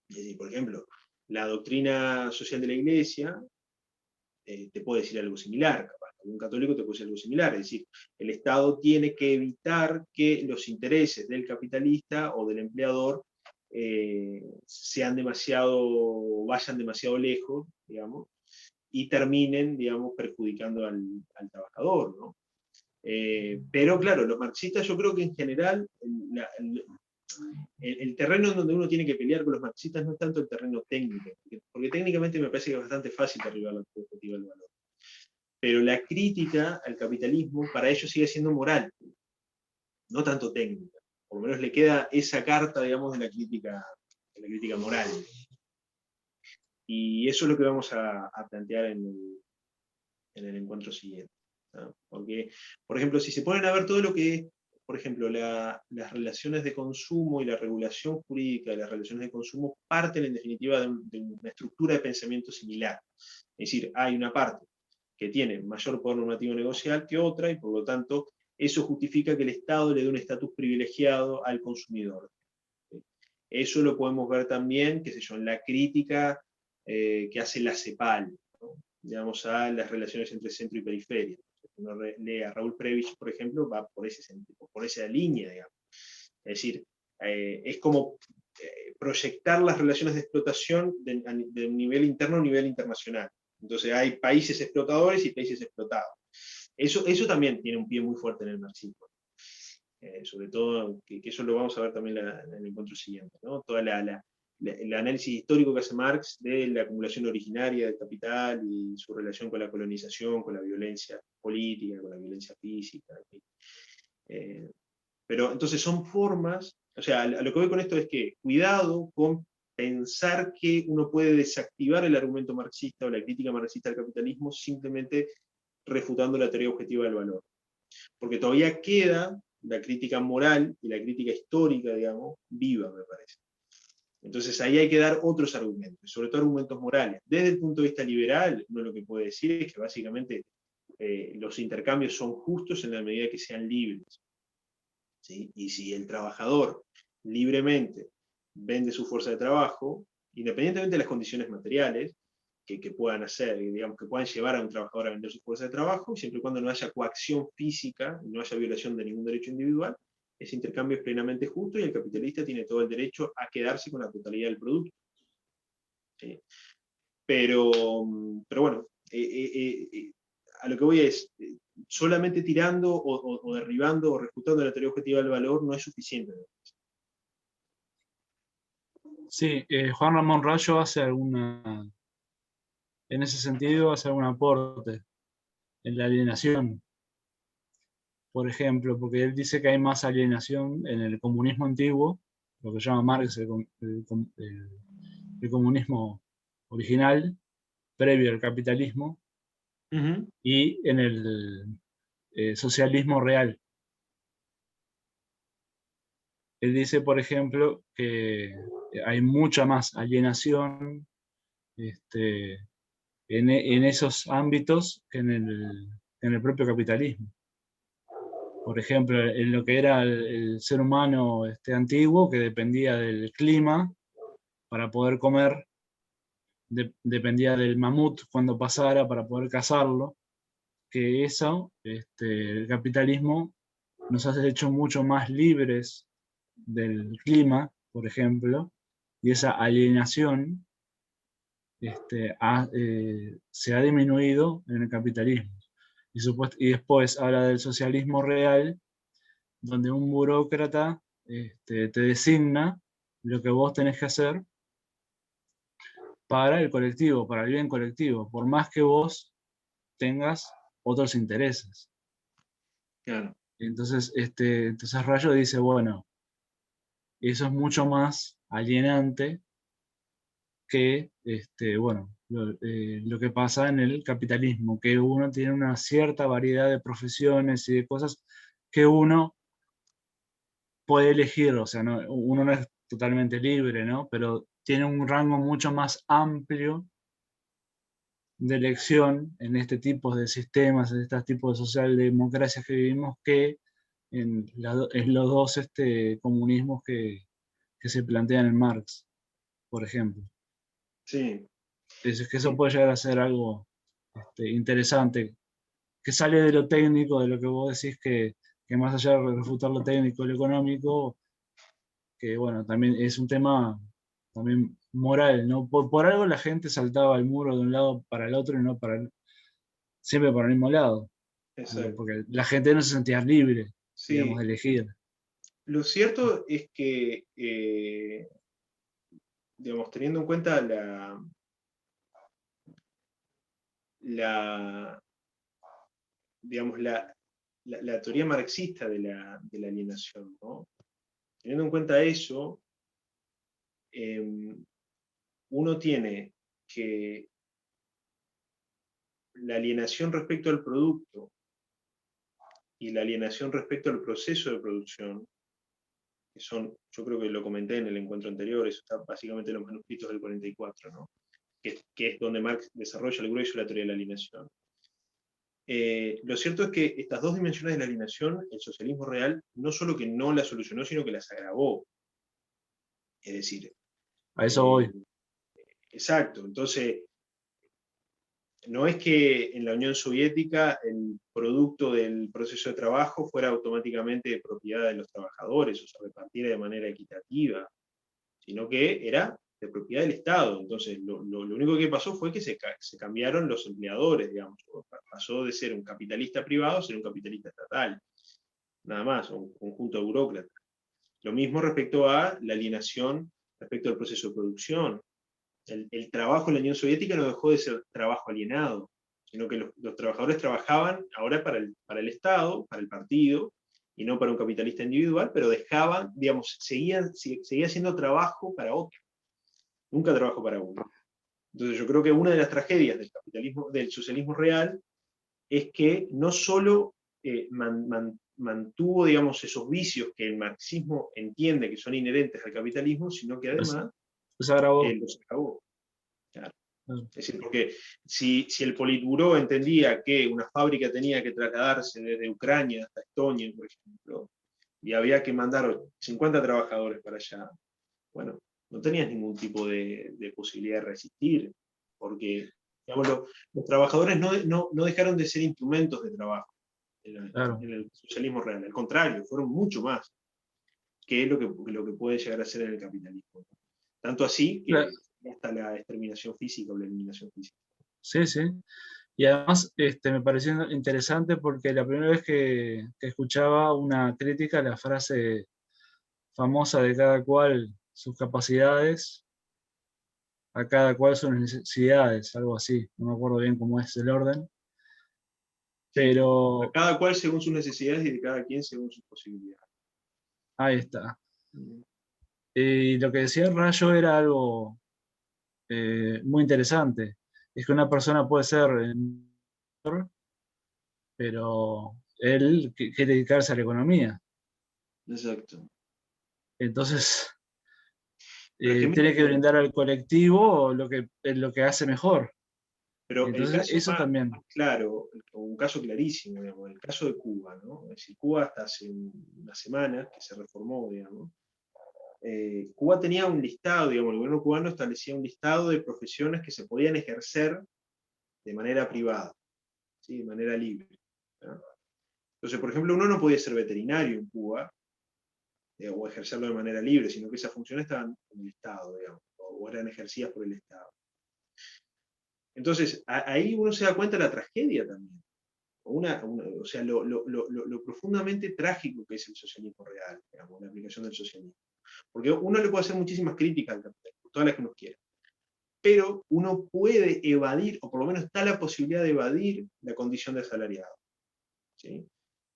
Es decir, por ejemplo, la doctrina social de la Iglesia te puede decir algo similar, capaz. Un católico te puede decir algo similar, es decir, el Estado tiene que evitar que los intereses del capitalista o del empleador vayan demasiado lejos, digamos, y terminen, digamos, perjudicando al trabajador, ¿no? Pero claro, los marxistas yo creo que en general el terreno en donde uno tiene que pelear con los marxistas no es tanto el terreno técnico, porque técnicamente me parece que es bastante fácil derribar la perspectiva del valor. Pero la crítica al capitalismo para ellos sigue siendo moral, no tanto técnica. Por lo menos le queda esa carta, digamos, de la crítica moral. Y eso es lo que vamos a plantear en el encuentro siguiente, ¿no? Porque, por ejemplo, si se ponen a ver todo lo que es, por ejemplo, las relaciones de consumo y la regulación jurídica de las relaciones de consumo parten en definitiva de una estructura de pensamiento similar. Es decir, hay una parte que tiene mayor poder normativo negocial que otra, y por lo tanto eso justifica que el Estado le dé un estatus privilegiado al consumidor. Eso lo podemos ver también, qué sé yo, en la crítica que hace la CEPAL, ¿no? Digamos, a las relaciones entre centro y periferia. Uno lee a Raúl Prebisch, por ejemplo, va por esa línea, digamos. Es decir, es como proyectar las relaciones de explotación de un nivel interno a un nivel internacional. Entonces hay países explotadores y países explotados. Eso también tiene un pie muy fuerte en el marxismo. Sobre todo, que eso lo vamos a ver también en el encuentro siguiente, ¿no? Todo el análisis histórico que hace Marx de la acumulación originaria del capital y su relación con la colonización, con la violencia política, con la violencia física. Pero entonces son formas, o sea, a lo que voy con esto es que cuidado con pensar que uno puede desactivar el argumento marxista o la crítica marxista al capitalismo simplemente refutando la teoría objetiva del valor. Porque todavía queda la crítica moral y la crítica histórica, digamos, viva, me parece. Entonces ahí hay que dar otros argumentos, sobre todo argumentos morales. Desde el punto de vista liberal, uno lo que puede decir es que básicamente los intercambios son justos en la medida que sean libres. ¿Sí? Y si el trabajador libremente vende su fuerza de trabajo, independientemente de las condiciones materiales que puedan hacer, digamos, que puedan llevar a un trabajador a vender su fuerza de trabajo, siempre y cuando no haya coacción física, no haya violación de ningún derecho individual, ese intercambio es plenamente justo y el capitalista tiene todo el derecho a quedarse con la totalidad del producto. ¿Sí? Pero bueno, a lo que voy es, solamente tirando o derribando o refutando la teoría objetiva del valor no es suficiente. Sí, Juan Ramón Rayo hace en ese sentido, hace algún aporte en la alienación, por ejemplo, porque él dice que hay más alienación en el comunismo antiguo, lo que llama Marx el comunismo original, previo al capitalismo, y en el socialismo real. Él dice, por ejemplo, que hay mucha más alienación en esos ámbitos que en el propio capitalismo. Por ejemplo, en lo que era el ser humano antiguo, que dependía del clima para poder comer, dependía del mamut cuando pasara para poder cazarlo, que eso, el capitalismo nos ha hecho mucho más libres del clima, por ejemplo, y esa alienación se ha disminuido en el capitalismo. Y después habla del socialismo real, donde un burócrata te designa lo que vos tenés que hacer para el colectivo, para el bien colectivo, por más que vos tengas otros intereses. Claro. Entonces Rayo dice, bueno, eso es mucho más alienante que bueno, lo que pasa en el capitalismo, que uno tiene una cierta variedad de profesiones y de cosas que uno puede elegir, o sea, uno no es totalmente libre, ¿no? Pero tiene un rango mucho más amplio de elección en este tipo de sistemas, en este tipo de socialdemocracias que vivimos, que en los dos comunismos que se plantean en Marx, por ejemplo. Sí. Es que eso puede llegar a ser algo interesante, que sale de lo técnico, de lo que vos decís, que más allá de refutar lo técnico y lo económico, que bueno, también es un tema también moral, ¿no? Por algo la gente saltaba el muro de un lado para el otro y no siempre para el mismo lado. Exacto. Porque la gente no se sentía libre, Sí. digamos, de elegir. Lo cierto es que, digamos, teniendo en cuenta digamos, la teoría marxista de la alienación, ¿no? Teniendo en cuenta eso, uno tiene que la alienación respecto al producto y la alienación respecto al proceso de producción, que son, yo creo que lo comenté en el encuentro anterior, eso está básicamente en los manuscritos del 44, ¿no? que es donde Marx desarrolla el grueso de la teoría de la alienación. Lo cierto es que estas dos dimensiones de la alienación, el socialismo real, no solo que no las solucionó, sino que las agravó. Es decir, A eso voy. Exacto, entonces no es que en la Unión Soviética el producto del proceso de trabajo fuera automáticamente de propiedad de los trabajadores o se repartiera de manera equitativa, sino que era de propiedad del Estado. Entonces, lo único que pasó fue que se cambiaron los empleadores, digamos. Pasó de ser un capitalista privado a ser un capitalista estatal. Nada más, un conjunto de burócratas. Lo mismo respecto a la alienación respecto al proceso de producción. El trabajo en la Unión Soviética no dejó de ser trabajo alienado, sino que los trabajadores trabajaban ahora para el Estado, para el partido, y no para un capitalista individual, pero dejaban, digamos, seguía siendo trabajo para otro. nunca trabajo para uno. Entonces yo creo que una de las tragedias del capitalismo, del socialismo real, es que no solo mantuvo, digamos, esos vicios que el marxismo entiende que son inherentes al capitalismo, sino que además Los agravó. los agravó. Claro. Mm. Es decir, porque si el Politburó entendía que una fábrica tenía que trasladarse desde Ucrania hasta Estonia, por ejemplo, y había que mandar 50 trabajadores para allá, bueno, no tenías ningún tipo de posibilidad de resistir, porque digamos, los trabajadores no dejaron de ser instrumentos de trabajo Claro. en el socialismo real, al contrario, fueron mucho más que lo que puede llegar a ser en el capitalismo. Tanto así que Claro. hasta la exterminación física o la eliminación física. Sí, sí. Y además me pareció interesante porque la primera vez que escuchaba una crítica a la frase famosa de cada cual sus capacidades, a cada cual sus necesidades, algo así. No me acuerdo bien cómo es el orden. Pero A cada cual según sus necesidades y de cada quien según sus posibilidades. ahí está. Y lo que decía Rayo era algo muy interesante. Es que una persona puede ser, pero él quiere dedicarse a la economía. Exacto. Entonces, Pero es que tiene mira que brindar al colectivo lo que hace mejor. pero el Entonces, caso eso más también. claro, un caso clarísimo, digamos, el caso de Cuba, ¿no? Es decir, Cuba hasta hace unas semanas que se reformó, digamos, Cuba tenía un listado, digamos, el gobierno cubano establecía un listado de profesiones que se podían ejercer de manera privada, ¿sí? De manera libre, ¿no? Entonces, por ejemplo, uno no podía ser veterinario en Cuba, o ejercerlo de manera libre, sino que esas funciones estaban en el Estado, digamos, o eran ejercidas por el Estado. Entonces, ahí uno se da cuenta de la tragedia también. O sea, lo profundamente trágico que es el socialismo real, digamos, la aplicación del socialismo. Porque uno le puede hacer muchísimas críticas al capitalismo, todas las que uno quiera. Pero uno puede evadir, o por lo menos está la posibilidad de evadir la condición de asalariado, ¿sí?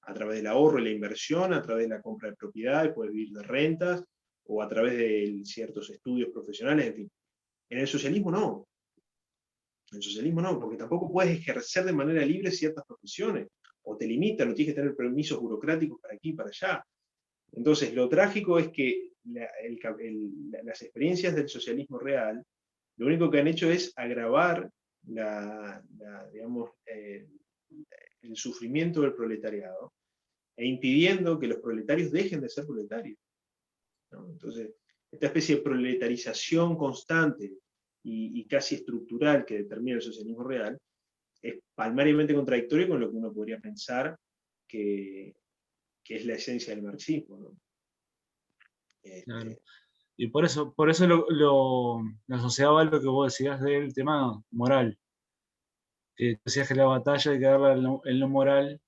A través del ahorro y la inversión, a través de la compra de propiedades, puedes vivir de rentas, o a través de ciertos estudios profesionales, en fin. En el socialismo no. En el socialismo no, porque tampoco puedes ejercer de manera libre ciertas profesiones, o te limitan, o tienes que tener permisos burocráticos para aquí y para allá. Entonces, lo trágico es que las experiencias del socialismo real, lo único que han hecho es agravar digamos, el sufrimiento del proletariado, e impidiendo que los proletarios dejen de ser proletarios, ¿no? Entonces, esta especie de proletarización constante y casi estructural que determina el socialismo real es palmariamente contradictorio con lo que uno podría pensar que es la esencia del marxismo, ¿no? Claro. Y por eso lo asociaba a lo que vos decías del tema moral. Que decías que la batalla hay que darle en lo moral,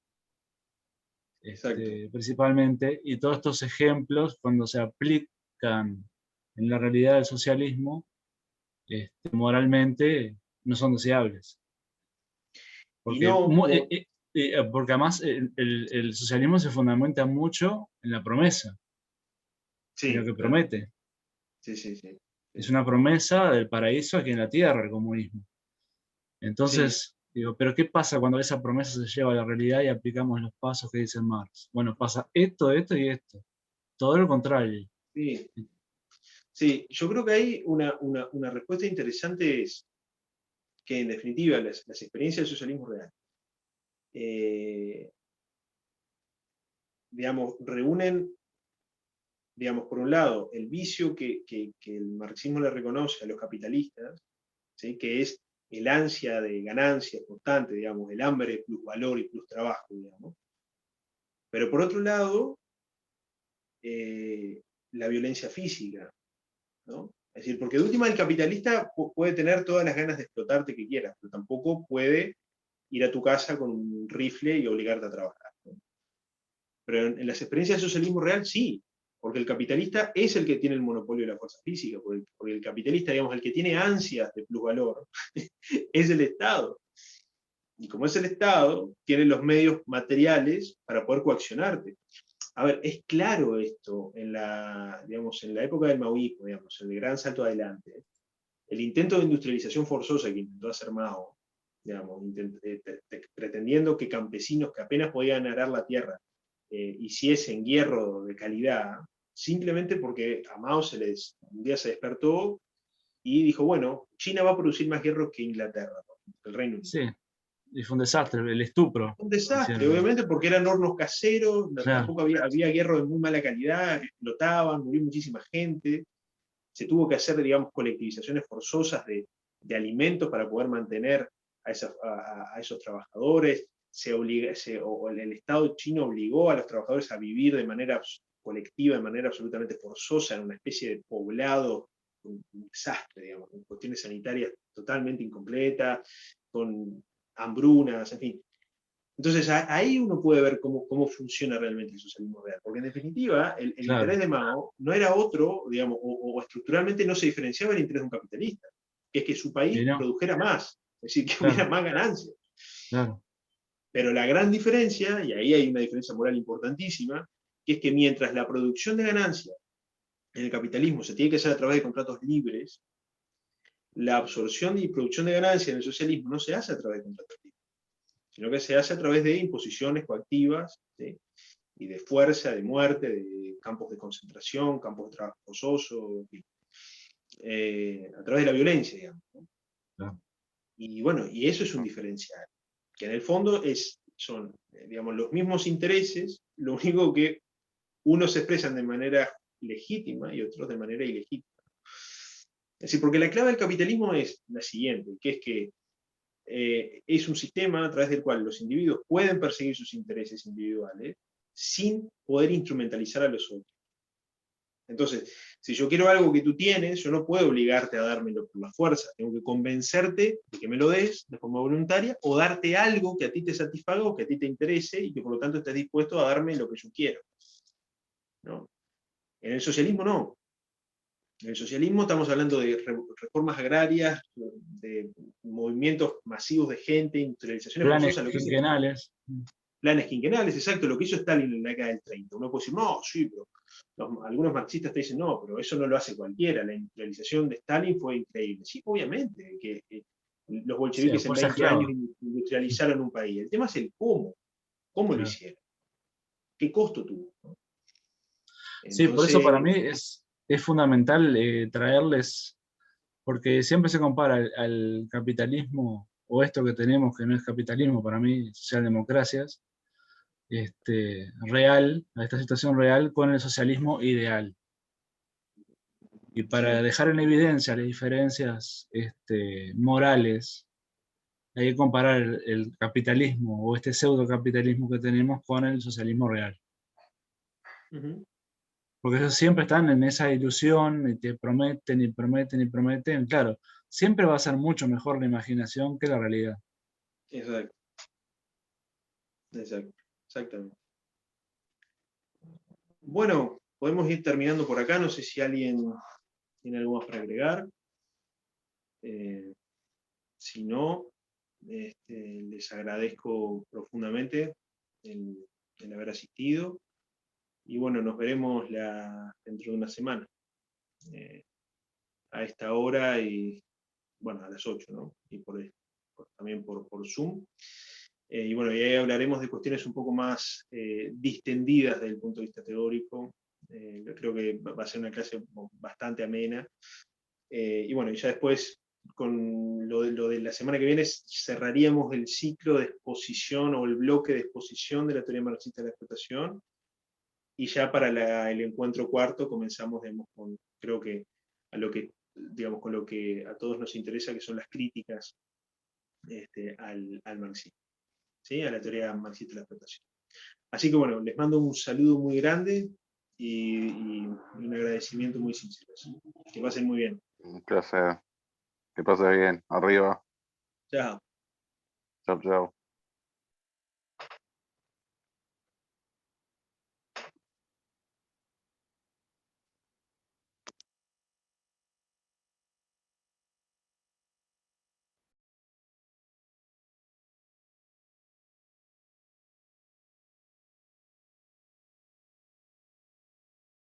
Exacto. principalmente, y todos estos ejemplos, cuando se aplican en la realidad del socialismo, moralmente no son deseables. Y Porque, no, porque además el socialismo se fundamenta mucho en la promesa, en lo sí, que claro. promete. Sí, sí, sí. Es una promesa del paraíso aquí en la tierra, el comunismo. Entonces, digo, pero ¿qué pasa cuando esa promesa se lleva a la realidad y aplicamos los pasos que dice Marx? Bueno, pasa esto, esto y esto. Todo lo contrario. Sí, sí. Yo creo que hay una respuesta interesante es que, en definitiva, las experiencias del socialismo real, digamos, reúnen, digamos, por un lado, el vicio que el marxismo le reconoce a los capitalistas, ¿sí? Que es el ansia de ganancia constante, digamos, el hambre plus valor y plus trabajo, digamos. Pero por otro lado, la violencia física, ¿no? Es decir, porque de última el capitalista puede tener todas las ganas de explotarte que quieras, pero tampoco puede ir a tu casa con un rifle y obligarte a trabajar, ¿no? Pero en las experiencias del socialismo real sí, porque el capitalista es el que tiene el monopolio de la fuerza física, porque el capitalista, digamos, el que tiene ansias de plusvalor, es el Estado. Y como es el Estado, tiene los medios materiales para poder coaccionarte. A ver, es claro esto digamos, en la época del maoísmo, digamos, en el gran salto adelante. el intento de industrialización forzosa que intentó hacer Mao, digamos, pretendiendo que campesinos que apenas podían arar la tierra hiciesen hierro de calidad, simplemente porque a Mao un día se despertó y dijo, bueno, China va a producir más hierro que Inglaterra, el Reino Unido. Sí, y fue un desastre, el estupro. Un desastre, Hicieron. obviamente, porque eran hornos caseros, Claro. tampoco había hierro de muy mala calidad, explotaban, murió muchísima gente. Se tuvo que hacer, digamos, colectivizaciones forzosas de alimentos para poder mantener a esos trabajadores. El Estado chino obligó a los trabajadores a vivir de manera colectiva, de manera absolutamente forzosa, en una especie de poblado, un desastre, digamos, con cuestiones sanitarias totalmente incompletas, con hambrunas, en fin. Entonces ahí uno puede ver cómo funciona realmente el socialismo real, porque en definitiva el Claro. interés de Mao no era otro, digamos, o estructuralmente no se diferenciaba del interés de un capitalista, que es que su país no. produjera más, es decir, que Claro. hubiera más ganancias. Claro. Pero la gran diferencia, y ahí hay una diferencia moral importantísima, que es que mientras la producción de ganancias en el capitalismo se tiene que hacer a través de contratos libres, la absorción y producción de ganancias en el socialismo no se hace a través de contratos libres, sino que se hace a través de imposiciones coactivas, ¿sí? Y de fuerza, de muerte, de campos de concentración, campos de trabajo forzoso, en fin. A través de la violencia, digamos, ¿no? Claro. Y bueno, y eso es un diferencial, que en el fondo son, digamos, los mismos intereses, lo único que unos se expresan de manera legítima y otros de manera ilegítima. Es decir, porque la clave del capitalismo es la siguiente, que es que es un sistema a través del cual los individuos pueden perseguir sus intereses individuales sin poder instrumentalizar a los otros. Entonces, si yo quiero algo que tú tienes, yo no puedo obligarte a dármelo por la fuerza, tengo que convencerte de que me lo des de forma voluntaria o darte algo que a ti te satisfaga o que a ti te interese y que por lo tanto estés dispuesto a darme lo que yo quiero, ¿no? En el socialismo no. En el socialismo estamos hablando de reformas agrarias, de movimientos masivos de gente, industrializaciones Planes forzosas, quinquenales. planes quinquenales, exacto, lo que hizo Stalin en la década del 30. Uno puede decir, no, sí, pero algunos marxistas te dicen, no, pero eso no lo hace cualquiera, la industrialización de Stalin fue increíble. Sí, obviamente, que los bolcheviques Sí, en fuerza 20 esclava. años industrializaron un país. El tema es el cómo lo Claro. hicieron, qué costo tuvo, ¿no? Sí, por eso Entonces, para mí es fundamental traerles, porque siempre se compara al capitalismo, o esto que tenemos, que no es capitalismo, para mí, socialdemocracias, real, a esta situación real, con el socialismo ideal. Y para sí, dejar en evidencia las diferencias morales, hay que comparar el capitalismo o este pseudo-capitalismo que tenemos con el socialismo real. ujú, Porque ellos siempre están en esa ilusión y te prometen y prometen y prometen. Claro, siempre va a ser mucho mejor la imaginación que la realidad. exacto, exactamente. Bueno, podemos ir terminando por acá, no sé si alguien tiene algo más para agregar. Si no, les agradezco profundamente el haber asistido. Y bueno, nos veremos dentro de una semana. A esta hora y, bueno, a las 8, ¿no? Y también por Zoom. Y bueno, y ahí hablaremos de cuestiones un poco más distendidas desde el punto de vista teórico. Yo creo que va a ser una clase bastante amena. Y bueno, y ya después, con lo de la semana que viene, cerraríamos el ciclo de exposición o el bloque de exposición de la teoría marxista de la explotación. Y ya para el encuentro cuarto comenzamos, digamos, creo que digamos, con lo que a todos nos interesa, que son las críticas al marxismo, ¿sí? A la teoría marxista de la explotación. Así que bueno, les mando un saludo muy grande y un agradecimiento muy sincero. ¿Sí? Que pasen muy bien. Un placer. Que pases bien. Arriba. Chao. Chao, chao.